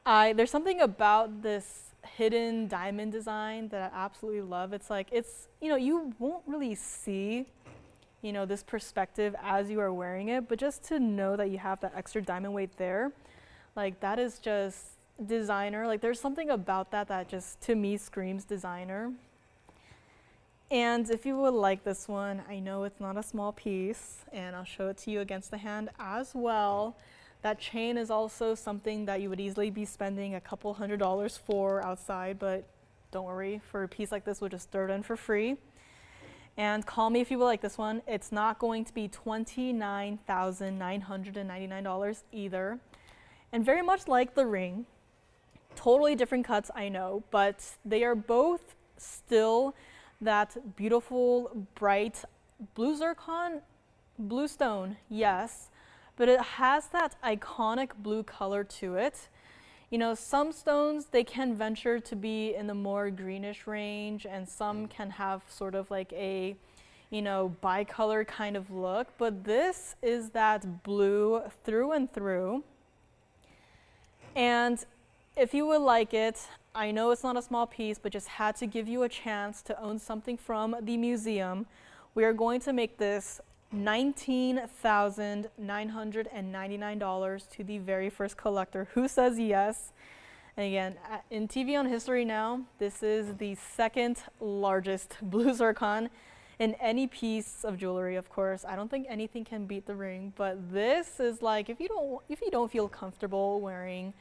There's something about this hidden diamond design that I absolutely love. It's like, you know, you won't really see, you know, this perspective as you are wearing it, but just to know that you have that extra diamond weight there, like, that is just designer. Like, there's something about that that just, to me, screams designer. And if you would like this one, I know it's not a small piece, and I'll show it to you against the hand as well. That chain is also something that you would easily be spending a couple $100s for outside, but don't worry, for a piece like this, we'll just throw it in for free. And call me if you would like this one. It's not going to be $29,999 either. And very much like the ring, totally different cuts, I know, but they are both still that beautiful, bright blue zircon, blue stone, yes, but it has that iconic blue color to it. You know, some stones, they can venture to be in the more greenish range, and some can have sort of like a, you know, bicolor kind of look, but this is that blue through and through. And if you would like it, I know it's not a small piece, but just had to give you a chance to own something from the museum. We are going to make this $19,999 to the very first collector who says yes. And again, in TVON history now, this is the second largest blue zircon in any piece of jewelry, of course. I don't think anything can beat the ring, but this is like, if you don't feel comfortable wearing,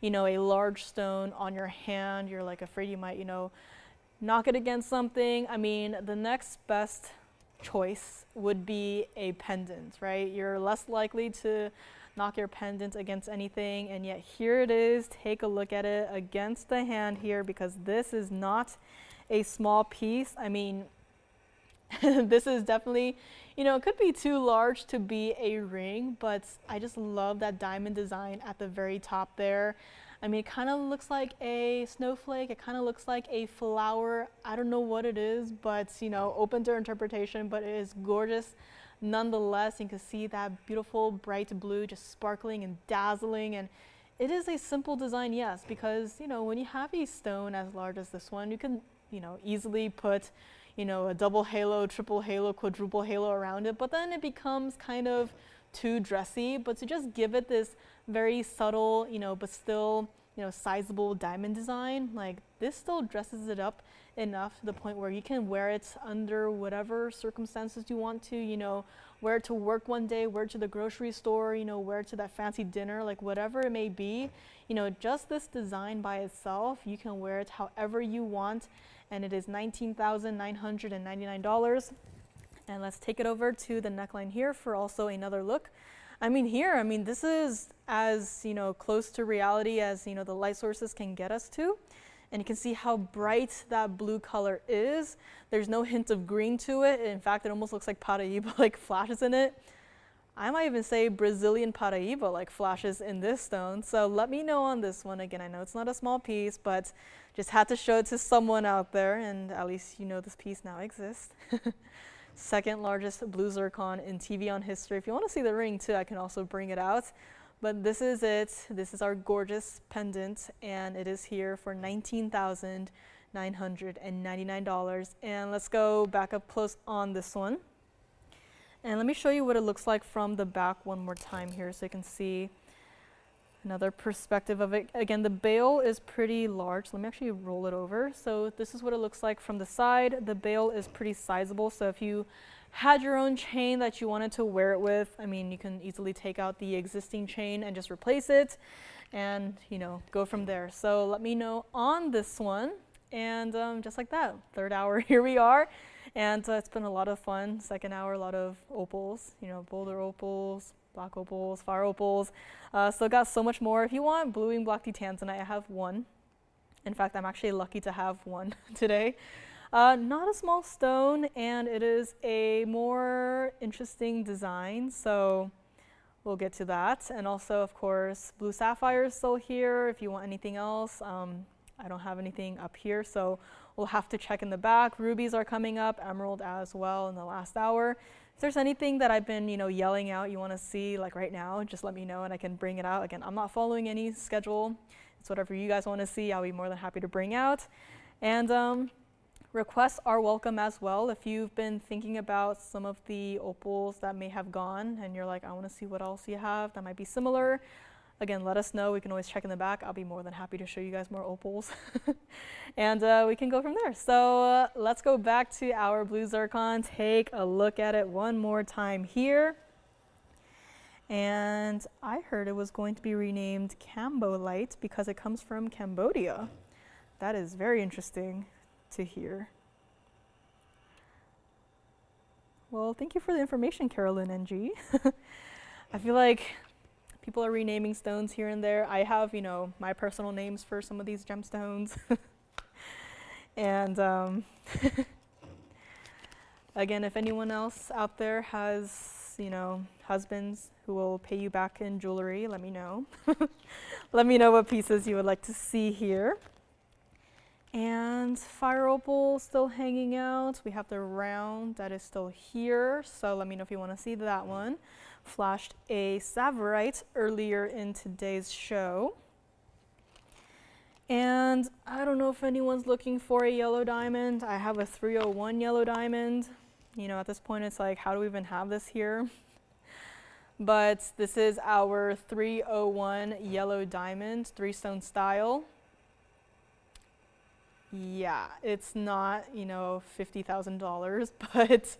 you know, a large stone on your hand, you're like afraid you might, you know, knock it against something. I mean, the next best choice would be a pendant, right? You're less likely to knock your pendant against anything, and yet here it is. Take a look at it against the hand here, because this is not a small piece. I mean, this is definitely, you know, it could be too large to be a ring, but I just love that diamond design at the very top there. I mean, it kind of looks like a snowflake. It kind of looks like a flower. I don't know what it is, but, you know, open to interpretation, but it is gorgeous. Nonetheless, you can see that beautiful bright blue just sparkling and dazzling, and it is a simple design, yes, because, you know, when you have a stone as large as this one, you can, you know, easily put, you know, a double halo, triple halo, quadruple halo around it, but then it becomes kind of too dressy. But to just give it this very subtle, you know, but still, you know, sizable diamond design, like this still dresses it up enough to the point where you can wear it under whatever circumstances you want to, you know, wear it to work one day, wear it to the grocery store, you know, wear it to that fancy dinner, like whatever it may be. You know, just this design by itself, you can wear it however you want, and it is $19,999. And let's take it over to the neckline here for also another look. I mean, here, I mean, this is as, you know, close to reality as, you know, the light sources can get us to. And you can see how bright that blue color is. There's no hint of green to it. In fact, it almost looks like Paraíba, like flashes in it. I might even say Brazilian Paraíba, like flashes in this stone. So let me know on this one. Again, I know it's not a small piece, but just had to show it to someone out there, and at least you know this piece now exists. Second largest blue zircon in TVON history. If you want to see the ring too, I can also bring it out. But this is it. This is our gorgeous pendant, and it is here for $19,999. And let's go back up close on this one. And let me show you what it looks like from the back one more time here so you can see another perspective of it. Again, the bail is pretty large. Let me actually roll it over. So this is what it looks like from the side. The bail is pretty sizable. So if you had your own chain that you wanted to wear it with, I mean, you can easily take out the existing chain and just replace it and, you know, go from there. So let me know on this one. And just like that, third hour, here we are. And it's been a lot of fun. Second hour, a lot of opals, you know, Boulder opals, black opals, fire opals. Still got so much more. If you want bluing black tea Tanzanite, I have one. In fact, I'm actually lucky to have one today. Not a small stone, and it is a more interesting design, so we'll get to that. And also, of course, blue sapphire is still here. If you want anything else, I don't have anything up here, so we'll have to check in the back. Rubies are coming up, emerald as well in the last hour. If there's anything that I've been, you know, yelling out you want to see, like right now, just let me know and I can bring it out. Again, I'm not following any schedule. It's whatever you guys want to see, I'll be more than happy to bring out. And requests are welcome as well. If you've been thinking about some of the opals that may have gone and you're like, I want to see what else you have that might be similar, again, let us know. We can always check in the back. I'll be more than happy to show you guys more opals. And we can go from there. So let's go back to our blue zircon. Take a look at it one more time here. And I heard it was going to be renamed Cambolite because it comes from Cambodia. That is very interesting to hear. Well, thank you for the information, Carolyn NG. I feel like people are renaming stones here and there. I have, you know, my personal names for some of these gemstones. And again, if anyone else out there has, you know, husbands who will pay you back in jewelry, let me know. Let me know what pieces you would like to see here. And fire opal still hanging out. We have the round that is still here. So let me know if you want to see that one. Flashed a Tsavorite earlier in today's show. And I don't know if anyone's looking for a yellow diamond. I have a 301 yellow diamond. You know, at this point it's like, how do we even have this here? But this is our 301 yellow diamond, 3-stone style. yeah, it's not, you know, $50,000, but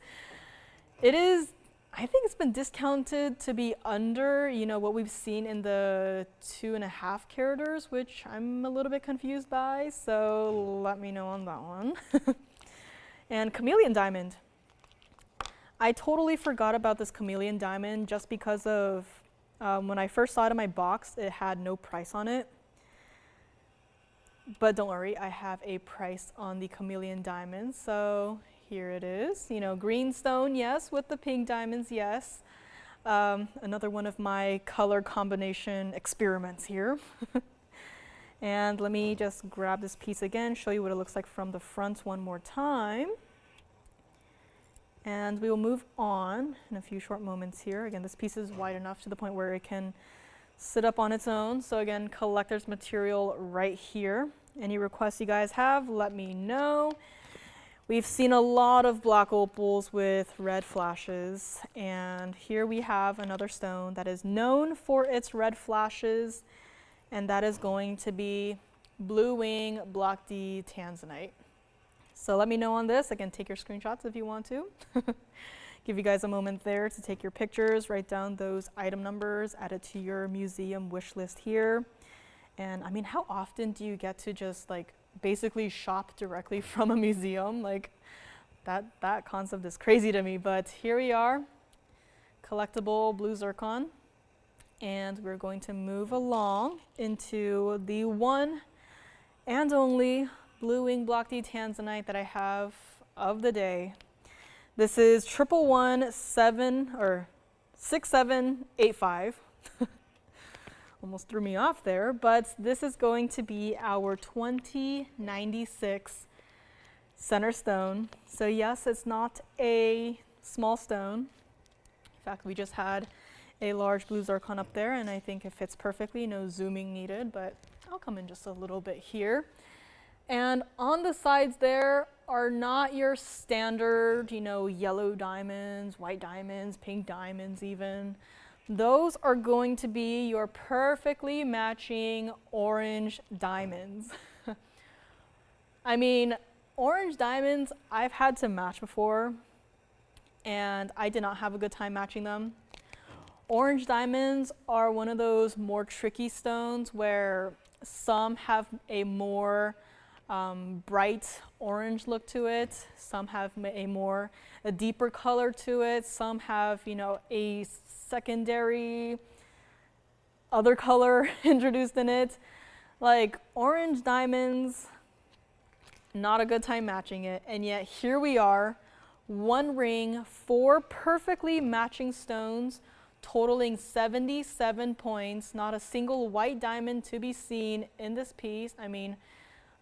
it is, I think it's been discounted to be under, you know, what we've seen in the 2.5 caraters, which I'm a little bit confused by, so let me know on that one. And Chameleon diamond. I totally forgot about this Chameleon diamond just because of when I first saw it in my box, it had no price on it. But don't worry, I have a price on the Chameleon diamond. So here it is. You know, green stone, yes, with the pink diamonds, yes. Another one of my color combination experiments here. And let me just grab this piece again, show you what it looks like from the front one more time. And we will move on in a few short moments here. Again, this piece is wide enough to the point where it can sit up on its own. So again, collector's material right here. Any requests you guys have, let me know. We've seen a lot of black opals with red flashes. And here we have another stone that is known for its red flashes. And that is going to be Blue Wing Block D Tanzanite. So let me know on this. Again, take your screenshots if you want to. Give you guys a moment there to take your pictures, write down those item numbers, add it to your museum wish list here. And I mean, how often do you get to just like basically shop directly from a museum? Like that concept is crazy to me, but here we are, collectible blue zircon. And we're going to move along into the one and only Blue Wing Block D Tanzanite that I have of the day. This is 6785. Almost threw me off there, but this is going to be our 2096 center stone. So yes, it's not a small stone. In fact, we just had a large blue zircon up there, and I think it fits perfectly, no zooming needed, but I'll come in just a little bit here. And on the sides there are not your standard, you know, yellow diamonds, white diamonds, pink diamonds even. Those are going to be your perfectly matching orange diamonds. I mean, orange diamonds I've had to match before, and I did not have a good time matching them. Orange diamonds are one of those more tricky stones where some have a more bright orange look to it. Some have a deeper color to it. Some have, you know, a secondary other color introduced in it. Like orange diamonds, not a good time matching it. And yet here we are, one ring, 4 perfectly matching stones, totaling 77 points. Not a single white diamond to be seen in this piece. I mean,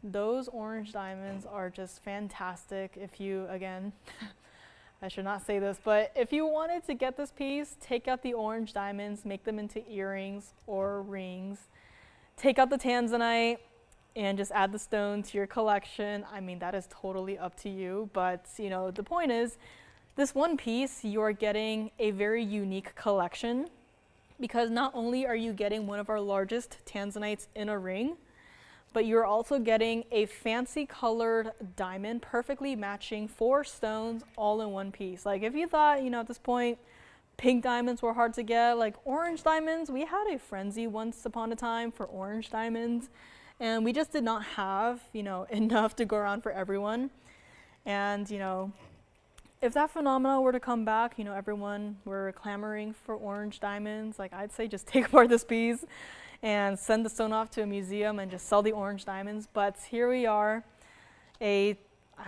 those orange diamonds are just fantastic. If you, again, I should not say this, but if you wanted to get this piece, take out the orange diamonds, make them into earrings or rings, take out the Tanzanite, and just add the stone to your collection. I mean, that is totally up to you, but you know, the point is, this one piece, you're getting a very unique collection, because not only are you getting one of our largest Tanzanites in a ring, but you're also getting a fancy colored diamond, perfectly matching 4 stones all in one piece. Like if you thought, you know, at this point, pink diamonds were hard to get, like orange diamonds, we had a frenzy once upon a time for orange diamonds, and we just did not have, you know, enough to go around for everyone. And, you know, if that phenomenon were to come back, you know, everyone were clamoring for orange diamonds, like I'd say just take apart this piece and send the stone off to a museum and just sell the orange diamonds. But here we are, I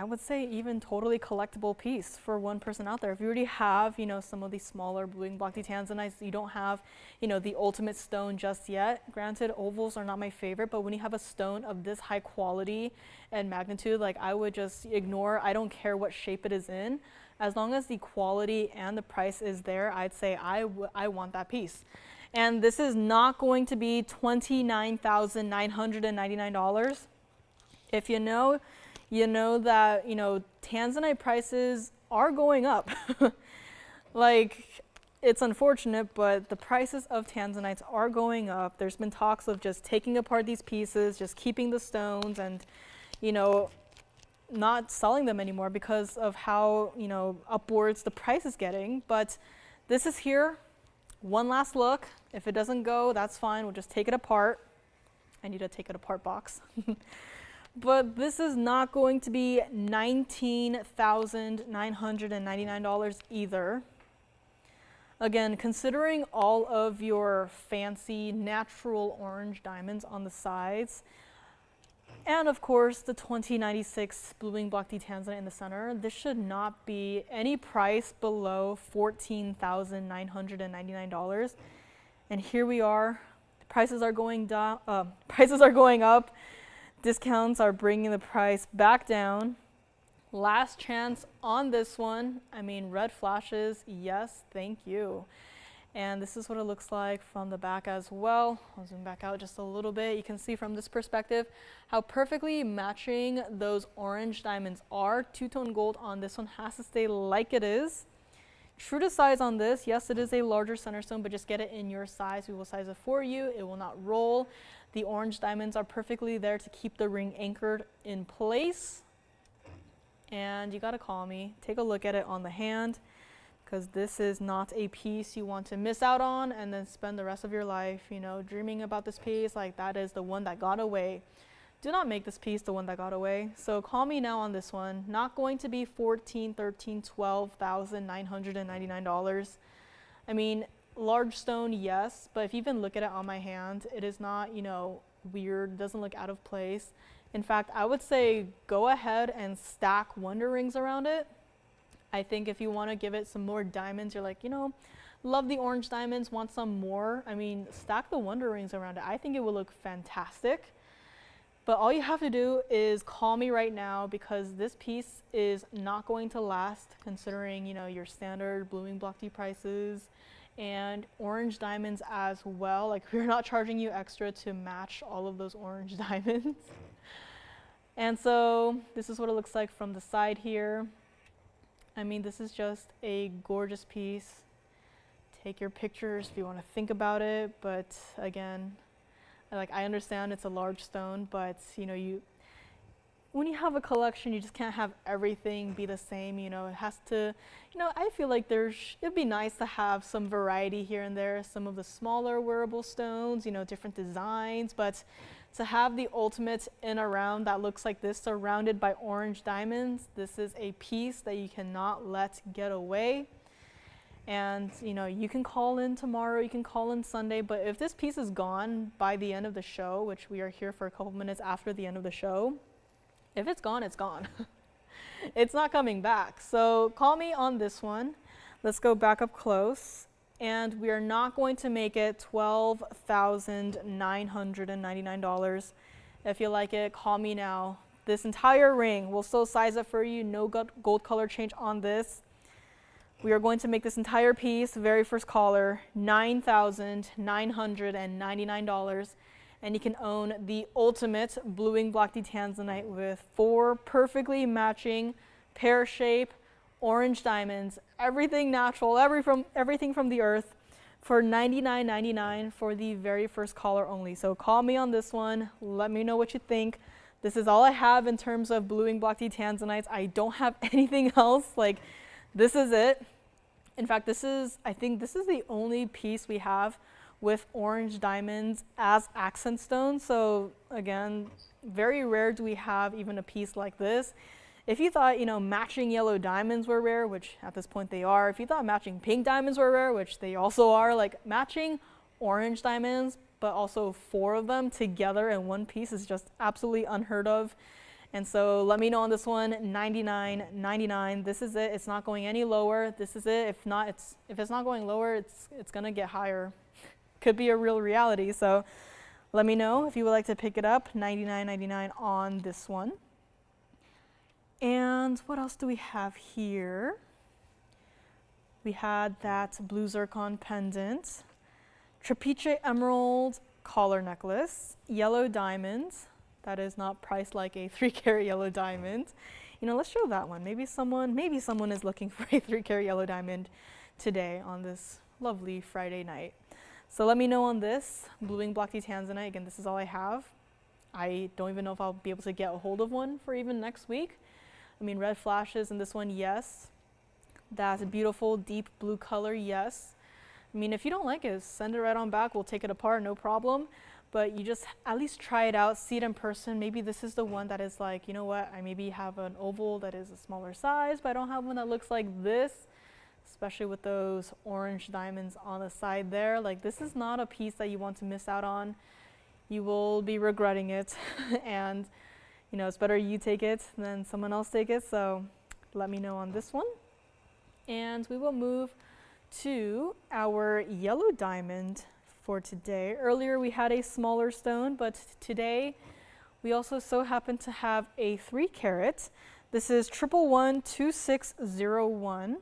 would say even totally collectible piece for one person out there. If you already have, you know, some of these smaller Blue Wing Block D Tanzanites, you don't have, you know, the ultimate stone just yet. Granted, ovals are not my favorite, but when you have a stone of this high quality and magnitude, like I would just ignore, I don't care what shape it is in. As long as the quality and the price is there, I'd say I want that piece. And this is not going to be $29,999. If you know that, you know, Tanzanite prices are going up. Like, it's unfortunate, but the prices of Tanzanites are going up. There's been talks of just taking apart these pieces, just keeping the stones, and, you know, not selling them anymore because of how, upwards the price is getting. But this is here. One last look. If it doesn't go, that's fine. We'll just take it apart. I need a take it apart box. But this is not going to be $19,999 either. Again, considering all of your fancy natural orange diamonds on the sides, and of course the 2096 blue wing block D Tanzanite in the center, this should not be any price below $14,999. And here we are. Prices are going down. Prices are going up. Discounts are bringing the price back down. Last chance on this one. I mean, red flashes. Yes, thank you. And this is what it looks like from the back as well. I'll zoom back out just a little bit. You can see from this perspective how perfectly matching those orange diamonds are. Two-tone gold on this one has to stay like it is. True to size on this, yes, it is a larger center stone, but just get it in your size. We will size it for you. It will not roll. The orange diamonds are perfectly there to keep the ring anchored in place. And you gotta call me. Take a look at it on the hand, because this is not a piece you want to miss out on and then spend the rest of your life, dreaming about this piece like that is the one that got away. Do not make this piece the one that got away. So call me now on this one. Not going to be $14,000, $13,000, $12,999. I mean, large stone, yes, but if you even look at it on my hand, it is not, weird, doesn't look out of place. In fact, I would say go ahead and stack wonder rings around it. I think if you want to give it some more diamonds, you're like, love the orange diamonds, want some more. I mean, stack the wonder rings around it. I think it will look fantastic. But all you have to do is call me right now, because this piece is not going to last, considering, your standard blue wing block D prices and orange diamonds as well. Like, we're not charging you extra to match all of those orange diamonds. And so this is what it looks like from the side here. I mean, this is just a gorgeous piece. Take your pictures if you want to think about it, but again, I understand it's a large stone, but when you have a collection, you just can't have everything be the same. It has to, I feel like it'd be nice to have some variety here and there, some of the smaller wearable stones, different designs, but to have the ultimate in a round that looks like this, surrounded by orange diamonds, this is a piece that you cannot let get away. And you can call in tomorrow, you can call in Sunday, but if this piece is gone by the end of the show, which we are here for a couple minutes after the end of the show, if it's gone, it's gone. It's not coming back. So call me on this one. Let's go back up close. And we are not going to make it $12,999. If you like it, call me now. This entire ring, we'll still size it for you. No gold color change on this. We are going to make this entire piece, very first caller, $9,999. And you can own the ultimate blue wing block D Tanzanite with 4 perfectly matching pear shape orange diamonds, everything natural, everything from the earth, for $99.99 for the very first caller only. So call me on this one. Let me know what you think. This is all I have in terms of blue wing block D Tanzanites. I don't have anything else. This is it. In fact, I think this is the only piece we have with orange diamonds as accent stones. So again, very rare do we have even a piece like this. If you thought, matching yellow diamonds were rare, which at this point they are, if you thought matching pink diamonds were rare, which they also are, matching orange diamonds, but also 4 of them together in one piece is just absolutely unheard of. And so let me know on this one, $99.99. This is it. It's not going any lower. This is it. If it's not going lower, it's gonna get higher. Could be a real reality. So let me know if you would like to pick it up. $99.99 on this one. And what else do we have here? We had that blue zircon pendant, Trapiche emerald collar necklace, yellow diamonds. That is not priced like a 3-carat yellow diamond. Let's show that one. Maybe someone is looking for a 3-carat yellow diamond today on this lovely Friday night. So let me know on this blue wing block D Tanzanite. Again, this is all I have. I don't even know if I'll be able to get a hold of one for even next week. I mean, red flashes in this one, yes. That's a beautiful deep blue color, yes. I mean, if you don't like it, send it right on back. We'll take it apart, no problem. But you just at least try it out, see it in person. Maybe this is the one that is like, you know what, I maybe have an oval that is a smaller size, but I don't have one that looks like this, especially with those orange diamonds on the side there. Like, this is not a piece that you want to miss out on. You will be regretting it. And, you know, it's better you take it than someone else take it. So let me know on this one. And we will move to our yellow diamond for today. Earlier we had a smaller stone, but today we also so happen to have a 3 carat. This is 1112601.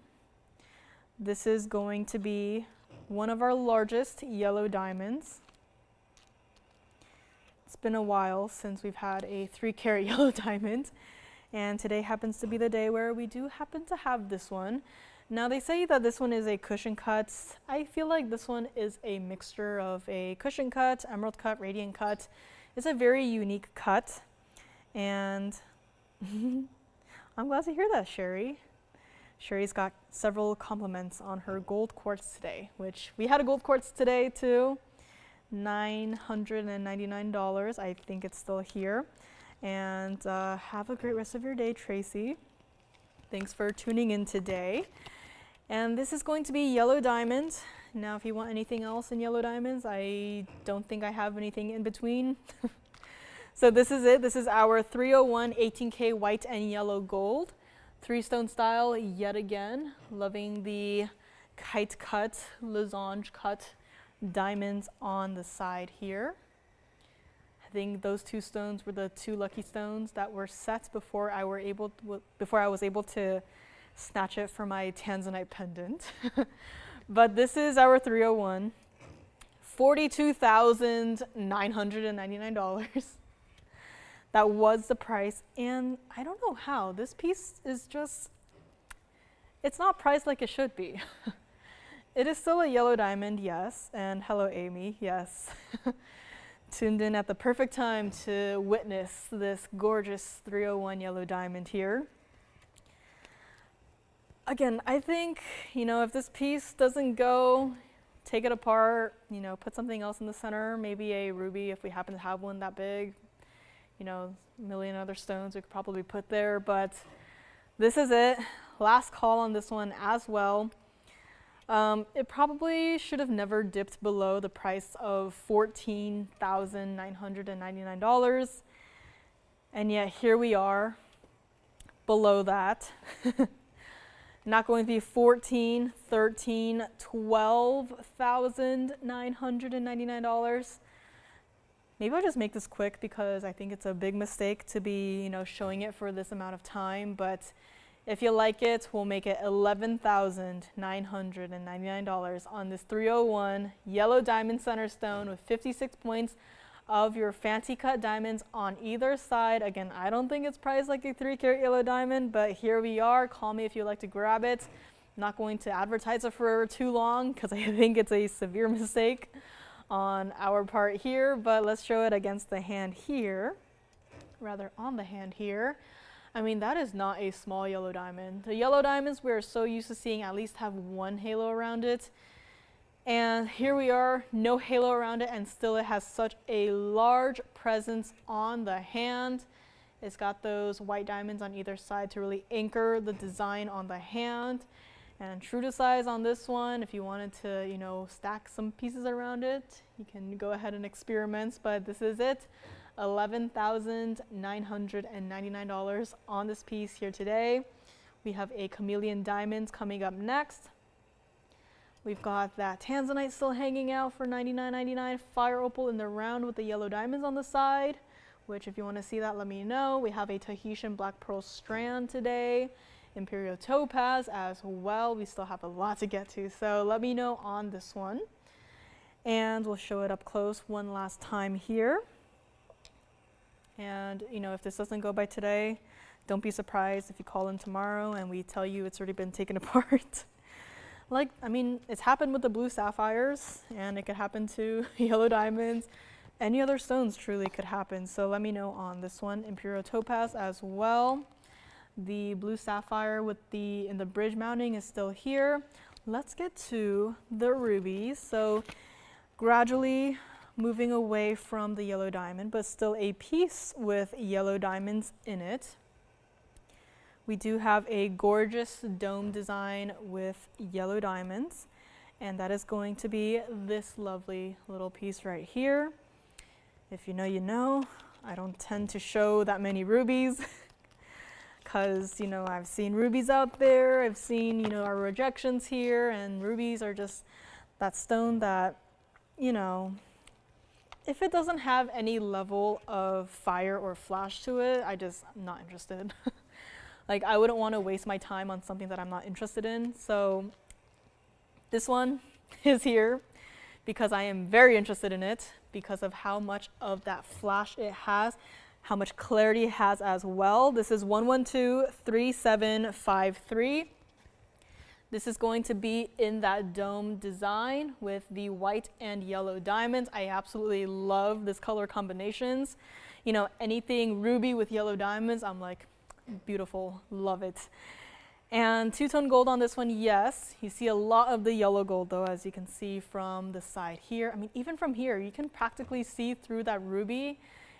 This is going to be one of our largest yellow diamonds. It's been a while since we've had a 3 carat yellow diamond, and today happens to be the day where we do happen to have this one. Now they say that this one is a cushion cut. I feel like this one is a mixture of a cushion cut, emerald cut, radiant cut. It's a very unique cut, and I'm glad to hear that, Sherry. Sherry's got several compliments on her gold quartz today, which we had a gold quartz today too. $999. I think it's still here. And have a great rest of your day, Tracy. Thanks for tuning in today. And this is going to be yellow diamond. Now, if you want anything else in yellow diamonds, I don't think I have anything in between. So this is it. This is our 301 18K white and yellow gold. 3-stone style yet again. Loving the kite cut, losange cut diamonds on the side here. I think those 2 stones were the 2 lucky stones that were set before I was able to snatch it for my Tanzanite pendant. But this is our 301, $42,999. That was the price, and I don't know how. This piece is just, it's not priced like it should be. It is still a yellow diamond, yes, and hello Amy, yes. Tuned in at the perfect time to witness this gorgeous 301 yellow diamond here. Again, I think, you know, if this piece doesn't go, take it apart, you know, put something else in the center, maybe a ruby if we happen to have one that big. You know, a million other stones we could probably put there, but this is it. Last call on this one as well. It probably should have never dipped below the price of $14,999. And yet here we are below that. Not going to be $14,000, $13,000, $12,999. Maybe I'll just make this quick because I think it's a big mistake to be, you know, showing it for this amount of time. But if you like it, we'll make it $11,999 on this 301 yellow diamond center stone with 56 points of your fancy cut diamonds on either side. Again, I don't think it's priced like a 3 carat yellow diamond, but here we are. Call me if you'd like to grab it. I'm not going to advertise it for too long because I think it's a severe mistake on our part here, but let's show it against the hand here, rather on the hand here. I mean, that is not a small yellow diamond. The yellow diamonds we're so used to seeing at least have one halo around it. And here we are, no halo around it, and still it has such a large presence on the hand. It's got those white diamonds on either side to really anchor the design on the hand. And true to size on this one, if you wanted to, you know, stack some pieces around it, you can go ahead and experiment, but this is it. $11,999 on this piece here today. We have a Chameleon diamonds coming up next. We've got that Tanzanite still hanging out for $99.99. Fire opal in the round with the yellow diamonds on the side, which if you want to see that, let me know. We have a Tahitian black pearl strand today. Imperial topaz as well. We still have a lot to get to, so let me know on this one. And we'll show it up close one last time here. And you know, if this doesn't go by today, don't be surprised if you call in tomorrow and we tell you it's already been taken apart. Like, I mean, it's happened with the blue sapphires, and it could happen to yellow diamonds. any other stones truly could happen. So let me know on this one. Imperial topaz as well. The blue sapphire with in the bridge mounting is still here. Let's get to the rubies. So gradually moving away from the yellow diamond, but still a piece with yellow diamonds in it. We do have a gorgeous dome design with yellow diamonds, and that is going to be this lovely little piece right here. If you know, you know. I don't tend to show that many rubies because, you know, I've seen rubies out there. I've seen, you know, our rejections here, and rubies are just that stone that, you know, if it doesn't have any level of fire or flash to it, I'm not interested. Like, I wouldn't want to waste my time on something that I'm not interested in. So this one is here because I am very interested in it because of how much of that flash it has, how much clarity it has as well. This is 1123753. This is going to be in that dome design with the white and yellow diamonds. I absolutely love this color combinations. You know, anything ruby with yellow diamonds, I'm like, beautiful, love it. And two-tone gold on this one, yes. You see a lot of the yellow gold though, as you can see from the side here. I mean, even from here, you can practically see through that ruby.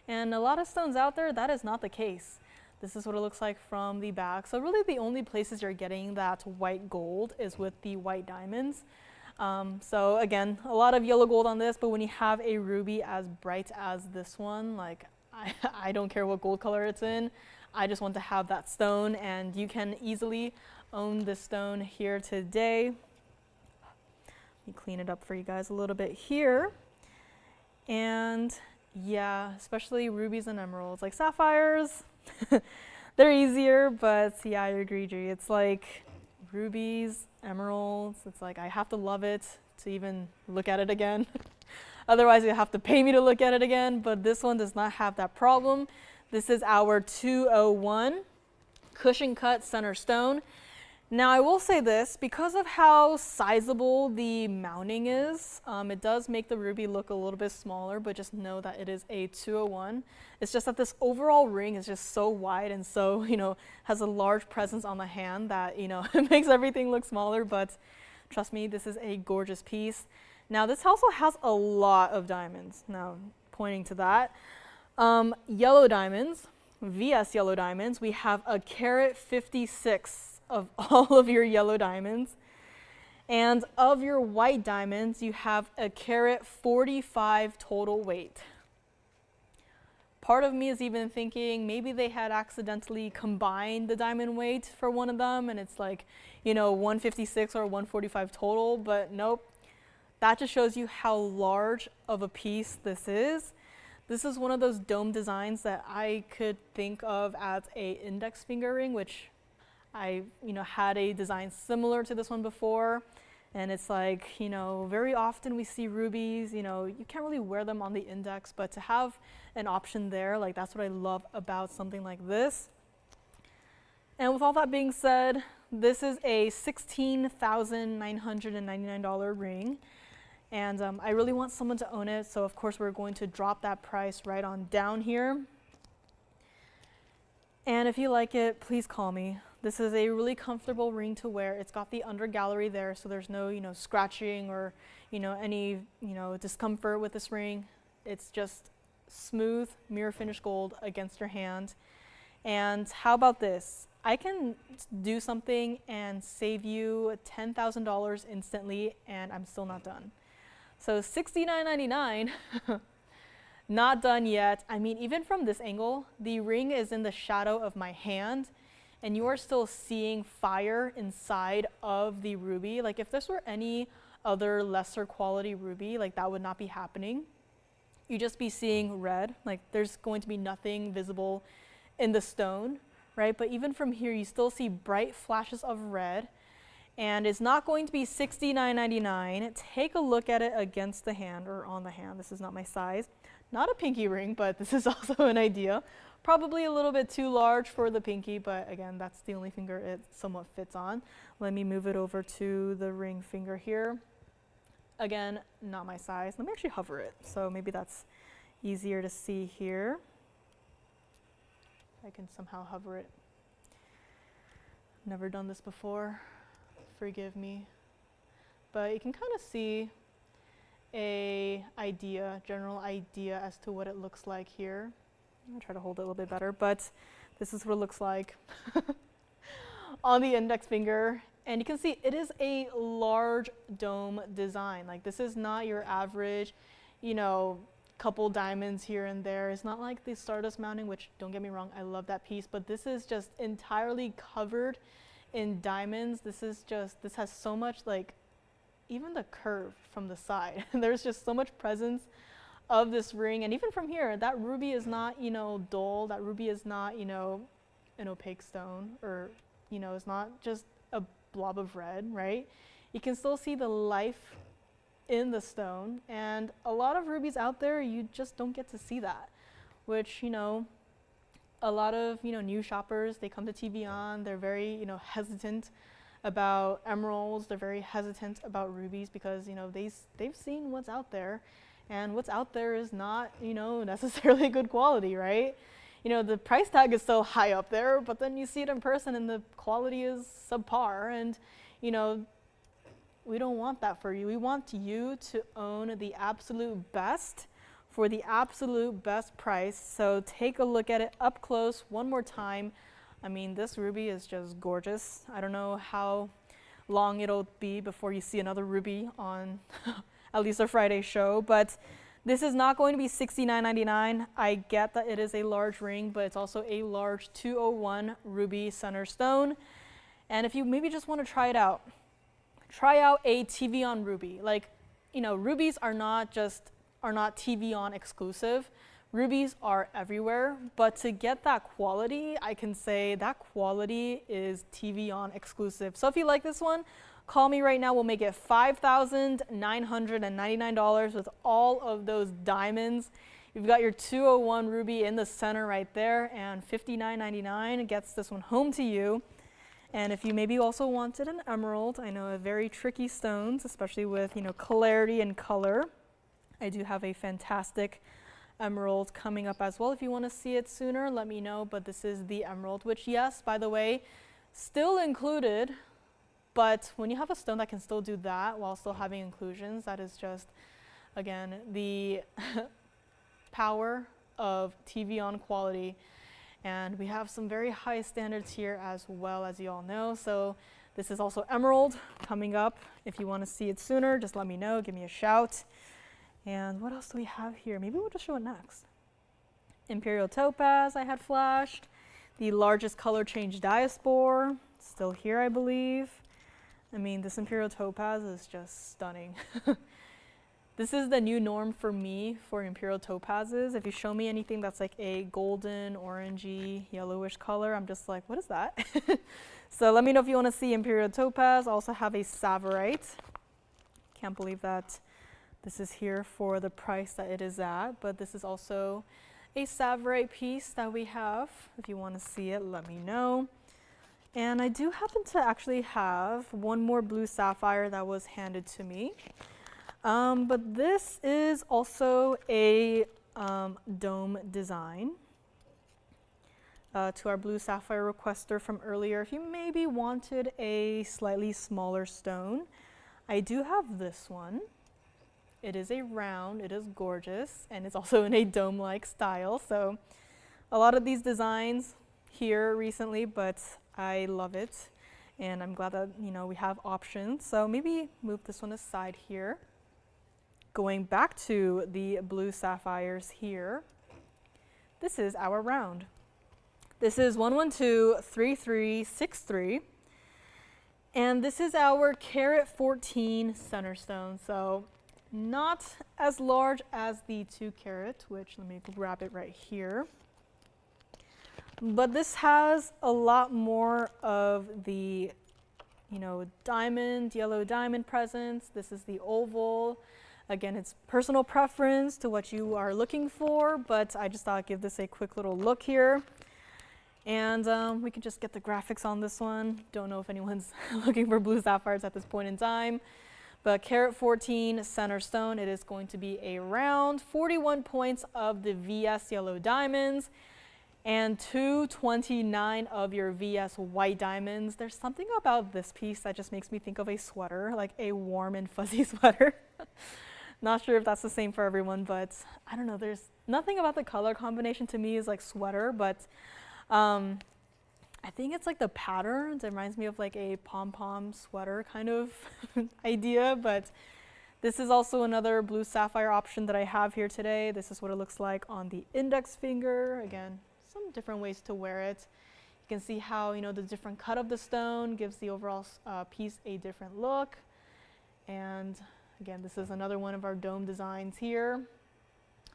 And a lot of stones out there, that is not the case. This is what it looks like from the back. So really the only places you're getting that white gold is with the white diamonds. So again, a lot of yellow gold on this, but when you have a ruby as bright as this one, like I don't care what gold color it's in. I just want to have that stone, and you can easily own this stone here today. Let me clean it up for you guys a little bit here. And yeah, especially rubies and emeralds, like sapphires, they're easier, but yeah, I agree, G. It's like rubies, emeralds, it's like I have to love it to even look at it again. Otherwise, you have to pay me to look at it again, but this one does not have that problem. This is our 201 cushion cut center stone. Now I will say this, because of how sizable the mounting is, it does make the ruby look a little bit smaller, but just know that it is a 201. It's just that this overall ring is just so wide and so, you know, has a large presence on the hand that, you know, it makes everything look smaller, but trust me, this is a gorgeous piece. Now this also has a lot of diamonds. Now, pointing to that. Yellow diamonds, VS yellow diamonds, we have a carat 56 of all of your yellow diamonds. And of your white diamonds, you have a carat 45 total weight. Part of me is even thinking maybe they had accidentally combined the diamond weight for one of them, and it's like, you know, 156 or 145 total, but nope. That just shows you how large of a piece this is. This is one of those dome designs that I could think of as a index finger ring, which I, you know, had a design similar to this one before. And it's like, you know, very often we see rubies, you know, you can't really wear them on the index, but to have an option there, like that's what I love about something like this. And with all that being said, this is a $16,999 ring. And I really want someone to own it, so of course we're going to drop that price right on down here. And if you like it, please call me. This is a really comfortable ring to wear. It's got the under gallery there, so there's no, you know, scratching or, you know, any, you know, discomfort with this ring. It's just smooth mirror finish gold against your hand. And how about this? I can do something and save you $10,000 instantly, and I'm still not done. So $69.99, not done yet. I mean, even from this angle, the ring is in the shadow of my hand, and you are still seeing fire inside of the ruby. Like if this were any other lesser quality ruby, like that would not be happening. You'd just be seeing red, like there's going to be nothing visible in the stone, right? But even from here, you still see bright flashes of red. And it's not going to be $69.99. Take a look at it against the hand or on the hand. This is not my size. Not a pinky ring, but this is also an idea. Probably a little bit too large for the pinky, but again, that's the only finger it somewhat fits on. Let me move it over to the ring finger here. Again, not my size. Let me actually hover it. So maybe that's easier to see here. I can somehow hover it. Never done this before, forgive me. But you can kind of see general idea as to what it looks like here. I'll try to hold it a little bit better, but this is what it looks like on the index finger. And you can see it is a large dome design. Like, this is not your average, couple diamonds here and there. It's not like the Stardust mounting, which, don't get me wrong, I love that piece, but this is just entirely covered in diamonds. This has so much, like, even the curve from the side. There's just so much presence of this ring. And even from here, that ruby is not, dull. That ruby is not, an opaque stone, or, it's not just a blob of red, right? You can still see the life in the stone. And a lot of rubies out there, you just don't get to see that, which, a lot of, new shoppers, they come to TVON, they're very, hesitant about emeralds, they're very hesitant about rubies because, they've seen what's out there, and what's out there is not, necessarily good quality, right? The price tag is so high up there, but then you see it in person and the quality is subpar, and, we don't want that for you. We want you to own the absolute best for the absolute best price. So take a look at it up close one more time. I mean, this ruby is just gorgeous. I don't know how long it'll be before you see another ruby on at least a Friday show, but this is not going to be $69.99. I get that it is a large ring, but it's also a large 201 ruby center stone. And if you maybe just want to try it out, try out a TVON ruby. Like, rubies are not TVON exclusive. Rubies are everywhere, but to get that quality, I can say that quality is TVON exclusive. So if you like this one, call me right now. We'll make it $5,999 with all of those diamonds. You've got your 201 ruby in the center right there, and $59.99 gets this one home to you. And if you maybe also wanted an emerald, I know, a very tricky stones, especially with, clarity and color. I do have a fantastic emerald coming up as well. If you want to see it sooner, let me know. But this is the emerald, which, yes, by the way, still included. But when you have a stone that can still do that while still having inclusions, that is just, again, the power of TVON quality. And we have some very high standards here as well, as you all know. So this is also emerald coming up. If you want to see it sooner, just let me know. Give me a shout. And what else do we have here? Maybe we'll just show it next. Imperial topaz I had flashed. The largest color change diaspore, still here, I believe. I mean, this imperial topaz is just stunning. This is the new norm for me for imperial topazes. If you show me anything that's like a golden, orangey, yellowish color, I'm just like, what is that? So let me know if you want to see imperial topaz. I also have a tsavorite. Can't believe that this is here for the price that it is at, but this is also a tsavorite piece that we have. If you want to see it, let me know. And I do happen to actually have one more blue sapphire that was handed to me. But this is also a dome design to our blue sapphire requester from earlier. If you maybe wanted a slightly smaller stone, I do have this one. It is a round, it is gorgeous, and it's also in a dome-like style. So a lot of these designs here recently, but I love it. And I'm glad that, we have options. So maybe move this one aside here. Going back to the blue sapphires here, this is our round. This is 1123363, and this is our carat 14 center stone. So not as large as the 2 carat, which let me grab it right here. But this has a lot more of the, diamond, yellow diamond presence. This is the oval. Again, it's personal preference to what you are looking for, but I just thought I'd give this a quick little look here. And we can just get the graphics on this one. Don't know if anyone's looking for blue sapphires at this point in time. But carat 14 center stone, it is going to be a round 41 points of the VS yellow diamonds and 229 of your VS white diamonds. There's something about this piece that just makes me think of a sweater, like a warm and fuzzy sweater. Not sure if that's the same for everyone, but I don't know. There's nothing about the color combination to me is like sweater, but I think it's like the patterns. It reminds me of like a pom-pom sweater kind of idea, but this is also another blue sapphire option that I have here today. This is what it looks like on the index finger. Again, some different ways to wear it. You can see how, you know, the different cut of the stone gives the overall piece a different look. And again, this is another one of our dome designs here.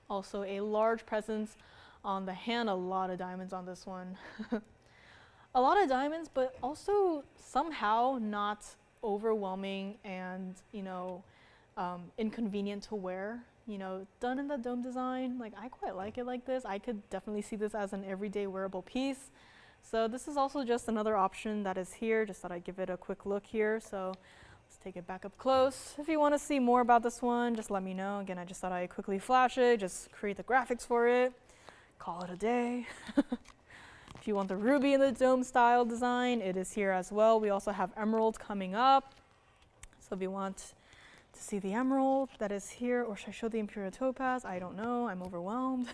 Also a large presence on the hand, a lot of diamonds on this one. A lot of diamonds, but also somehow not overwhelming and, you know, inconvenient to wear. You know, done in the dome design, like I quite like it like this. I could definitely see this as an everyday wearable piece. So this is also just another option that is here. Just thought I'd give it a quick look here. So let's take it back up close. If you want to see more about this one, just let me know. Again, I just thought I'd quickly flash it, just create the graphics for it, call it a day. If you want the ruby in the dome style design, it is here as well. We also have emerald coming up. So if you want to see the emerald, that is here. Or should I show the imperial topaz? I don't know. I'm overwhelmed.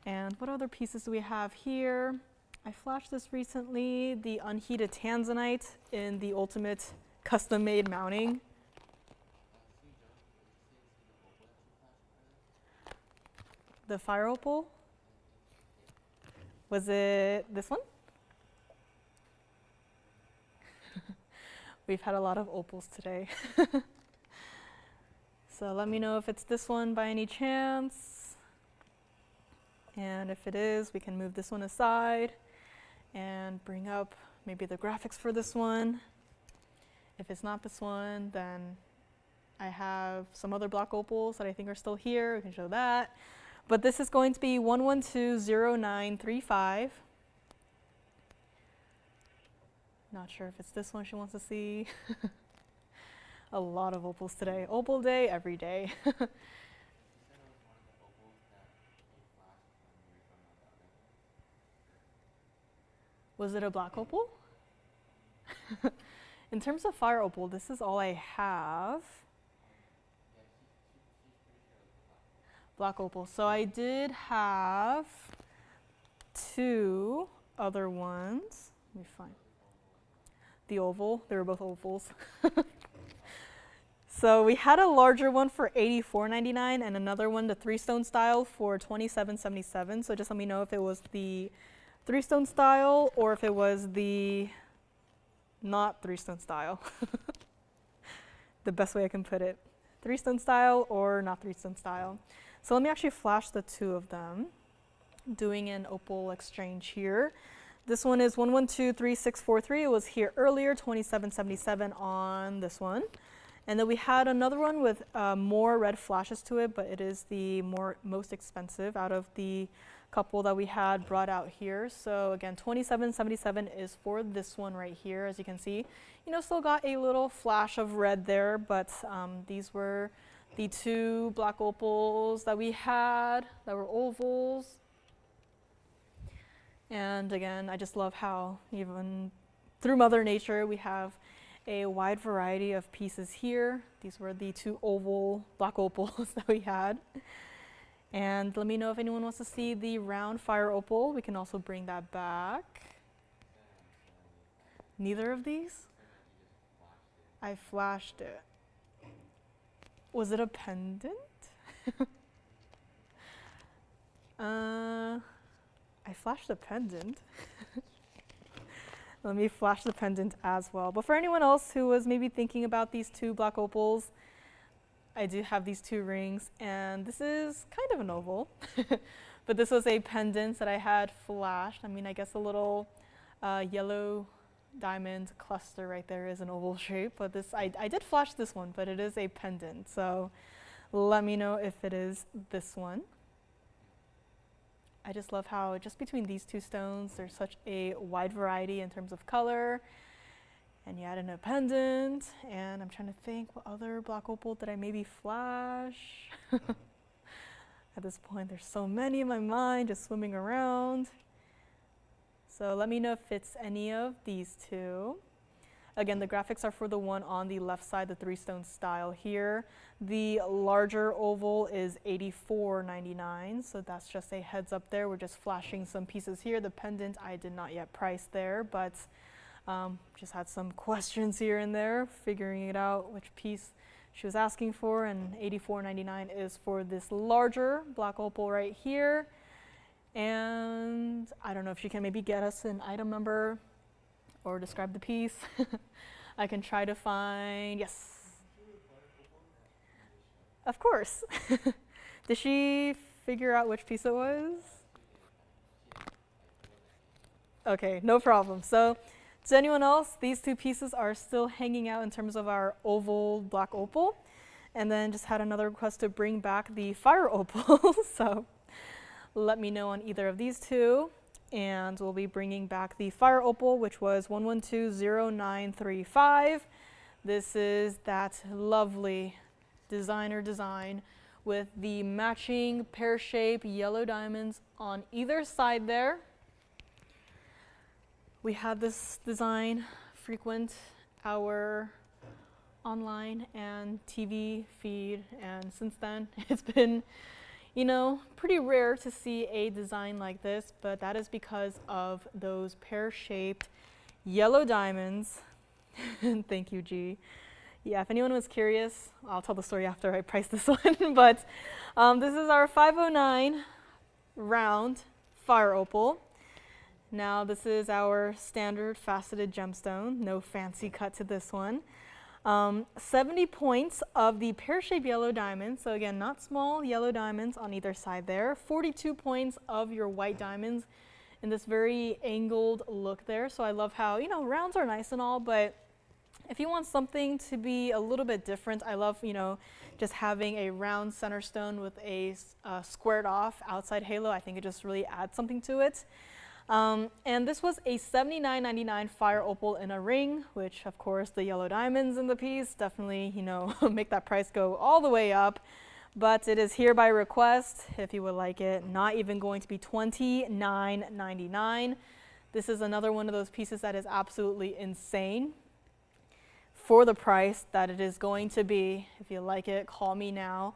And what other pieces do we have here? I flashed this recently, the unheated Tanzanite in the ultimate custom-made mounting. The fire opal? Was it this one? We've had a lot of opals today. So let me know if it's this one by any chance. And if it is, we can move this one aside and bring up maybe the graphics for this one. If it's not this one, then I have some other black opals that I think are still here. We can show that. But this is going to be 1120935. Not sure if it's this one she wants to see. A lot of opals today. Opal day, every day. Was it a black opal? In terms of fire opal, this is all I have. Black opal. So I did have two other ones. Let me find the oval. They were both ovals. So we had a larger one for $84.99 and another one, the 3-stone style, for $27.77. So just let me know if it was the 3-stone style or if it was the not 3-stone style. The best way I can put it. 3-stone style or not 3-stone style. So let me actually flash the two of them, doing an opal exchange here. This one is 1123643. It was here earlier, $27.77 on this one. And then we had another one with more red flashes to it, but it is the most expensive out of the couple that we had brought out here. So again, $27.77 is for this one right here, as you can see. You know, still got a little flash of red there, but these were the two black opals that we had that were ovals. And again, I just love how even through Mother Nature, we have a wide variety of pieces here. These were the two oval black opals that we had. And let me know if anyone wants to see the round fire opal. We can also bring that back. Neither of these? I flashed it. Was it a pendant? I flashed the pendant. Let me flash the pendant as well. But for anyone else who was maybe thinking about these two black opals, I do have these two rings, and this is kind of an oval. But this was a pendant that I had flashed. I mean, I guess a little yellow diamond cluster right there is an oval shape, but this I did flash this one, but it is a pendant. So let me know if it is this one. I just love how just between these two stones, there's such a wide variety in terms of color. And you add in a pendant, and I'm trying to think what other black opal did I maybe flash? At this point, there's so many in my mind just swimming around. So let me know if it's any of these two. Again, the graphics are for the one on the left side, the 3-stone style here. The larger oval is $84.99, so that's just a heads up there. We're just flashing some pieces here. The pendant I did not yet price there, but just had some questions here and there, figuring it out which piece she was asking for, and $84.99 is for this larger black opal right here. And I don't know if she can maybe get us an item number or describe the piece. I can try to find, yes. Of course. Did she figure out which piece it was? Okay, no problem. So to anyone else, these two pieces are still hanging out in terms of our oval black opal. And then just had another request to bring back the fire opal. So let me know on either of these two. And we'll be bringing back the fire opal, which was 1120935. This is that lovely designer design with the matching pear-shaped yellow diamonds on either side there. We had this design frequent our online and TV feed, and since then it's been, you know, pretty rare to see a design like this, but that is because of those pear-shaped yellow diamonds. Thank you, G. Yeah, if anyone was curious, I'll tell the story after I price this one, but this is our 509 round fire opal. Now this is our standard faceted gemstone, no fancy cut to this one. 70 points of the pear-shaped yellow diamonds, so again, not small yellow diamonds on either side there. 42 points of your white diamonds in this very angled look there. So I love how, you know, rounds are nice and all, but if you want something to be a little bit different, I love, you know, just having a round center stone with a squared off outside halo. I think it just really adds something to it. And this was a $79.99 fire opal in a ring, which of course the yellow diamonds in the piece definitely, you know, make that price go all the way up. But it is here by request, if you would like it, not even going to be $29.99. This is another one of those pieces that is absolutely insane for the price that it is going to be. If you like it, call me now.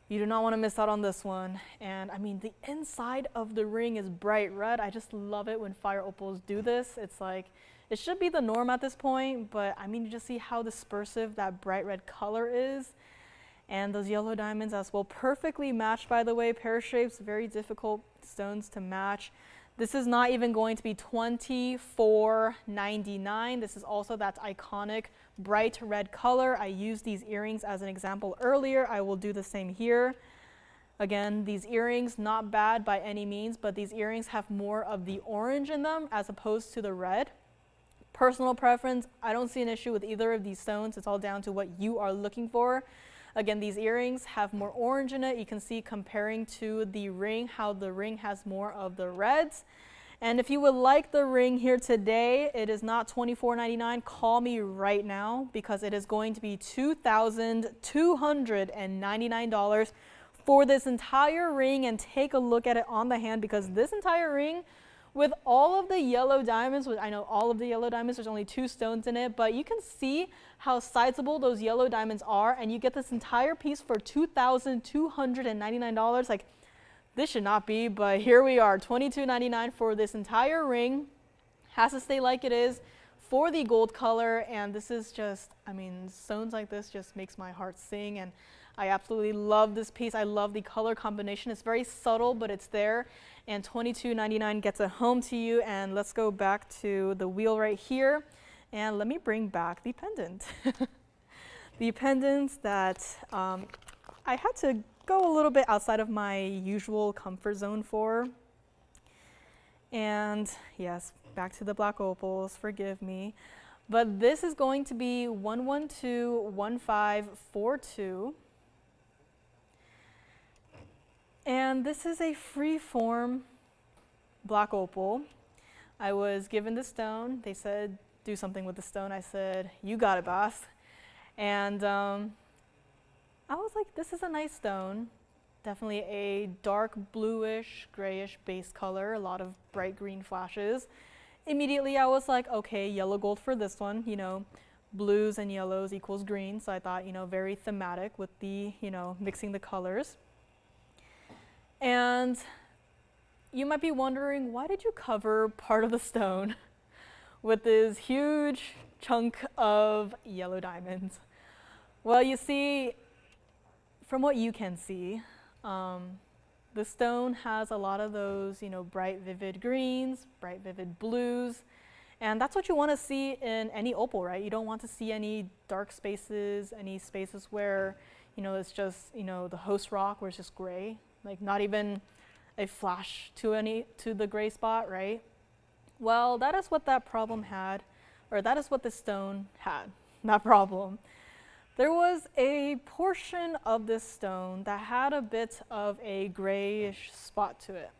You do not want to miss out on this one. And I mean, the inside of the ring is bright red. I just love it when fire opals do this. It's like, it should be the norm at this point, but I mean, you just see how dispersive that bright red color is. And those yellow diamonds as well, perfectly matched, by the way. Pear shapes, very difficult stones to match. This is not even going to be $24.99. This is also that iconic bright red color. I used these earrings as an example earlier. I will do the same here. Again, these earrings, not bad by any means, but these earrings have more of the orange in them as opposed to the red. Personal preference, I don't see an issue with either of these stones. It's all down to what you are looking for. Again, these earrings have more orange in it. You can see comparing to the ring, how the ring has more of the reds. And if you would like the ring here today, it is not $24.99. Call me right now because it is going to be $2,299 for this entire ring. And take a look at it on the hand, because this entire ring with all of the yellow diamonds, which I know all of the yellow diamonds, there's only 2 stones in it, but you can see how sizable those yellow diamonds are, and you get this entire piece for $2,299. Like, this should not be, but here we are, $22.99 for this entire ring. Has to stay like it is for the gold color, and this is just, I mean, stones like this just makes my heart sing, and I absolutely love this piece. I love the color combination. It's very subtle, but it's there, and $22.99 gets it home to you. And let's go back to the wheel right here, and let me bring back the pendant. The pendants that I had to go a little bit outside of my usual comfort zone for. And yes, back to the black opals, forgive me. But this is going to be 1121542. And this is a free form black opal. I was given the stone. They said do something with the stone, I said, you got it, boss. And I was like, this is a nice stone. Definitely a dark bluish, grayish base color, a lot of bright green flashes. Immediately I was like, okay, yellow gold for this one, you know, blues and yellows equals green. So I thought, you know, very thematic with the, you know, mixing the colors. And you might be wondering, why did you cover part of the stone with this huge chunk of yellow diamonds? Well, you see, from what you can see, the stone has a lot of those, you know, bright, vivid greens, bright, vivid blues, and that's what you want to see in any opal, right? You don't want to see any dark spaces, any spaces where, you know, it's just, you know, the host rock where it's just gray, like not even a flash to the gray spot, right? Well, that is what that problem had, or that is what the stone had, that problem. There was a portion of this stone that had a bit of a grayish spot to it.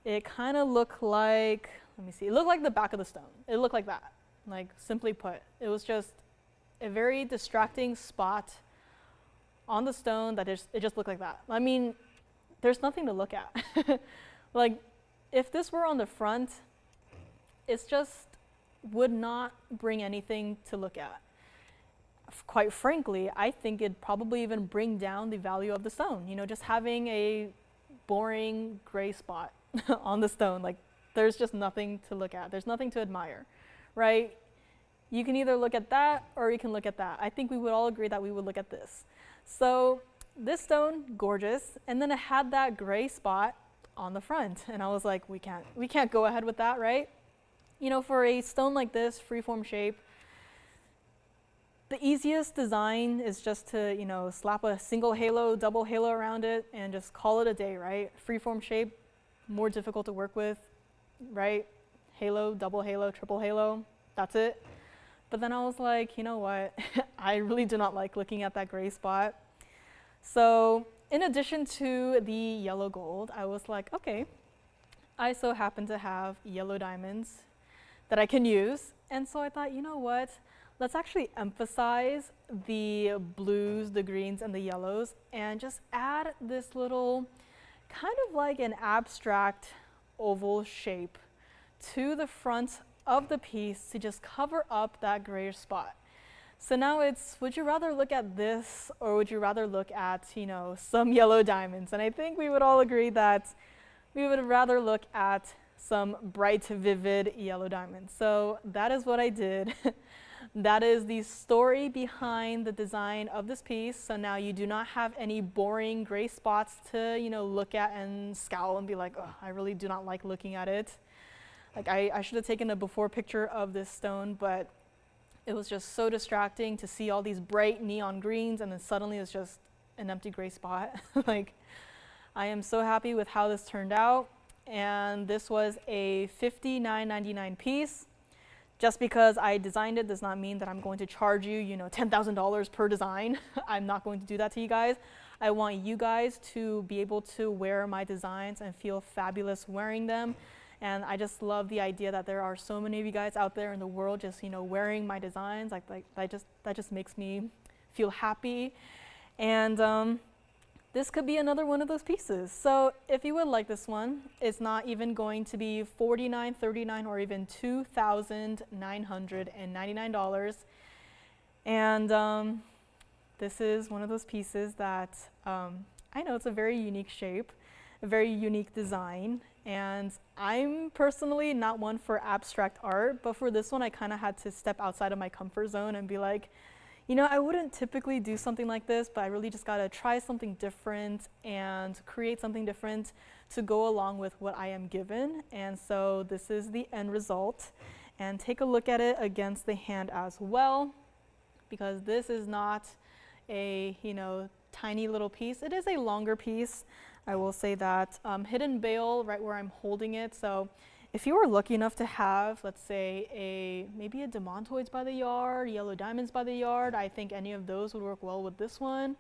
It kind of looked like, let me see, it looked like the back of the stone. It looked like that, like simply put. It was just a very distracting spot on the stone that it just looked like that. I mean, there's nothing to look at. Like, if this were on the front, it's just would not bring anything to look at. Quite frankly, I think it'd probably even bring down the value of the stone. You know, just having a boring gray spot on the stone, like there's just nothing to look at. There's nothing to admire, right? You can either look at that or you can look at that. I think we would all agree that we would look at this. So this stone, gorgeous, and then it had that gray spot on the front, and I was like, we can't go ahead with that, right? You know, for a stone like this, freeform shape, the easiest design is just to, you know, slap a single halo, double halo around it and just call it a day, right? Freeform shape, more difficult to work with, right? Halo, double halo, triple halo, that's it. But then I was like, you know what? I really do not like looking at that gray spot. So in addition to the yellow gold, I was like, okay, I so happen to have yellow diamonds that I can use. And so I thought, you know what? Let's actually emphasize the blues, the greens, and the yellows, and just add this little kind of like an abstract oval shape to the front of the piece to just cover up that grayish spot. So now it's, would you rather look at this or would you rather look at, you know, some yellow diamonds? And I think we would all agree that we would rather look at some bright, vivid yellow diamonds. So that is what I did. That is the story behind the design of this piece. So now you do not have any boring gray spots to, you know, look at and scowl and be like, oh, I really do not like looking at it. Like I should have taken a before picture of this stone, but it was just so distracting to see all these bright neon greens and then suddenly it's just an empty gray spot. Like, I am so happy with how this turned out. And this was a $59.99 piece. Just because I designed it does not mean that I'm going to charge you, you know, $10,000 per design. I'm not going to do that to you guys. I want you guys to be able to wear my designs and feel fabulous wearing them. And I just love the idea that there are so many of you guys out there in the world just, you know, wearing my designs. Like that just makes me feel happy. And this could be another one of those pieces. So if you would like this one, it's not even going to be $49, $39, or even $2,999. And this is one of those pieces that I know it's a very unique shape, a very unique design. And I'm personally not one for abstract art, but for this one, I kind of had to step outside of my comfort zone and be like, you know, I wouldn't typically do something like this, but I really just gotta try something different and create something different to go along with what I am given. And so this is the end result. And take a look at it against the hand as well, because this is not a, you know, tiny little piece. It is a longer piece. I will say that. Hidden bail right where I'm holding it. So if you were lucky enough to have, let's say, maybe a demontoids by the yard, yellow diamonds by the yard, I think any of those would work well with this one.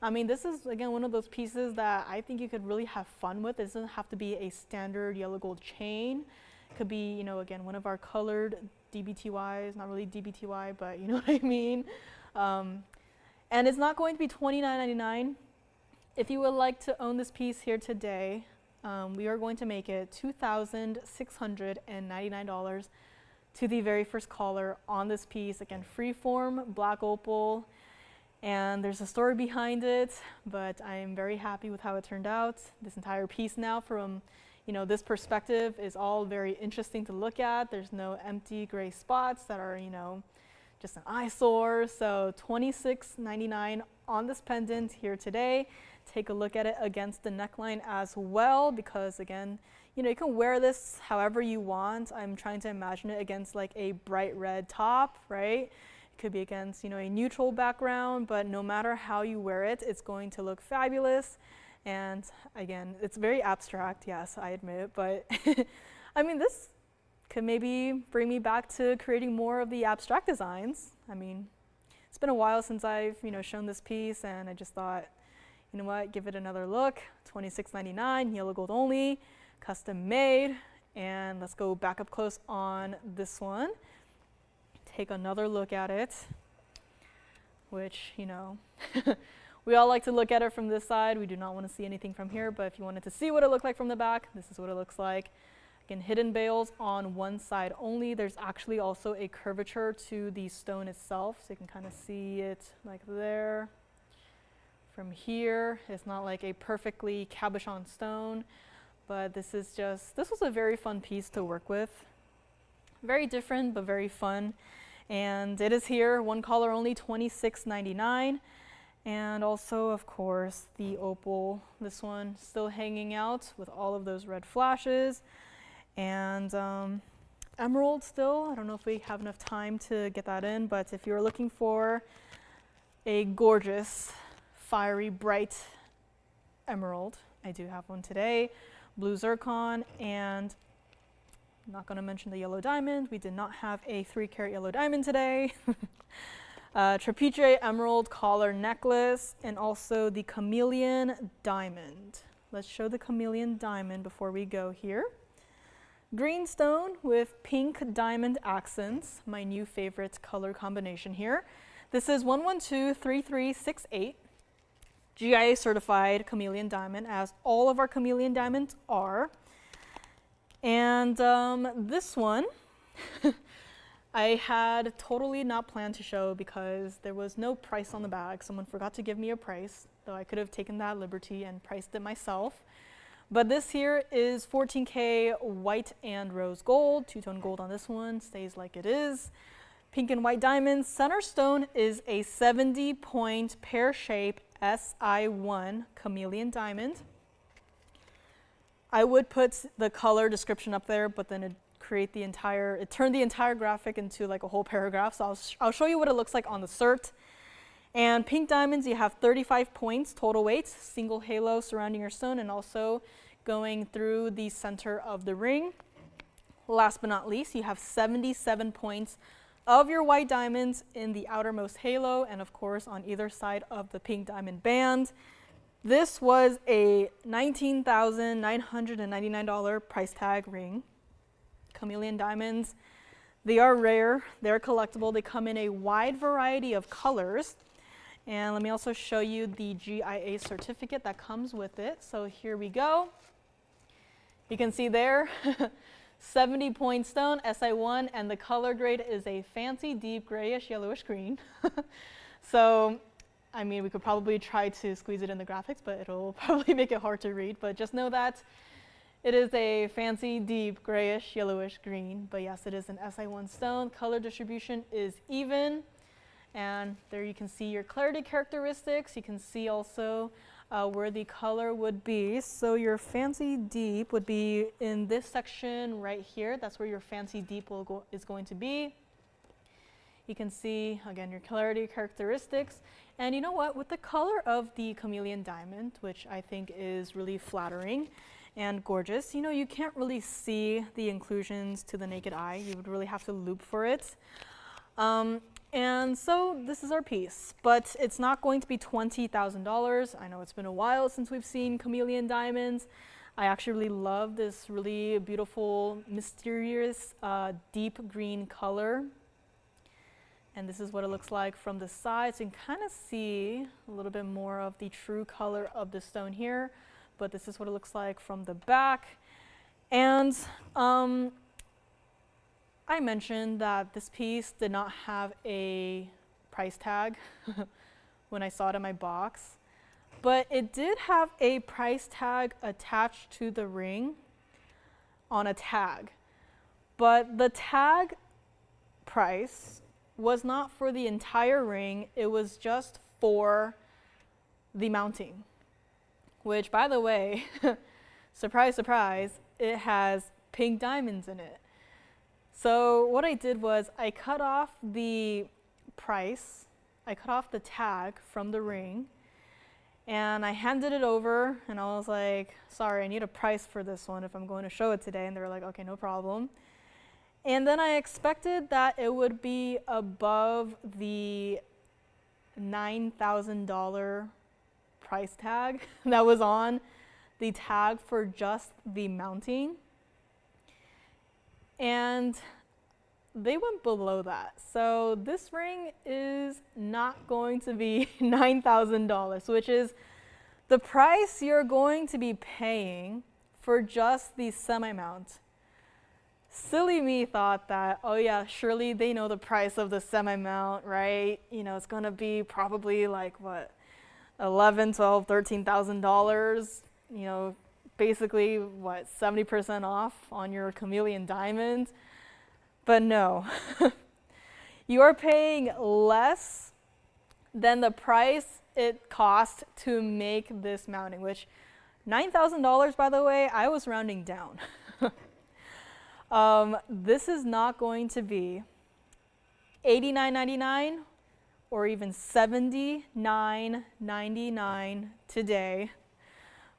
I mean, this is, again, one of those pieces that I think you could really have fun with. It doesn't have to be a standard yellow gold chain. It could be, you know, again, one of our colored DBTY. It's not really DBTY, but you know what I mean. And it's not going to be $29.99. If you would like to own this piece here today, we are going to make it $2,699 to the very first caller on this piece. Again, freeform, black opal, and there's a story behind it, but I'm very happy with how it turned out. This entire piece now from this perspective is all very interesting to look at. There's no empty gray spots that are, just an eyesore. So $26.99 on this pendant here today. Take a look at it against the neckline as well, because again, you can wear this however you want. I'm trying to imagine it against like a bright red top, right? It could be against, a neutral background, but no matter how you wear it, it's going to look fabulous. And again, it's very abstract, yes, I admit, but I mean, this could maybe bring me back to creating more of the abstract designs. I mean, it's been a while since I've, shown this piece, and I just thought, you know what, give it another look. $26.99, yellow gold only, custom made. And let's go back up close on this one. Take another look at it, which, we all like to look at it from this side. We do not want to see anything from here, but if you wanted to see what it looked like from the back, this is what it looks like. Again, hidden bales on one side only. There's actually also a curvature to the stone itself, so you can kind of see it like there. From here, it's not like a perfectly cabochon stone, but this was a very fun piece to work with. Very different, but very fun. And it is here, one color only, $26.99. And also, of course, the opal, this one still hanging out with all of those red flashes. And emerald still, I don't know if we have enough time to get that in, but if you're looking for a gorgeous, fiery, bright emerald, I do have one today. Blue zircon, and I'm not going to mention the yellow diamond. We did not have a 3-carat yellow diamond today. Trapiche emerald collar necklace, and also the Chameleon diamond. Let's show the Chameleon diamond before we go here. Green stone with pink diamond accents, my new favorite color combination here. This is 1123368, GIA certified Chameleon diamond, as all of our Chameleon diamonds are. And this one, I had totally not planned to show because there was no price on the bag. Someone forgot to give me a price, though I could have taken that liberty and priced it myself. But this here is 14K white and rose gold, two-tone gold on this one, stays like it is. Pink and white diamonds. Center stone is a 70-point pear-shaped SI1 Chameleon diamond. I would put the color description up there, but then it turned the entire graphic into like a whole paragraph. So I'll show you what it looks like on the cert. And pink diamonds, you have 35 points total weight, single halo surrounding your stone, and also going through the center of the ring. Last but not least, you have 77 points of your white diamonds in the outermost halo, and of course on either side of the pink diamond band. This was a $19,999 price tag ring. Chameleon diamonds, they are rare, they're collectible, they come in a wide variety of colors. And let me also show you the GIA certificate that comes with it. So here we go. You can see there, 70-point stone, SI1, and the color grade is a fancy deep grayish yellowish green. So, I mean, we could probably try to squeeze it in the graphics, but it'll probably make it hard to read. But just know that it is a fancy deep grayish yellowish green. But yes, it is an SI1 stone. Color distribution is even. And there you can see your clarity characteristics. You can see also where the color would be. So your fancy deep would be in this section right here. That's where your fancy deep is going to be. You can see, again, your clarity characteristics. And you know what? With the color of the Chameleon diamond, which I think is really flattering and gorgeous, you can't really see the inclusions to the naked eye. You would really have to loop for it. And so this is our piece, but it's not going to be $20,000. I know it's been a while since we've seen Chameleon diamonds. I actually really love this really beautiful, mysterious, deep green color. And this is what it looks like from the side. So you can kind of see a little bit more of the true color of the stone here, but this is what it looks like from the back. And I mentioned that this piece did not have a price tag when I saw it in my box, but it did have a price tag attached to the ring on a tag. But the tag price was not for the entire ring, it was just for the mounting, which, by the way, surprise, surprise, it has pink diamonds in it. So what I did was I cut off the price, I cut off the tag from the ring, and I handed it over, and I was like, sorry, I need a price for this one if I'm going to show it today. And they were like, okay, no problem. And then I expected that it would be above the $9,000 price tag that was on the tag for just the mounting. And they went below that. So this ring is not going to be $9,000, which is the price you're going to be paying for just the semi-mount. Silly me thought that, oh yeah, surely they know the price of the semi-mount, right? You know, it's going to be probably like, what, $11,000, $12,000, $13,000, you know, basically, what, 70% off on your Chameleon diamond? But no, you are paying less than the price it cost to make this mounting, which $9,000, by the way, I was rounding down. This is not going to be $89.99 or even $79.99 today,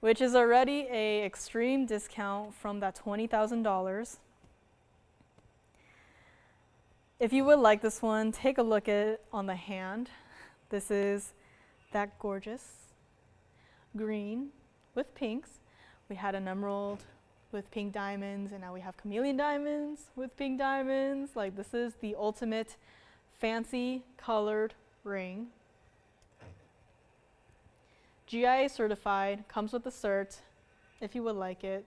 which is already an extreme discount from that $20,000. If you would like this one, take a look at it on the hand. This is that gorgeous green with pinks. We had an emerald with pink diamonds, and now we have Chameleon diamonds with pink diamonds. Like, this is the ultimate fancy colored ring. GIA certified, comes with the cert, if you would like it.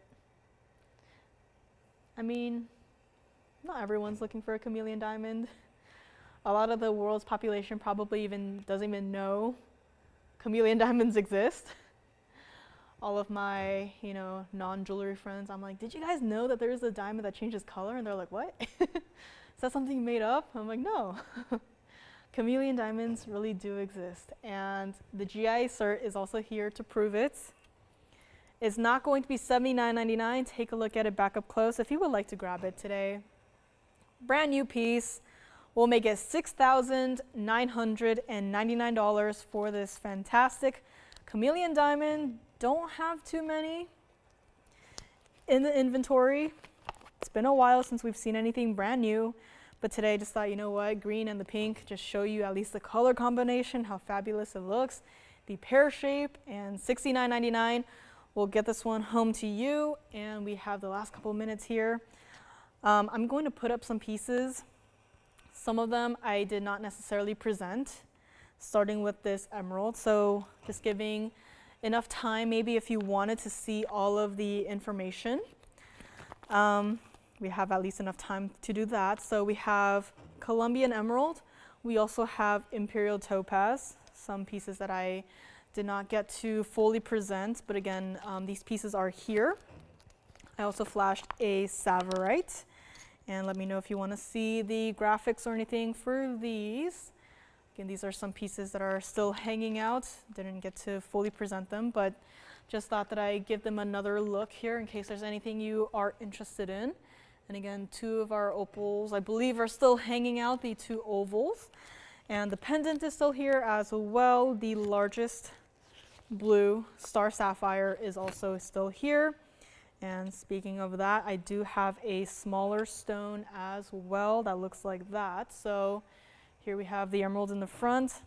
I mean, not everyone's looking for a Chameleon diamond. A lot of the world's population probably doesn't even know Chameleon diamonds exist. All of my, you know, non-jewelry friends, I'm like, did you guys know that there's a diamond that changes color? And they're like, what? Is that something you made up? I'm like, no. Chameleon diamonds really do exist. And the GIA cert is also here to prove it. It's not going to be $79.99. Take a look at it back up close if you would like to grab it today. Brand new piece. We'll make it $6,999 for this fantastic Chameleon diamond. Don't have too many in the inventory. It's been a while since we've seen anything brand new, but today I just thought, you know what, green and the pink, just show you at least the color combination, how fabulous it looks, the pear shape, and $69.99. We'll get this one home to you, and we have the last couple minutes here. I'm going to put up some pieces. Some of them I did not necessarily present, starting with this emerald, so just giving enough time maybe if you wanted to see all of the information. We have at least enough time to do that. So we have Colombian emerald. We also have imperial topaz, some pieces that I did not get to fully present, but again, these pieces are here. I also flashed a tsavorite, and let me know if you want to see the graphics or anything for these. Again, these are some pieces that are still hanging out. Didn't get to fully present them, but just thought that I give them another look here in case there's anything you are interested in. And again, two of our opals, I believe, are still hanging out, the two ovals. And the pendant is still here as well. The largest blue star sapphire is also still here. And speaking of that, I do have a smaller stone as well that looks like that. So here we have the emerald in the front,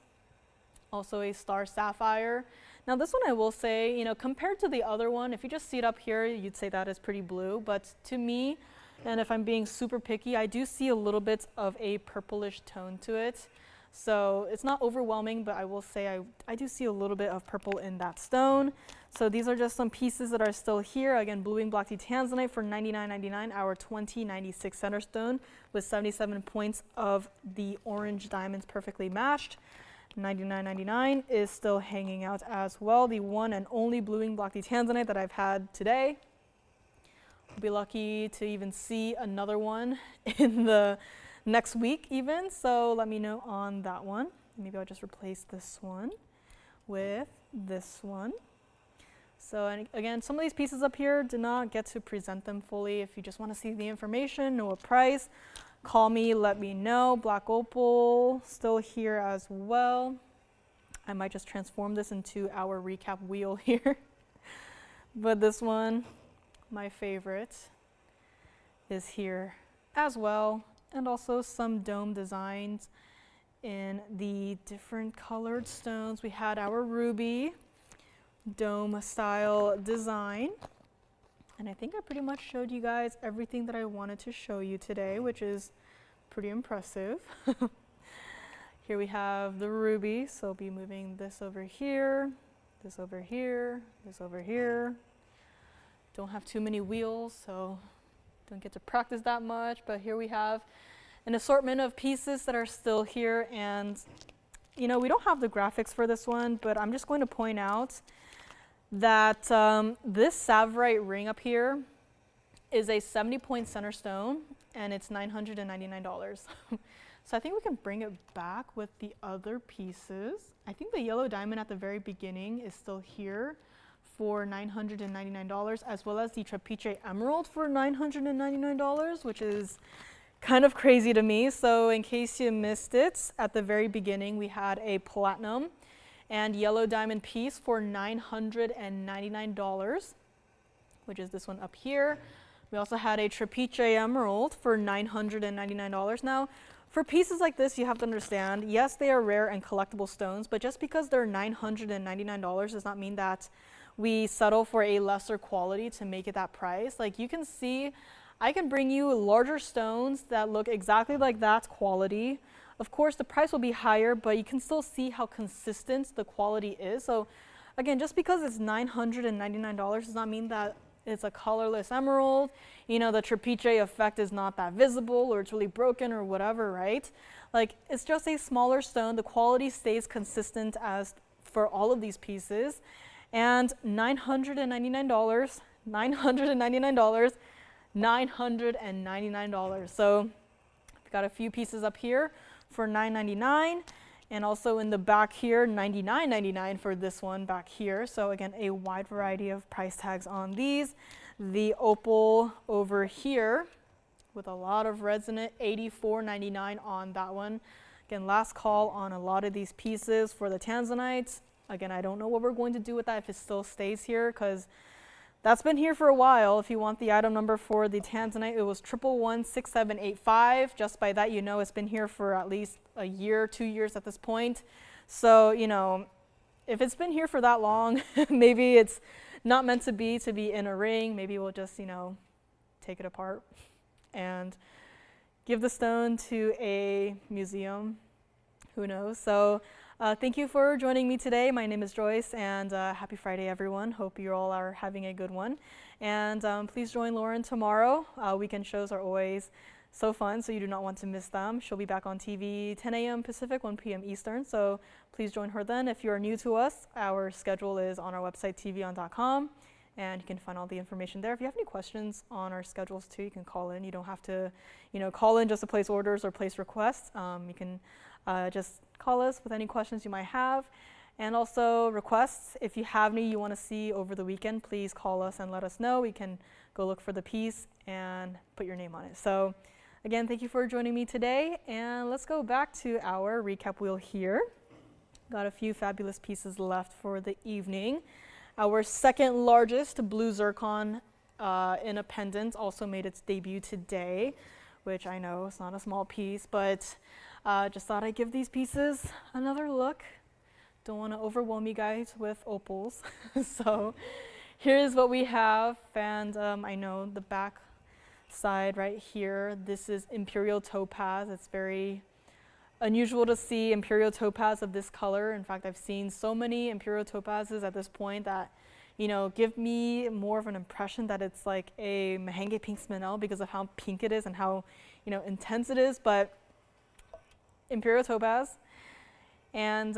also a star sapphire. Now this one I will say, you know, compared to the other one, if you just see it up here, you'd say that is pretty blue, but to me, and if I'm being super picky, I do see a little bit of a purplish tone to it. So it's not overwhelming, but I will say I do see a little bit of purple in that stone. So these are just some pieces that are still here. Again, blue wing black tea Tanzanite for $99.99, our 2096 center stone with 77 points of the orange diamonds perfectly matched. $99.99 is still hanging out as well. The one and only blue wing black tea Tanzanite that I've had today. I'll be lucky to even see another one in the next week even, so let me know on that one. Maybe I'll just replace this one with this one. So and again, some of these pieces up here did not get to present them fully. If you just want to see the information, know a price, call me, let me know. Black opal still here as well. I might just transform this into our recap wheel here. But this one, my favorite, is here as well. And also some dome designs in the different colored stones. We had our ruby dome style design. And I think I pretty much showed you guys everything that I wanted to show you today, which is pretty impressive. Here we have the ruby, so I'll be moving this over here, this over here, this over here. Don't have too many wheels, so don't get to practice that much, but here we have an assortment of pieces that are still here. And you know, we don't have the graphics for this one, but I'm just going to point out that this Savorite ring up here is a 70-point center stone, and it's $999. So I think we can bring it back with the other pieces. I think the yellow diamond at the very beginning is still here for $999, as well as the Trapiche emerald for $999, which is kind of crazy to me. So in case you missed it, at the very beginning we had a platinum and yellow diamond piece for $999, which is this one up here. We also had a Trapiche emerald for $999. Now, for pieces like this, you have to understand, yes, they are rare and collectible stones, but just because they're $999 does not mean that we settle for a lesser quality to make it that price. Like you can see, I can bring you larger stones that look exactly like that quality. Of course, the price will be higher, but you can still see how consistent the quality is. So again, just because it's $999 does not mean that it's a colorless emerald. You know, the Trapiche effect is not that visible, or it's really broken or whatever, right? Like it's just a smaller stone. The quality stays consistent as for all of these pieces. And $999, $999, $999. So we've got a few pieces up here for $999, and also in the back here, $99.99 for this one back here. So again, a wide variety of price tags on these. The opal over here with a lot of reds in it, $84.99 on that one. Again, last call on a lot of these pieces for the Tanzanite. Again, I don't know what we're going to do with that if it still stays here, because that's been here for a while. If you want the item number for the Tanzanite, it was 1116785. Just by that, you know it's been here for at least a year, 2 years at this point. So, you know, if it's been here for that long, maybe it's not meant to be in a ring. Maybe we'll just, you know, take it apart and give the stone to a museum. Who knows? So thank you for joining me today. My name is Joyce, and happy Friday, everyone. Hope you all are having a good one. And please join Lauren tomorrow. Weekend shows are always so fun, so you do not want to miss them. She'll be back on TV 10 a.m. Pacific, 1 p.m. Eastern, so please join her then. If you are new to us, our schedule is on our website, tvon.com, and you can find all the information there. If you have any questions on our schedules too, you can call in. You don't have to, you know, call in just to place orders or place requests. You can just call us with any questions you might have. And also requests, if you have any you want to see over the weekend, please call us and let us know. We can go look for the piece and put your name on it. So again, thank you for joining me today, and let's go back to our recap wheel here. Got a few fabulous pieces left for the evening. Our second largest blue zircon in a pendant also made its debut today, which I know is not a small piece, but just thought I'd give these pieces another look don't want to overwhelm you guys with opals. So here's what we have, and I know the back side right here, this is imperial topaz. It's very unusual to see imperial topaz of this color. In fact, I've seen so many imperial topazes at this point that, you know, give me more of an impression that it's like a Mahenge pink spinel because of how pink it is and how, you know, intense it is, but imperial topaz. And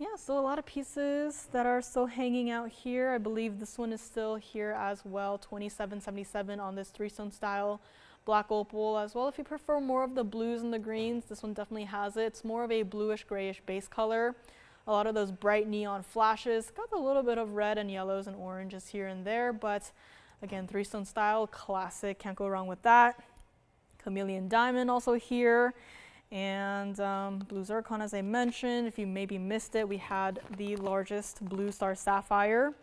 yeah, still a lot of pieces that are still hanging out here. I believe this one is still here as well, 2777 on this 3-stone style black opal as well. If you prefer more of the blues and the greens, this one definitely has it. It's more of a bluish grayish base color. A lot of those bright neon flashes. Got a little bit of red and yellows and oranges here and there, but again, 3-stone style, classic, can't go wrong with that. Chameleon diamond also here. And blue zircon, as I mentioned. If you maybe missed it, we had the largest blue star sapphire.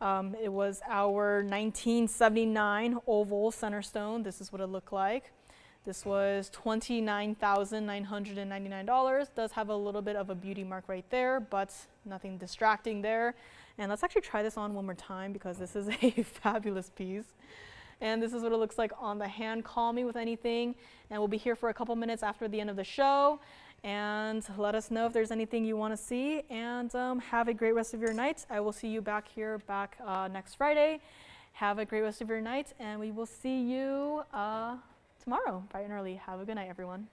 It was our 1979 oval center stone. This is what it looked like. This was $29,999. Does have a little bit of a beauty mark right there, but nothing distracting there. And let's actually try this on one more time because this is a fabulous piece. And this is what it looks like on the hand. Call me with anything, and we'll be here for a couple minutes after the end of the show. And let us know if there's anything you want to see, and have a great rest of your night. I will see you back here next Friday. Have a great rest of your night, and we will see you tomorrow bright and early. Have a good night, everyone.